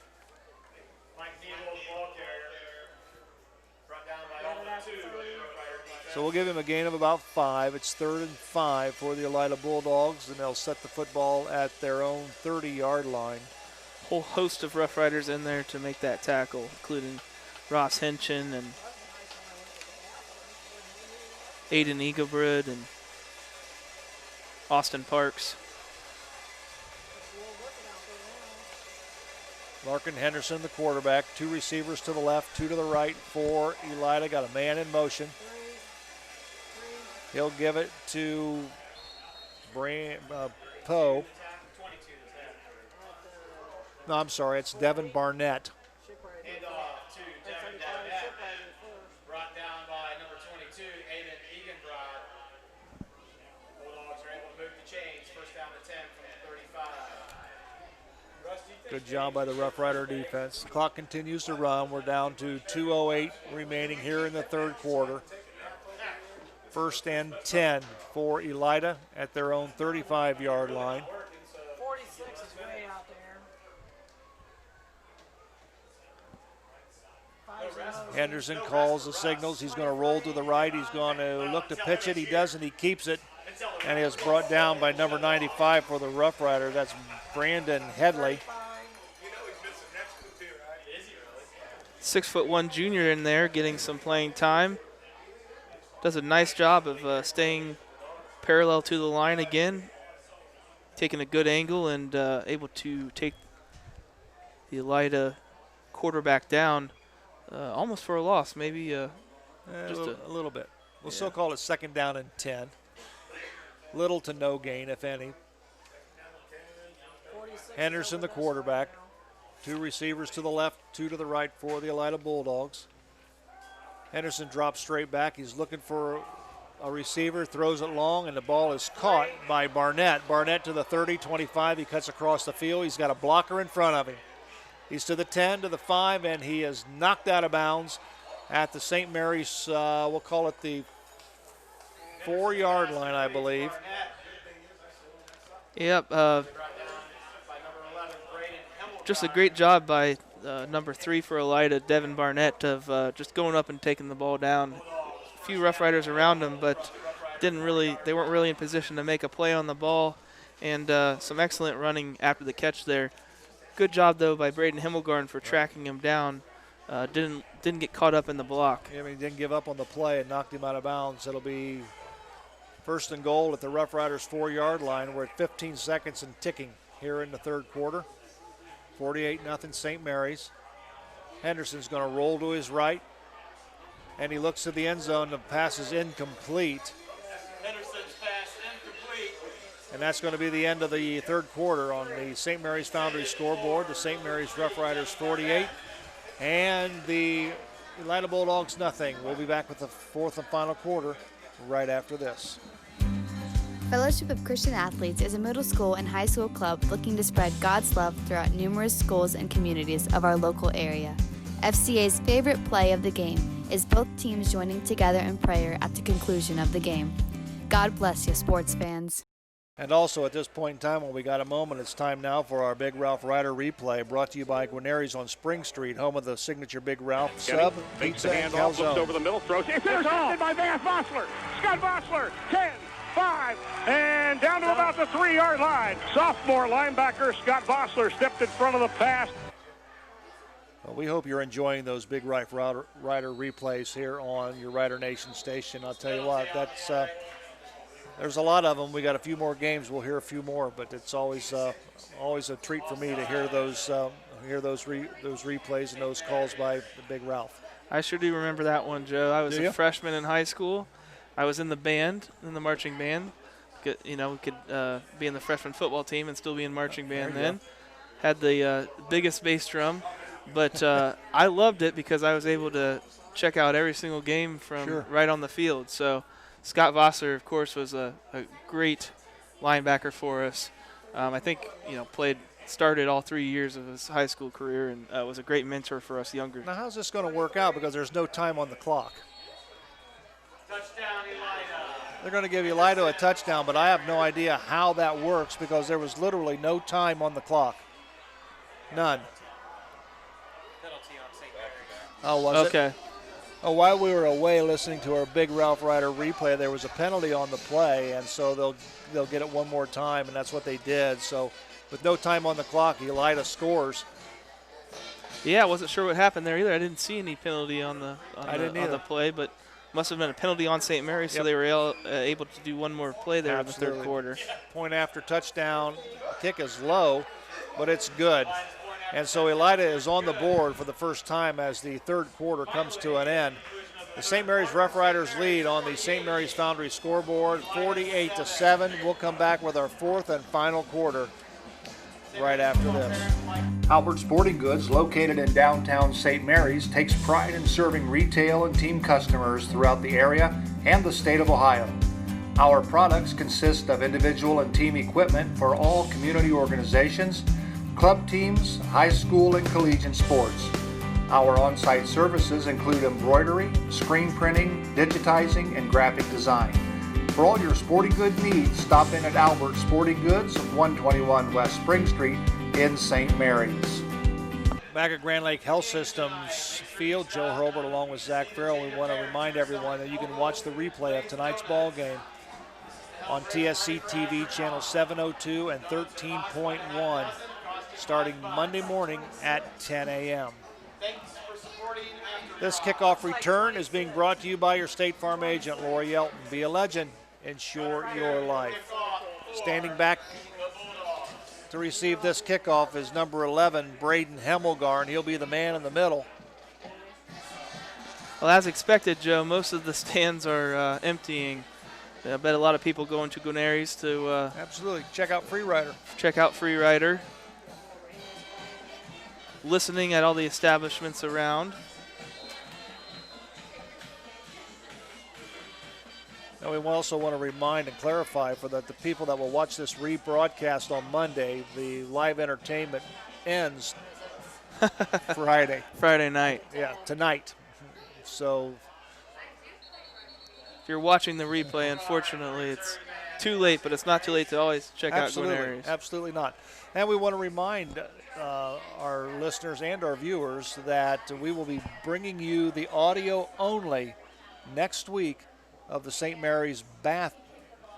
So we'll give him a gain of about 5. It's 3rd and 5 for the Elida Bulldogs, and they'll set the football at their own 30-yard line. Whole host of Rough Riders in there to make that tackle, including Ross Henchen and Aiden Eganbrud and Austin Parks. Larkin Henderson, the quarterback. 2 receivers to the left, 2 to the right for Elida. Got a man in motion. He'll give it to Poe. No, I'm sorry, it's Devin Barnett. Handoff to Devin Barnett. Brought down by number 22, Aiden Eganbrod. Bulldogs are able to move the chains. First down to 10 from the 35. Good job by the Rough Rider defense. The clock continues to run. We're down to 2:08 remaining here in the third quarter. First and 10 for Elida at their own 35-yard line. 46 is way out there. Henderson calls the signals. He's going to roll to the right. He's going to look to pitch it. He doesn't. He keeps it. And he is brought down by number 95 for the Rough Rider. That's Brandon Headley. 6'1" junior in there getting some playing time. Does a nice job of staying parallel to the line again, taking a good angle and able to take the Elida quarterback down almost for a loss, maybe just a little bit. We'll still call it second down and 10. Little to no gain, if any. Henderson, the quarterback. 2 receivers to the left, 2 to the right for the Elida Bulldogs. Henderson drops straight back. He's looking for a receiver, throws it long, and the ball is caught by Barnett. Barnett to the 30, 25. He cuts across the field. He's got a blocker in front of him. He's to the 10, to the 5, and he is knocked out of bounds at the St. Mary's, we'll call it the 4-yard line, I believe. Yep. Just a great job by number 3 for Elida, Devin Barnett, of just going up and taking the ball down. A few Rough Riders around him, but they weren't really in position to make a play on the ball, and some excellent running after the catch there. Good job though by Braden Himmelgarn for tracking him down. Didn't get caught up in the block. Yeah, I mean, he didn't give up on the play and knocked him out of bounds. It'll be first and goal at the Rough Riders 4-yard line. We're at 15 seconds and ticking here in the third quarter. 48-0 St. Mary's. Henderson's going to roll to his right, and he looks to the end zone. The pass is incomplete. Henderson's pass incomplete. And that's going to be the end of the third quarter on the St. Mary's Foundry scoreboard. The St. Mary's Rough Riders 48, and the Elida Bulldogs nothing. We'll be back with the fourth and final quarter right after this. Fellowship of Christian Athletes is a middle school and high school club looking to spread God's love throughout numerous schools and communities of our local area. FCA's favorite play of the game is both teams joining together in prayer at the conclusion of the game. God bless you, sports fans. And also at this point in time, when we got a moment, it's time now for our Big Ralph Ryder replay, brought to you by Guarneri's on Spring Street, home of the signature Big Ralph sub, Fakes the pizza, and handoff, looks calzone. over the middle, throws. It's intercepted by Van Vossler. Scott Vossler, 10, 5, and down to about the 3-yard line. Sophomore linebacker Scott Vossler stepped in front of the pass. Well, we hope you're enjoying those Big Ralph Ryder replays here on your Ryder Nation station. I'll tell you what, that's there's a lot of them. We got a few more games. We'll hear a few more, but it's always a treat for me to hear those replays and those calls by the Big Ralph. I sure do remember that one, Joe. I was a freshman in high school. I was in the band, in the marching band. We could be in the freshman football team and still be in marching band then. Had the biggest bass drum, but I loved it because I was able to check out every single game from right on the field. So Scott Vossler, of course, was a great linebacker for us. I think started all 3 years of his high school career and was a great mentor for us younger. Now, how's this going to work out? Because there's no time on the clock. Touchdown, Elida. They're going to give Elida a touchdown, but I have no idea how that works because there was literally no time on the clock. None. Penalty on St. Mary's. Oh, was it? Okay. Oh, while we were away listening to our Big Ralph Ryder replay, there was a penalty on the play, and so they'll get it one more time, and that's what they did. So with no time on the clock, Elida scores. Yeah, I wasn't sure what happened there either. I didn't see any penalty on the play, but must have been a penalty on St. Mary's, so they were able to do one more play there in the third quarter. Point after touchdown. Kick is low, but it's good. And so Elida is on the board for the first time as the third quarter comes to an end. The St. Mary's Rough Riders lead on the St. Mary's Foundry scoreboard, 48-7. We'll come back with our fourth and final quarter right after this. Albert Sporting Goods, located in downtown St. Mary's, takes pride in serving retail and team customers throughout the area and the state of Ohio. Our products consist of individual and team equipment for all community organizations, club teams, high school and collegiate sports. Our on-site services include embroidery, screen printing, digitizing, and graphic design. For all your sporting good needs, stop in at Albert Sporting Goods, 121 West Spring Street in St. Mary's. Back at Grand Lake Health Systems Field, Joe Hurlbert along with Zach Farrell. We want to remind everyone that you can watch the replay of tonight's ball game on TSC TV channel 702 and 13.1 starting Monday morning at 10 a.m. This kickoff return is being brought to you by your State Farm agent, Lori Yelton. Be a legend. Ensure your life. Standing back to receive this kickoff is number 11, Braden Hemmelgarn. He'll be the man in the middle. Well, as expected, Joe, most of the stands are emptying. I bet a lot of people going to Guarneri's to absolutely check out Free Rider. Check out Free Rider. Listening at all the establishments around. And we also want to remind and clarify for the people that will watch this rebroadcast on Monday, the live entertainment ends Friday. Friday night. Yeah, tonight. So if you're watching the replay, unfortunately, it's too late, but it's not too late to always check out Guarneri's. Absolutely not. And we want to remind our listeners and our viewers that we will be bringing you the audio only next week of the St. Mary's Bath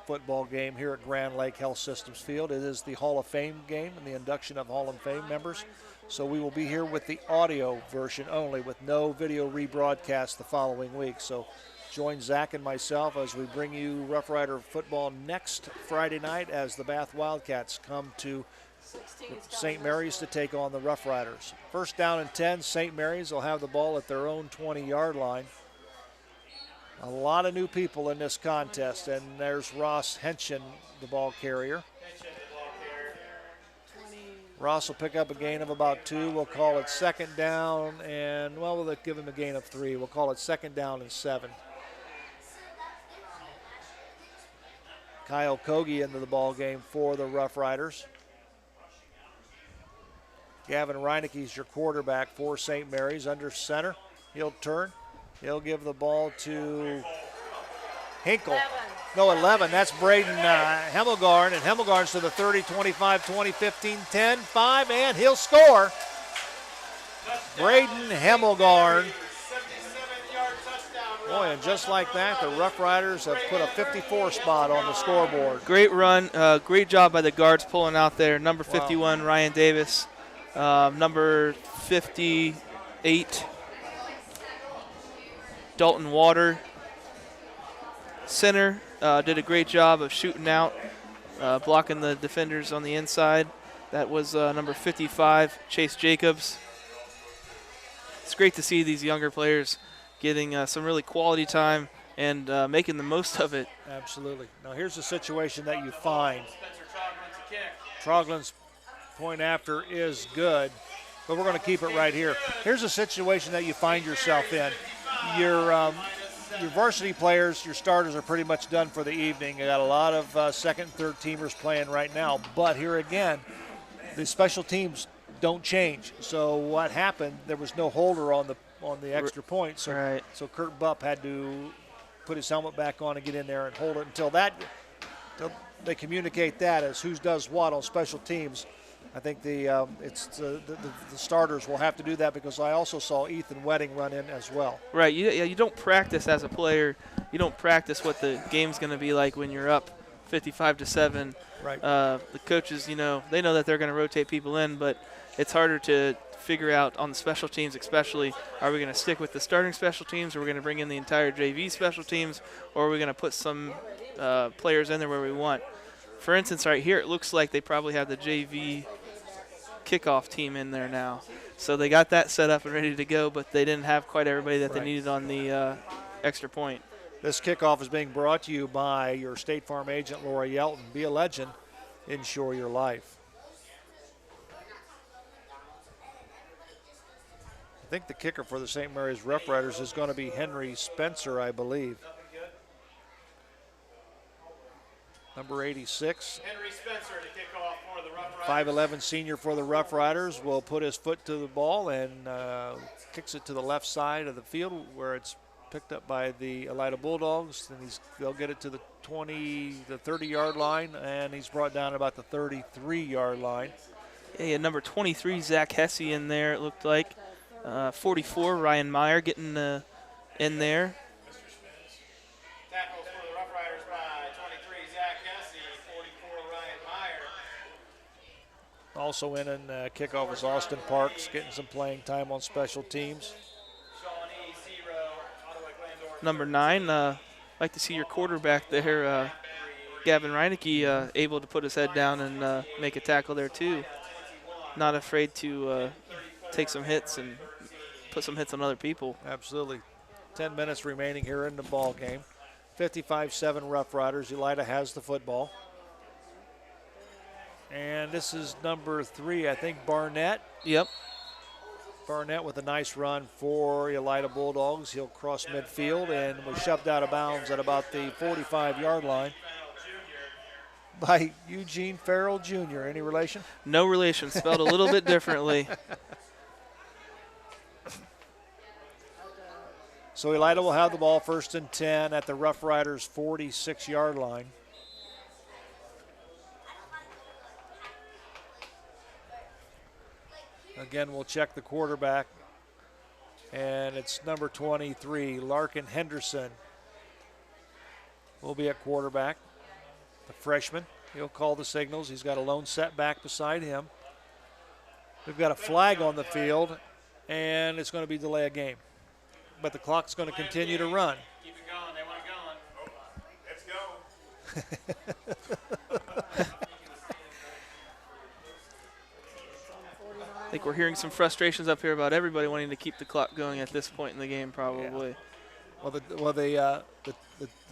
football game here at Grand Lake Health Systems Field. It is the Hall of Fame game and the induction of Hall of Fame members. So we will be here with the audio version only with no video rebroadcast the following week. So join Zach and myself as we bring you Rough Rider football next Friday night as the Bath Wildcats come to St. Mary's to take on the Rough Riders. First down and 10, St. Mary's will have the ball at their own 20-yard line. A lot of new people in this contest, and there's Ross Henshin, the ball carrier. Ross will pick up a gain of about 2. We'll call it second down, and, well, we'll give him a gain of 3. We'll call it second down and 7. Kyle Kogi into the ball game for the Rough Riders. Gavin Reineke's your quarterback for St. Mary's under center. He'll turn. He'll give the ball to Hinkle. No, 11. That's Braden Hemmelgarn, and Hemmelgarn's to the 30, 25, 20, 15, 10, 5, and he'll score. Braden Hemmelgarn. Boy, and just like that, the Rough Riders have put a 54 spot on the scoreboard. Great run. Great job by the guards pulling out there. Number 51, Ryan Davis. Number 58, Dalton Water. Center did a great job of shooting out, blocking the defenders on the inside. That was number 55, Chase Jacobs. It's great to see these younger players getting some really quality time and making the most of it. Absolutely. Now here's the situation that you find. Troglin's point after is good, but we're going to keep it right here. Here's a situation that you find yourself in. Your varsity players, your starters are pretty much done for the evening. You got a lot of second and third teamers playing right now, but here again, the special teams don't change. So what happened, there was no holder on the extra point, so Kurt Bupp had to put his helmet back on and get in there and hold it until they communicate that as who does what on special teams. I think the starters will have to do that, because I also saw Ethan Wedding run in as well. Right. You don't practice as a player. You don't practice what the game's going to be like when you're up 55-7. Right. The coaches, they know that they're going to rotate people in, but it's harder to figure out on the special teams especially, are we going to stick with the starting special teams, or are we going to bring in the entire JV special teams, or are we going to put some players in there where we want? For instance, right here, it looks like they probably have the JV kickoff team in there now. So they got that set up and ready to go, but they didn't have quite everybody that they needed on the extra point. This kickoff is being brought to you by your State Farm agent, Laura Yelton. Be a legend. Insure your life. I think the kicker for the St. Mary's Rough Riders is going to be Henry Spencer, I believe. Number 86. Henry Spencer to kick off for the Rough Riders. 5'11" senior for the Rough Riders will put his foot to the ball and kicks it to the left side of the field where it's picked up by the Elida Bulldogs. And they'll get it to the 30-yard line, and he's brought down about the 33-yard line. Yeah, number 23, Zach Hesse in there, it looked like. 44, Ryan Meyer getting in there. Tackles for the Rough Riders by 23, Zach Hesse, 44, Ryan Meyer. Also in and kickoff is Austin Parks, getting some playing time on special teams. Number 9, like to see your quarterback there, Gavin Reinecke, able to put his head down and make a tackle there too. Not afraid to take some hits and put some hits on other people. Absolutely. 10 minutes remaining here in the ball game. 55-7 Rough Riders. Elida has the football. And this is number 3, I think, Barnett. Yep. Barnett with a nice run for Elida Bulldogs. He'll cross midfield and was shoved out of bounds at about the 45-yard line by Eugene Farrell Jr. Any relation? No relation. Spelled a little bit differently. So Elida will have the ball first and 10 at the Rough Riders' 46-yard line. Again, we'll check the quarterback, and it's number 23, Larkin Henderson, will be at quarterback. The freshman, he'll call the signals. He's got a lone setback beside him. We've got a flag on the field, and it's going to be delay a game. But the clock's going to continue to run. Keep it going. They want it going. Let's go. I think we're hearing some frustrations up here about everybody wanting to keep the clock going at this point in the game, probably. Yeah. The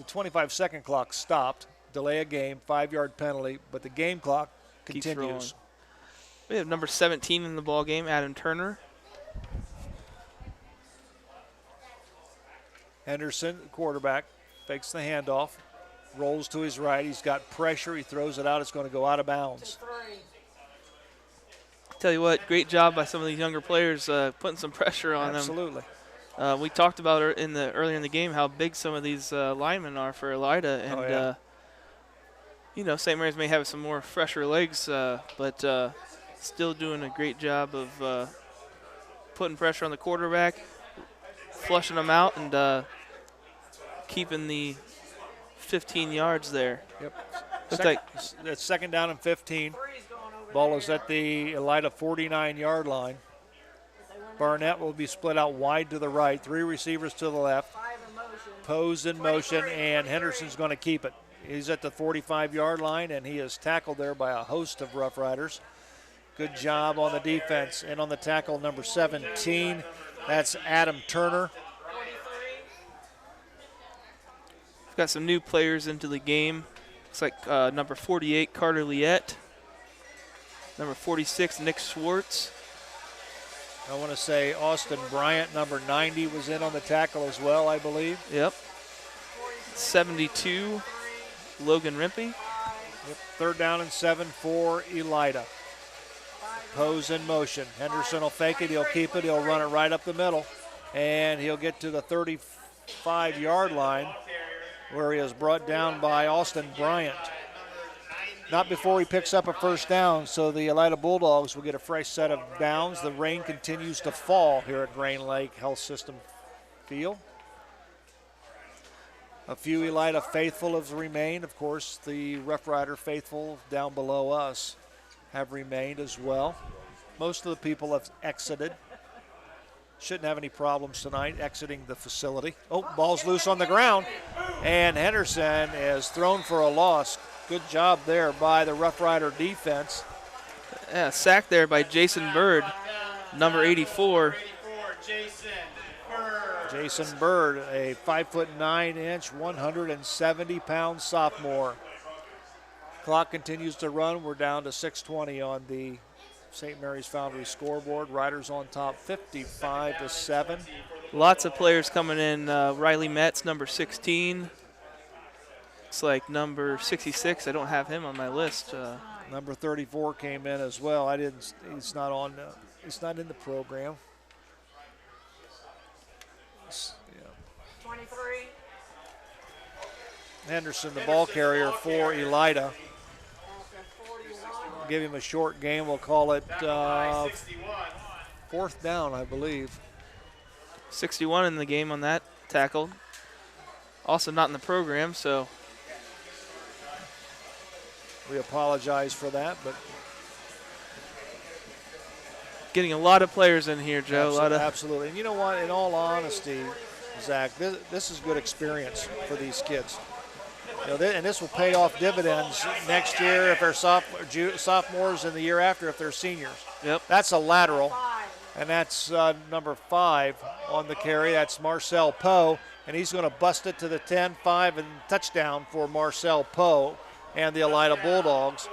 25-second clock stopped. Delay a game, 5-yard penalty, but the game clock continues. We have number 17 in the ball game, Adam Turner. Henderson, quarterback, fakes the handoff, rolls to his right. He's got pressure. He throws it out. It's going to go out of bounds. Tell you what, great job by some of these younger players putting some pressure on Absolutely. them. We talked about earlier in the game how big some of these linemen are for Elida, and you know, St. Mary's may have some more fresher legs, but still doing a great job of putting pressure on the quarterback, flushing them out, and keeping the 15 yards there. Yep. That's second down and 15. Ball is at the Elida 49-yard line. Barnett will be split out wide to the right. 3 receivers to the left. Pose in motion, and Henderson's going to keep it. He's at the 45-yard line, and he is tackled there by a host of Rough Riders. Good job on the defense. And on the tackle, number 17, that's Adam Turner. We've got some new players into the game. Looks like number 48, Carter Liette. Number 46, Nick Schwartz. I want to say Austin Bryant, number 90, was in on the tackle as well, I believe. Yep. 72, Logan Rimpey. Yep. Third down and 7 for Elida. Pose in motion. Henderson will fake it. He'll keep it. He'll run it right up the middle. And he'll get to the 35-yard line where he is brought down by Austin Bryant. Not before he picks up a first down, so the Elida Bulldogs will get a fresh set of downs. The rain continues to fall here at Grand Lake Health System Field. A few Elida faithful have remained. Of course, the Rough Rider faithful down below us have remained as well. Most of the people have exited. Shouldn't have any problems tonight exiting the facility. Oh, ball's loose on the ground, and Henderson is thrown for a loss. Good job there by the Rough Rider defense. Yeah, sacked there by Jason Bird, number 84. Jason Bird, a 5'9", 170-pound sophomore. Clock continues to run. We're down to 6:20 on the St. Mary's Foundry scoreboard. Riders on top, 55-7. Lots of players coming in. Riley Metz, number 16. It's like number 66. I don't have him on my list. Number 34 came in as well. He's not on. He's not in the program. 23. Henderson, the ball carrier for Elida. Give him a short game. We'll call it 4th down, I believe. 61 in the game on that tackle. Also not in the program, so. We apologize for that, but. Getting a lot of players in here, Joe. Absolutely. And you know what? In all honesty, Zach, this is good experience for these kids. You know, and this will pay off dividends next year if they're sophomores, and the year after if they're seniors. Yep. That's a lateral, and that's number 5 on the carry. That's Marcel Poe, and he's going to bust it to the 10-5 and touchdown for Marcel Poe and the Elida Bulldogs.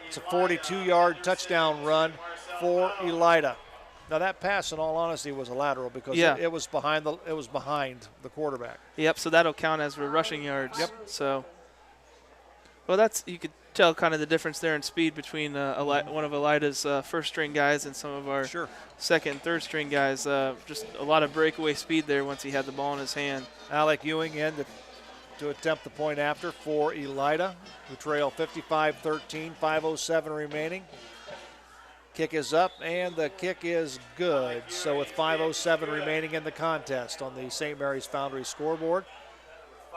It's a 42-yard touchdown run for Elida. Now that pass, in all honesty, was a lateral because it was behind the quarterback. Yep. So that'll count as rushing yards. Yep. So, well, you could tell kind of the difference there in speed between one of Elida's first-string guys and some of our second and third-string guys. Just a lot of breakaway speed there once he had the ball in his hand. Alec Ewing in to attempt the point after for Elida, who trail 55-13, 5:07 remaining. Kick is up, and the kick is good. So with 5:07 remaining in the contest on the St. Mary's Foundry scoreboard,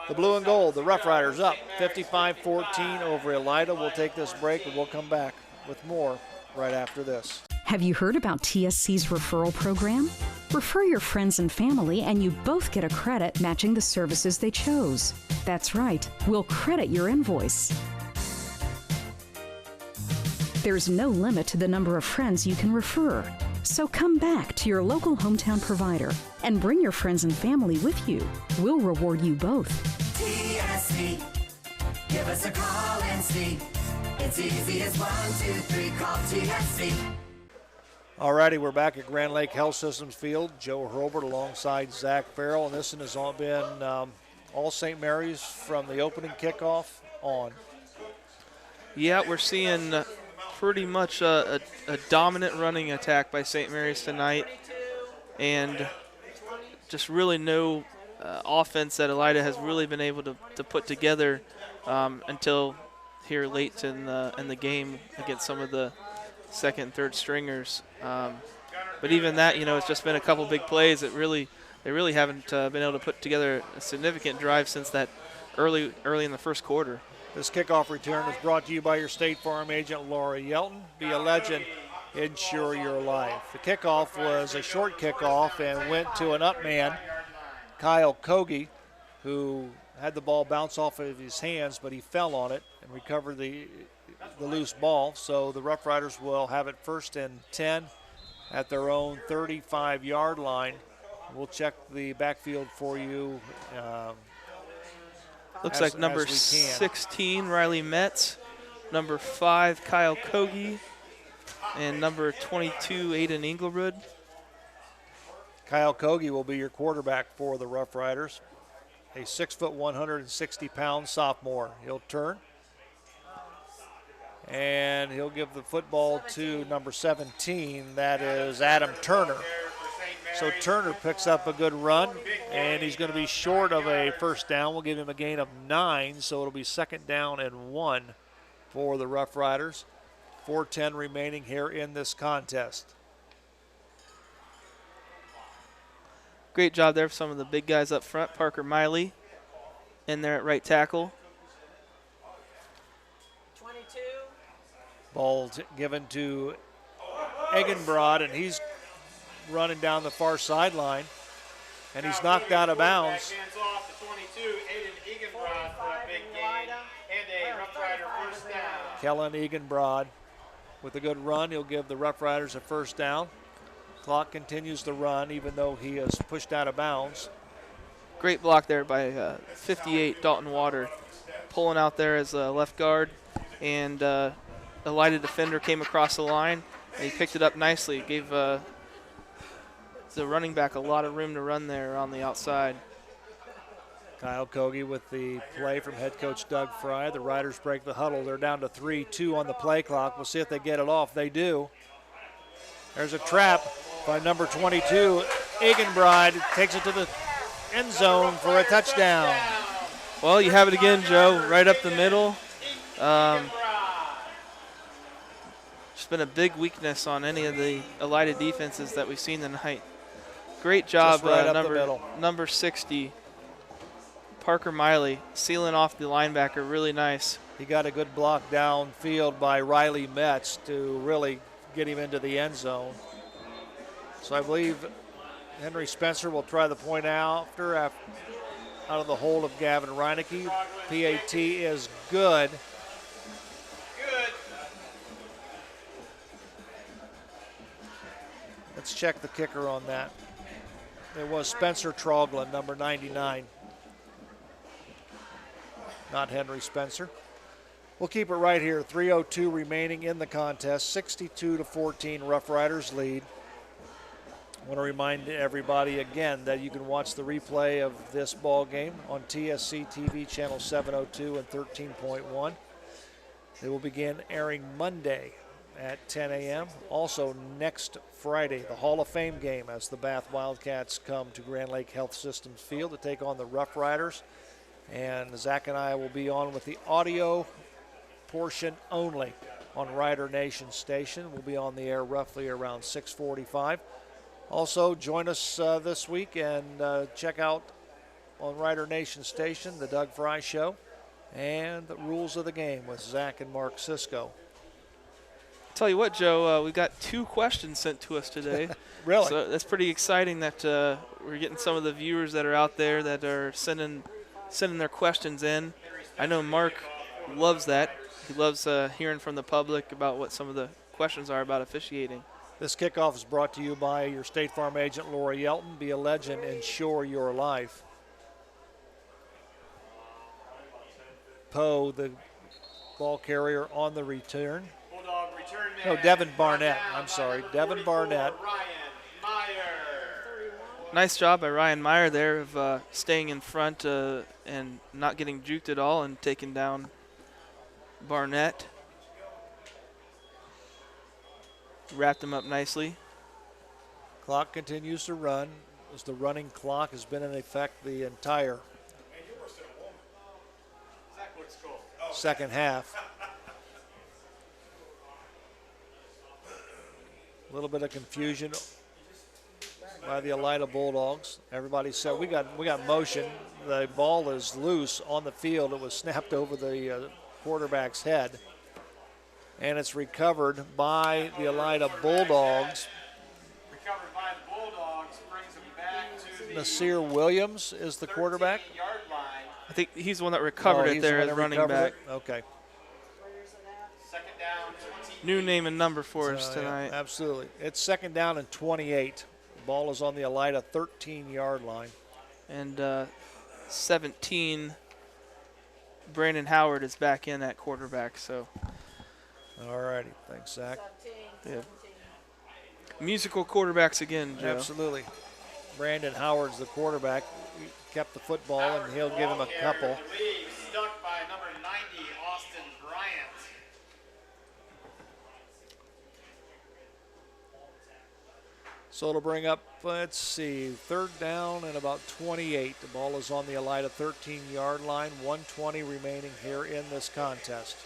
the blue and gold, the Rough Riders up 55-14 over Elida. We'll take this break, and we'll come back with more right after this. Have you heard about TSC's referral program? Refer your friends and family, and you both get a credit matching the services they chose. That's right, we'll credit your invoice. There's no limit to the number of friends you can refer. So come back to your local hometown provider and bring your friends and family with you. We'll reward you both. TSC, give us a call and see. It's easy as 1, 2, 3, call TSC. Alrighty, we're back at Grand Lake Health Systems Field. Joe Hurlbert alongside Zach Farrell, and this one has all been all St. Mary's from the opening kickoff on. Yeah, we're seeing pretty much a dominant running attack by St. Mary's tonight, and just really no offense that Elida has really been able to put together until here late in the game against some of the second and third stringers. But even that, it's just been a couple big plays that they really haven't been able to put together a significant drive since that early in the first quarter. This kickoff return is brought to you by your State Farm agent, Laura Yelton. Be a legend, insure your life. The kickoff was a short kickoff and went to an up man, Kyle Kogi, who had the ball bounce off of his hands, but he fell on it and recovered the loose ball. So the Rough Riders will have it 1st and 10 at their own 35-yard line. We'll check the backfield for you. Looks like number 16, Riley Metz, number 5, Kyle Kogi, and number 22, Aiden Inglewood. Kyle Kogi will be your quarterback for the Rough Riders, a 6', 160-pound sophomore. He'll turn, and he'll give the football to number 17. That is Adam Turner. So Turner picks up a good run, and he's going to be short of a first down. We'll give him a gain of 9, so it'll be 2nd down and 1 for the Rough Riders. 4:10 remaining here in this contest. Great job there for some of the big guys up front. Parker Miley in there at right tackle. 22. Ball given to Eggenbrod, and he's running down the far sideline, and he's knocked out of bounds. Hands off to 22, Aiden Eganbrod for a big gain and a Rough Rider first down. Kellen Eganbrod with a good run. He'll give the Rough Riders a first down. Clock continues to run even though he is pushed out of bounds. Great block there by 58, Dalton Water, pulling out there as a left guard, and a Elida defender came across the line, and he picked it up nicely. Gave the running back a lot of room to run there on the outside. Kyle Kogi with the play from head coach Doug Fry. The Riders break the huddle. They're down to 3-2 on the play clock. We'll see if they get it off. They do. There's a trap by number 22. Eganbrod takes it to the end zone for a touchdown. Well, you have it again, Joe, right up the middle. Just been a big weakness on any of the Elida defenses that we've seen tonight. Great job, right number 60, Parker Miley, sealing off the linebacker really nice. He got a good block downfield by Riley Metz to really get him into the end zone. So I believe Henry Spencer will try the point out of the hold of Gavin Reinecke. PAT is good. Let's check the kicker on that. It was Spencer Troglin, number 99. Not Henry Spencer. We'll keep it right here. 3:02 remaining in the contest. 62-14, Rough Riders lead. I want to remind everybody again that you can watch the replay of this ball game on TSC TV channel 702 and 13.1. They will begin airing Monday at 10 a.m. Also next Friday, the Hall of Fame game as the Bath Wildcats come to Grand Lake Health Systems Field to take on the Rough Riders. And Zach and I will be on with the audio portion only on Rider Nation Station. We'll be on the air roughly around 6:45. Also, join us this week and check out on Rider Nation Station the Doug Fry Show and the Rules of the Game with Zach and Mark Sisko. Tell you what, Joe, we've got 2 questions sent to us today. Really? So that's pretty exciting that we're getting some of the viewers that are out there that are sending their questions in. I know Mark loves that. He loves hearing from the public about what some of the questions are about officiating. This kickoff is brought to you by your State Farm agent, Laura Yelton. Be a legend, insure your life. Poe, the ball carrier on the return. No, Devin Barnett. I'm sorry, Devin Barnett. Nice job by Ryan Meyer there of staying in front and not getting juked at all and taking down Barnett. Wrapped him up nicely. Clock continues to run. as the running clock has been in effect the entire second half. A little bit of confusion by the Elida Bulldogs. Everybody said we got motion. The ball is loose on the field. It was snapped over the quarterback's head, and it's recovered by the Elida Bulldogs. Recovered by the Bulldogs, brings them back to the Nasir Williams is the quarterback. I think he's the one that recovered it there as running back. Okay. Second down, 20. New name and number for us tonight. Yeah, absolutely. It's second down and 28. Ball is on the Elida 13-yard line. And 17, Brandon Howard is back in at quarterback. So. All righty. Thanks, Zach. Yeah. Musical quarterbacks again, Joe. Absolutely. Brandon Howard's the quarterback. He kept the football, and he'll give him a couple. Stuck by number 90, Austin Bryant. So it'll bring up, let's see, third down and about 28. The ball is on the Elida 13-yard line. 1:20 remaining here in this contest.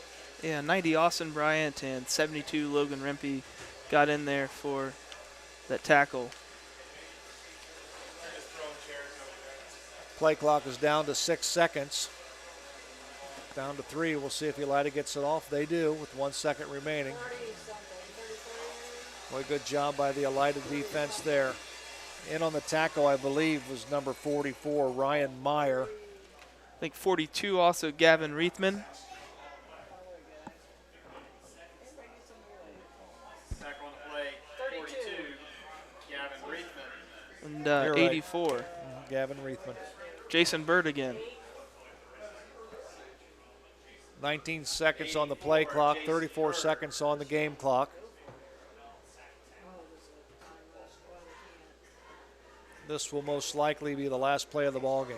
Yeah, 90 Austin Bryant and 72 Logan Rempe got in there for that tackle. Play clock is down to 6 seconds. Down to 3. We'll see if Elida gets it off. They do with 1 second remaining. Boy, good job by the Elida defense there. In on the tackle, I believe, was number 44, Ryan Meyer. I think 42 also Gavin Reithman. Tackle on the play, 42, Gavin Reithman. And 84. Right. Gavin Reithman. Jason Bird again. 19 seconds on the play clock, 34 seconds on the game clock. This will most likely be the last play of the ball game.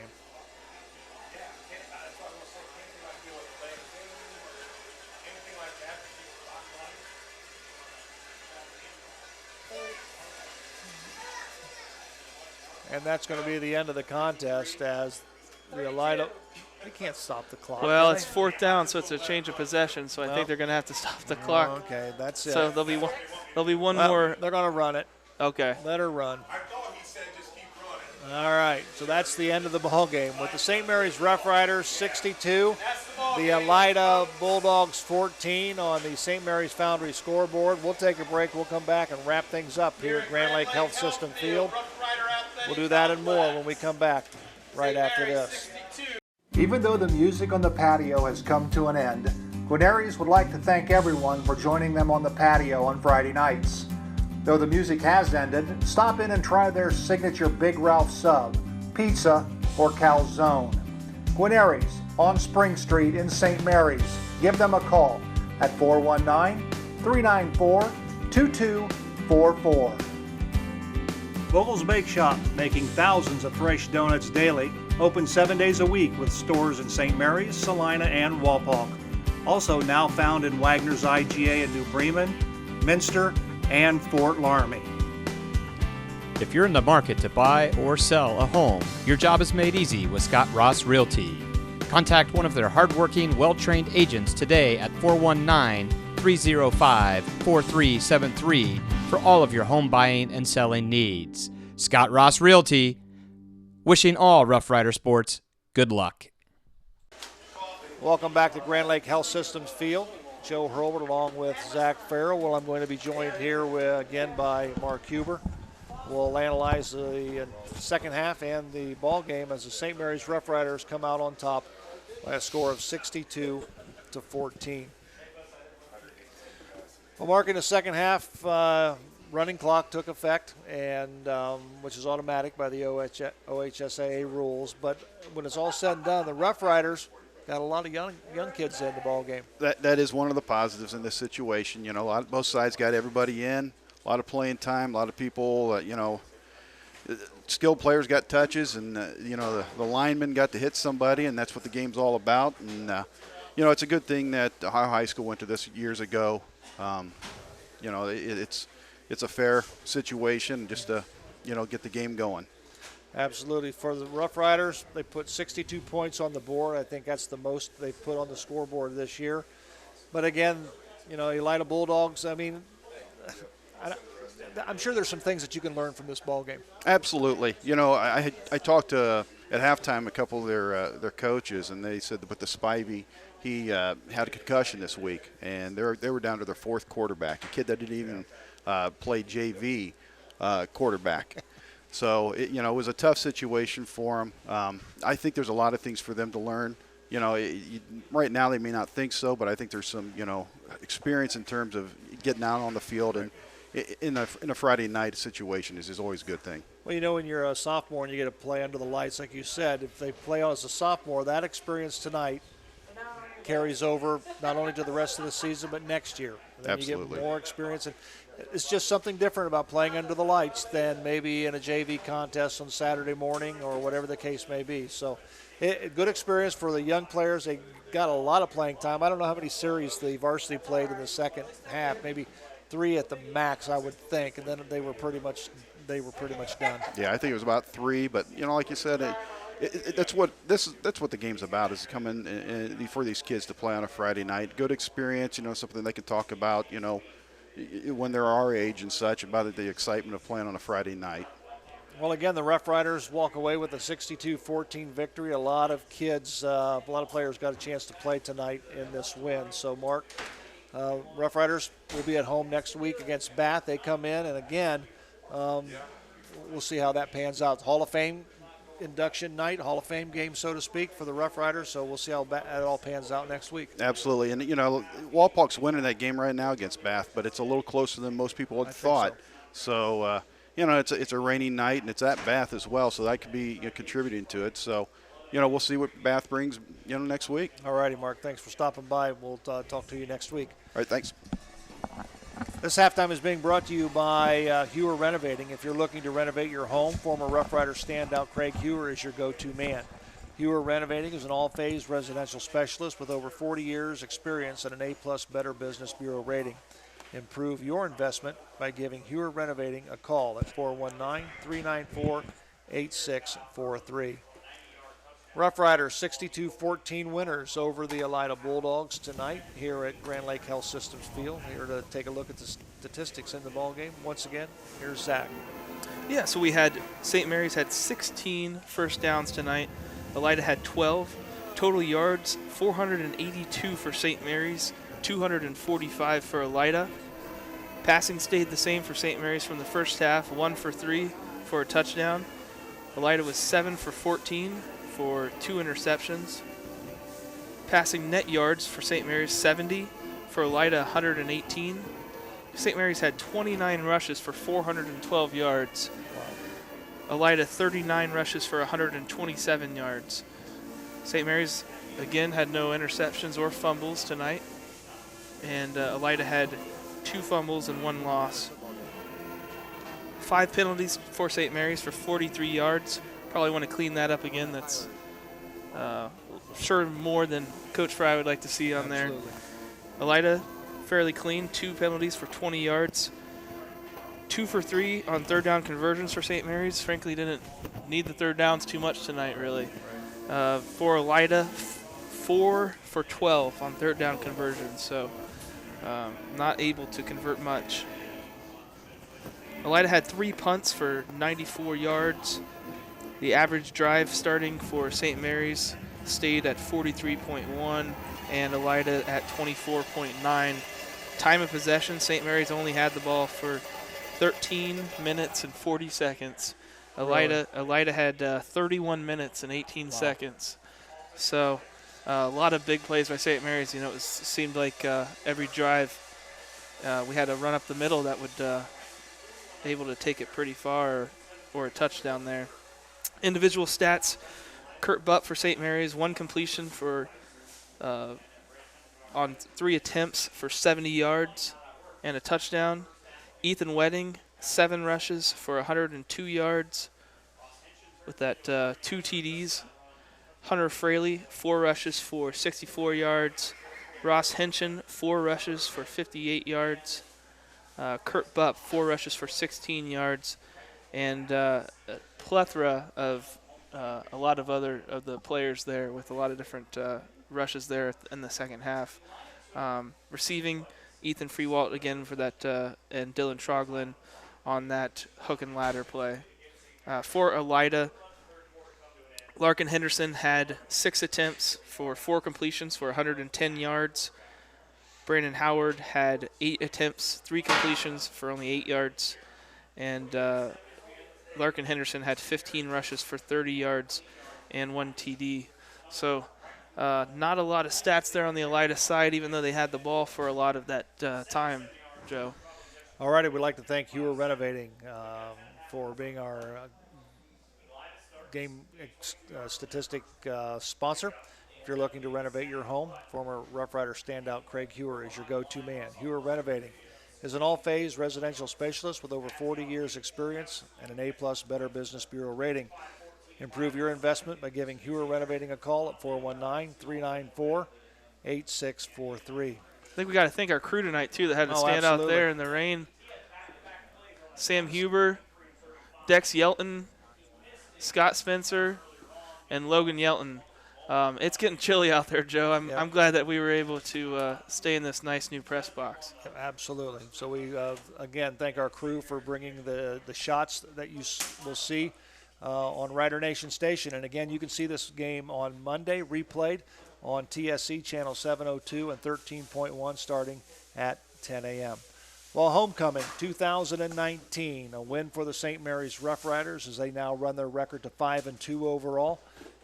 And that's going to be the end of the contest as the Elida, they can't stop the clock. Well, it's fourth down, so it's a change of possession, so I think they're going to have to stop the clock. Okay, that's it. So there'll be one more. They're going to run it. Okay. Let her run. All right, so that's the end of the ball game with the St. Mary's Rough Riders 62, the Elida Bulldogs 14 on the St. Mary's Foundry scoreboard. We'll take a break. We'll come back and wrap things up here at Grand Lake Health System Field. We'll do that and more when we come back right after this. Even though the music on the patio has come to an end, Guarneri's would like to thank everyone for joining them on the patio on Friday nights. Though the music has ended, stop in and try their signature Big Ralph sub, pizza, or calzone. Guarneri's on Spring Street in St. Mary's. Give them a call at 419-394-2244. Vogel's Bake Shop, making thousands of fresh donuts daily. Open 7 days a week with stores in St. Mary's, Salina, and Walpock. Also now found in Wagner's IGA in New Bremen, Minster, and Fort Laramie. If you're in the market to buy or sell a home, your job is made easy with Scott Ross Realty. Contact one of their hardworking, well-trained agents today at 419-305-4373 for all of your home buying and selling needs. Scott Ross Realty, wishing all Rough Rider sports good luck. Welcome back to Grand Lake Health Systems Field. Joe Hurlbert along with Zach Farrell. Well, I'm going to be joined here again by Mark Huber. We'll analyze the second half and the ball game as the St. Mary's Rough Riders come out on top by a score of 62-14. Well, Mark, in the second half, running clock took effect, and which is automatic by the OHSAA rules. But when it's all said and done, the Rough Riders got a lot of young kids in the ball game. That is one of the positives in this situation. You know, both sides got everybody in, a lot of playing time, a lot of people. Skilled players got touches, and the linemen got to hit somebody, and that's what the game's all about. And it's a good thing that Ohio High School went to this years ago. It's a fair situation just to get the game going. Absolutely. For the Rough Riders, they put 62 points on the board. I think that's the most they've put on the scoreboard this year. But again, Elida Bulldogs, I mean, I'm sure there's some things that you can learn from this ball game. Absolutely. I talked to at halftime a couple of their coaches, and they said that with the Spivey, he had a concussion this week, and they were down to their fourth quarterback, a kid that didn't even play JV quarterback. So it was a tough situation for them. I think there's a lot of things for them to learn. Right now they may not think so, but I think there's some experience in terms of getting out on the field, and in a Friday night situation is always a good thing. Well, when you're a sophomore and you get to play under the lights, like you said, if they play as a sophomore, that experience tonight carries over not only to the rest of the season but next year. And then Absolutely. You get more experience, and it's just something different about playing under the lights than maybe in a JV contest on Saturday morning or whatever the case may be. So good experience for the young players. They got a lot of playing time. I don't know how many series the varsity played in the second half, maybe 3 at the max, I would think, and then they were pretty much done. Yeah, I think it was about 3, but like you said, that's what the game's about, is coming for these kids to play on a Friday night. Good experience, something they can talk about, when they're our age and such, about the excitement of playing on a Friday night. Well, again, the Rough Riders walk away with a 62-14 victory. A lot of kids, a lot of players got a chance to play tonight in this win. So, Mark, Rough Riders will be at home next week against Bath. They come in, and again, we'll see how that pans out. Hall of Fame induction night, Hall of Fame game, so to speak, for the Rough Riders. So we'll see how it all pans out next week. Absolutely. And, Walpock's winning that game right now against Bath, but it's a little closer than most people had thought. So, it's a rainy night, and it's at Bath as well, so that could be contributing to it. So, we'll see what Bath brings, next week. All righty, Mark. Thanks for stopping by. We'll talk to you next week. All right, thanks. This halftime is being brought to you by Hewer Renovating. If you're looking to renovate your home, former Rough Rider standout Craig Hewer is your go-to man. Hewer Renovating is an all-phase residential specialist with over 40 years experience and an A+ Better Business Bureau rating. Improve your investment by giving Hewer Renovating a call at 419-394-8643. Rough Riders 62-14 winners over the Elida Bulldogs tonight here at Grand Lake Health Systems Field. Here to take a look at the statistics in the ball game. Once again, here's Zach. Yeah, so St. Mary's had 16 first downs tonight. Elida had 12. Total yards, 482 for St. Mary's, 245 for Elida. Passing stayed the same for St. Mary's from the first half, 1 for 3 for a touchdown. Elida was 7 for 14 for 2 interceptions. Passing net yards for St. Mary's, 70, for Elida, 118. St. Mary's had 29 rushes for 412 yards. Elida, 39 rushes for 127 yards. St. Mary's, again, had no interceptions or fumbles tonight. And Elida had 2 fumbles and 1 loss. 5 penalties for St. Mary's for 43 yards. Probably want to clean that up again. That's sure more than Coach Fry would like to see on there. Elida, fairly clean. 2 penalties for 20 yards. 2 for 3 on third down conversions for St. Mary's. Frankly, didn't need the third downs too much tonight, really. For Elida, 4 for 12 on third down conversions. So not able to convert much. Elida had 3 punts for 94 yards. The average drive starting for St. Mary's stayed at 43.1 and Elida at 24.9. Time of possession, St. Mary's only had the ball for 13 minutes and 40 seconds. Elida had 31 minutes and 18 seconds. So a lot of big plays by St. Mary's. It seemed like every drive we had a run up the middle that would able to take it pretty far or a touchdown there. Individual stats, Kurt Butt for St. Mary's, 1 completion for on 3 attempts for 70 yards and a touchdown. Ethan Wedding, 7 rushes for 102 yards with that 2 TDs. Hunter Fraley, 4 rushes for 64 yards. Ross Henshin, 4 rushes for 58 yards. Kurt Butt, 4 rushes for 16 yards. and a plethora of a lot of other of the players there with a lot of different rushes there in the second half. Receiving, Ethan Freewalt again for that, and Dylan Troglin on that hook and ladder play. For Elida, Larkin Henderson had 6 attempts for 4 completions for 110 yards. Brandon Howard had 8 attempts, 3 completions for only 8 yards. And Larkin Henderson had 15 rushes for 30 yards and 1 TD. So not a lot of stats there on the Elida side, even though they had the ball for a lot of that time, Joe. All righty, we'd like to thank Hewer Renovating for being our game statistic sponsor. If you're looking to renovate your home, former Rough Rider standout Craig Hewer is your go-to man. Hewer Renovating is an all-phase residential specialist with over 40 years experience and an A+ Better Business Bureau rating. Improve your investment by giving Hewer Renovating a call at 419-394-8643. I think we got to thank our crew tonight, too, that had to stand out there in the rain. Sam Huber, Dex Yelton, Scott Spencer, and Logan Yelton. It's getting chilly out there, Joe. I'm glad that we were able to stay in this nice new press box. Absolutely. So we, again, thank our crew for bringing the shots that you will see on Rider Nation Station. And, again, you can see this game on Monday, replayed on TSC Channel 702 and 13.1 starting at 10 a.m. Well, homecoming 2019, a win for the St. Mary's Rough Riders as they now run their record to 5-2 overall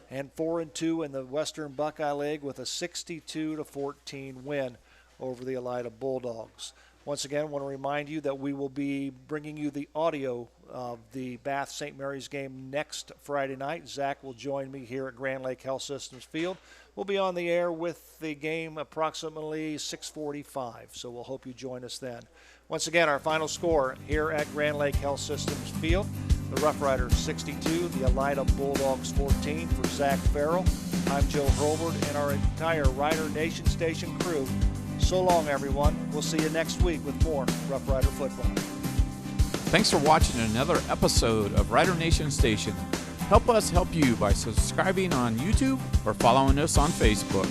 and 4-2 in the Western Buckeye League with a 62-14 win over the Elida Bulldogs. Once again, I want to remind you that we will be bringing you the audio of the Bath St. Mary's game next Friday night. Zach will join me here at Grand Lake Health Systems Field. We'll be on the air with the game approximately 6:45, so we'll hope you join us then. Once again, our final score here at Grand Lake Health Systems Field. The Rough Riders 62, the Elida Bulldogs 14. For Zach Farrell, I'm Joe Hurlbert and our entire Rider Nation Station crew. So long, everyone. We'll see you next week with more Rough Rider football. Thanks for watching another episode of Rider Nation Station. Help us help you by subscribing on YouTube or following us on Facebook.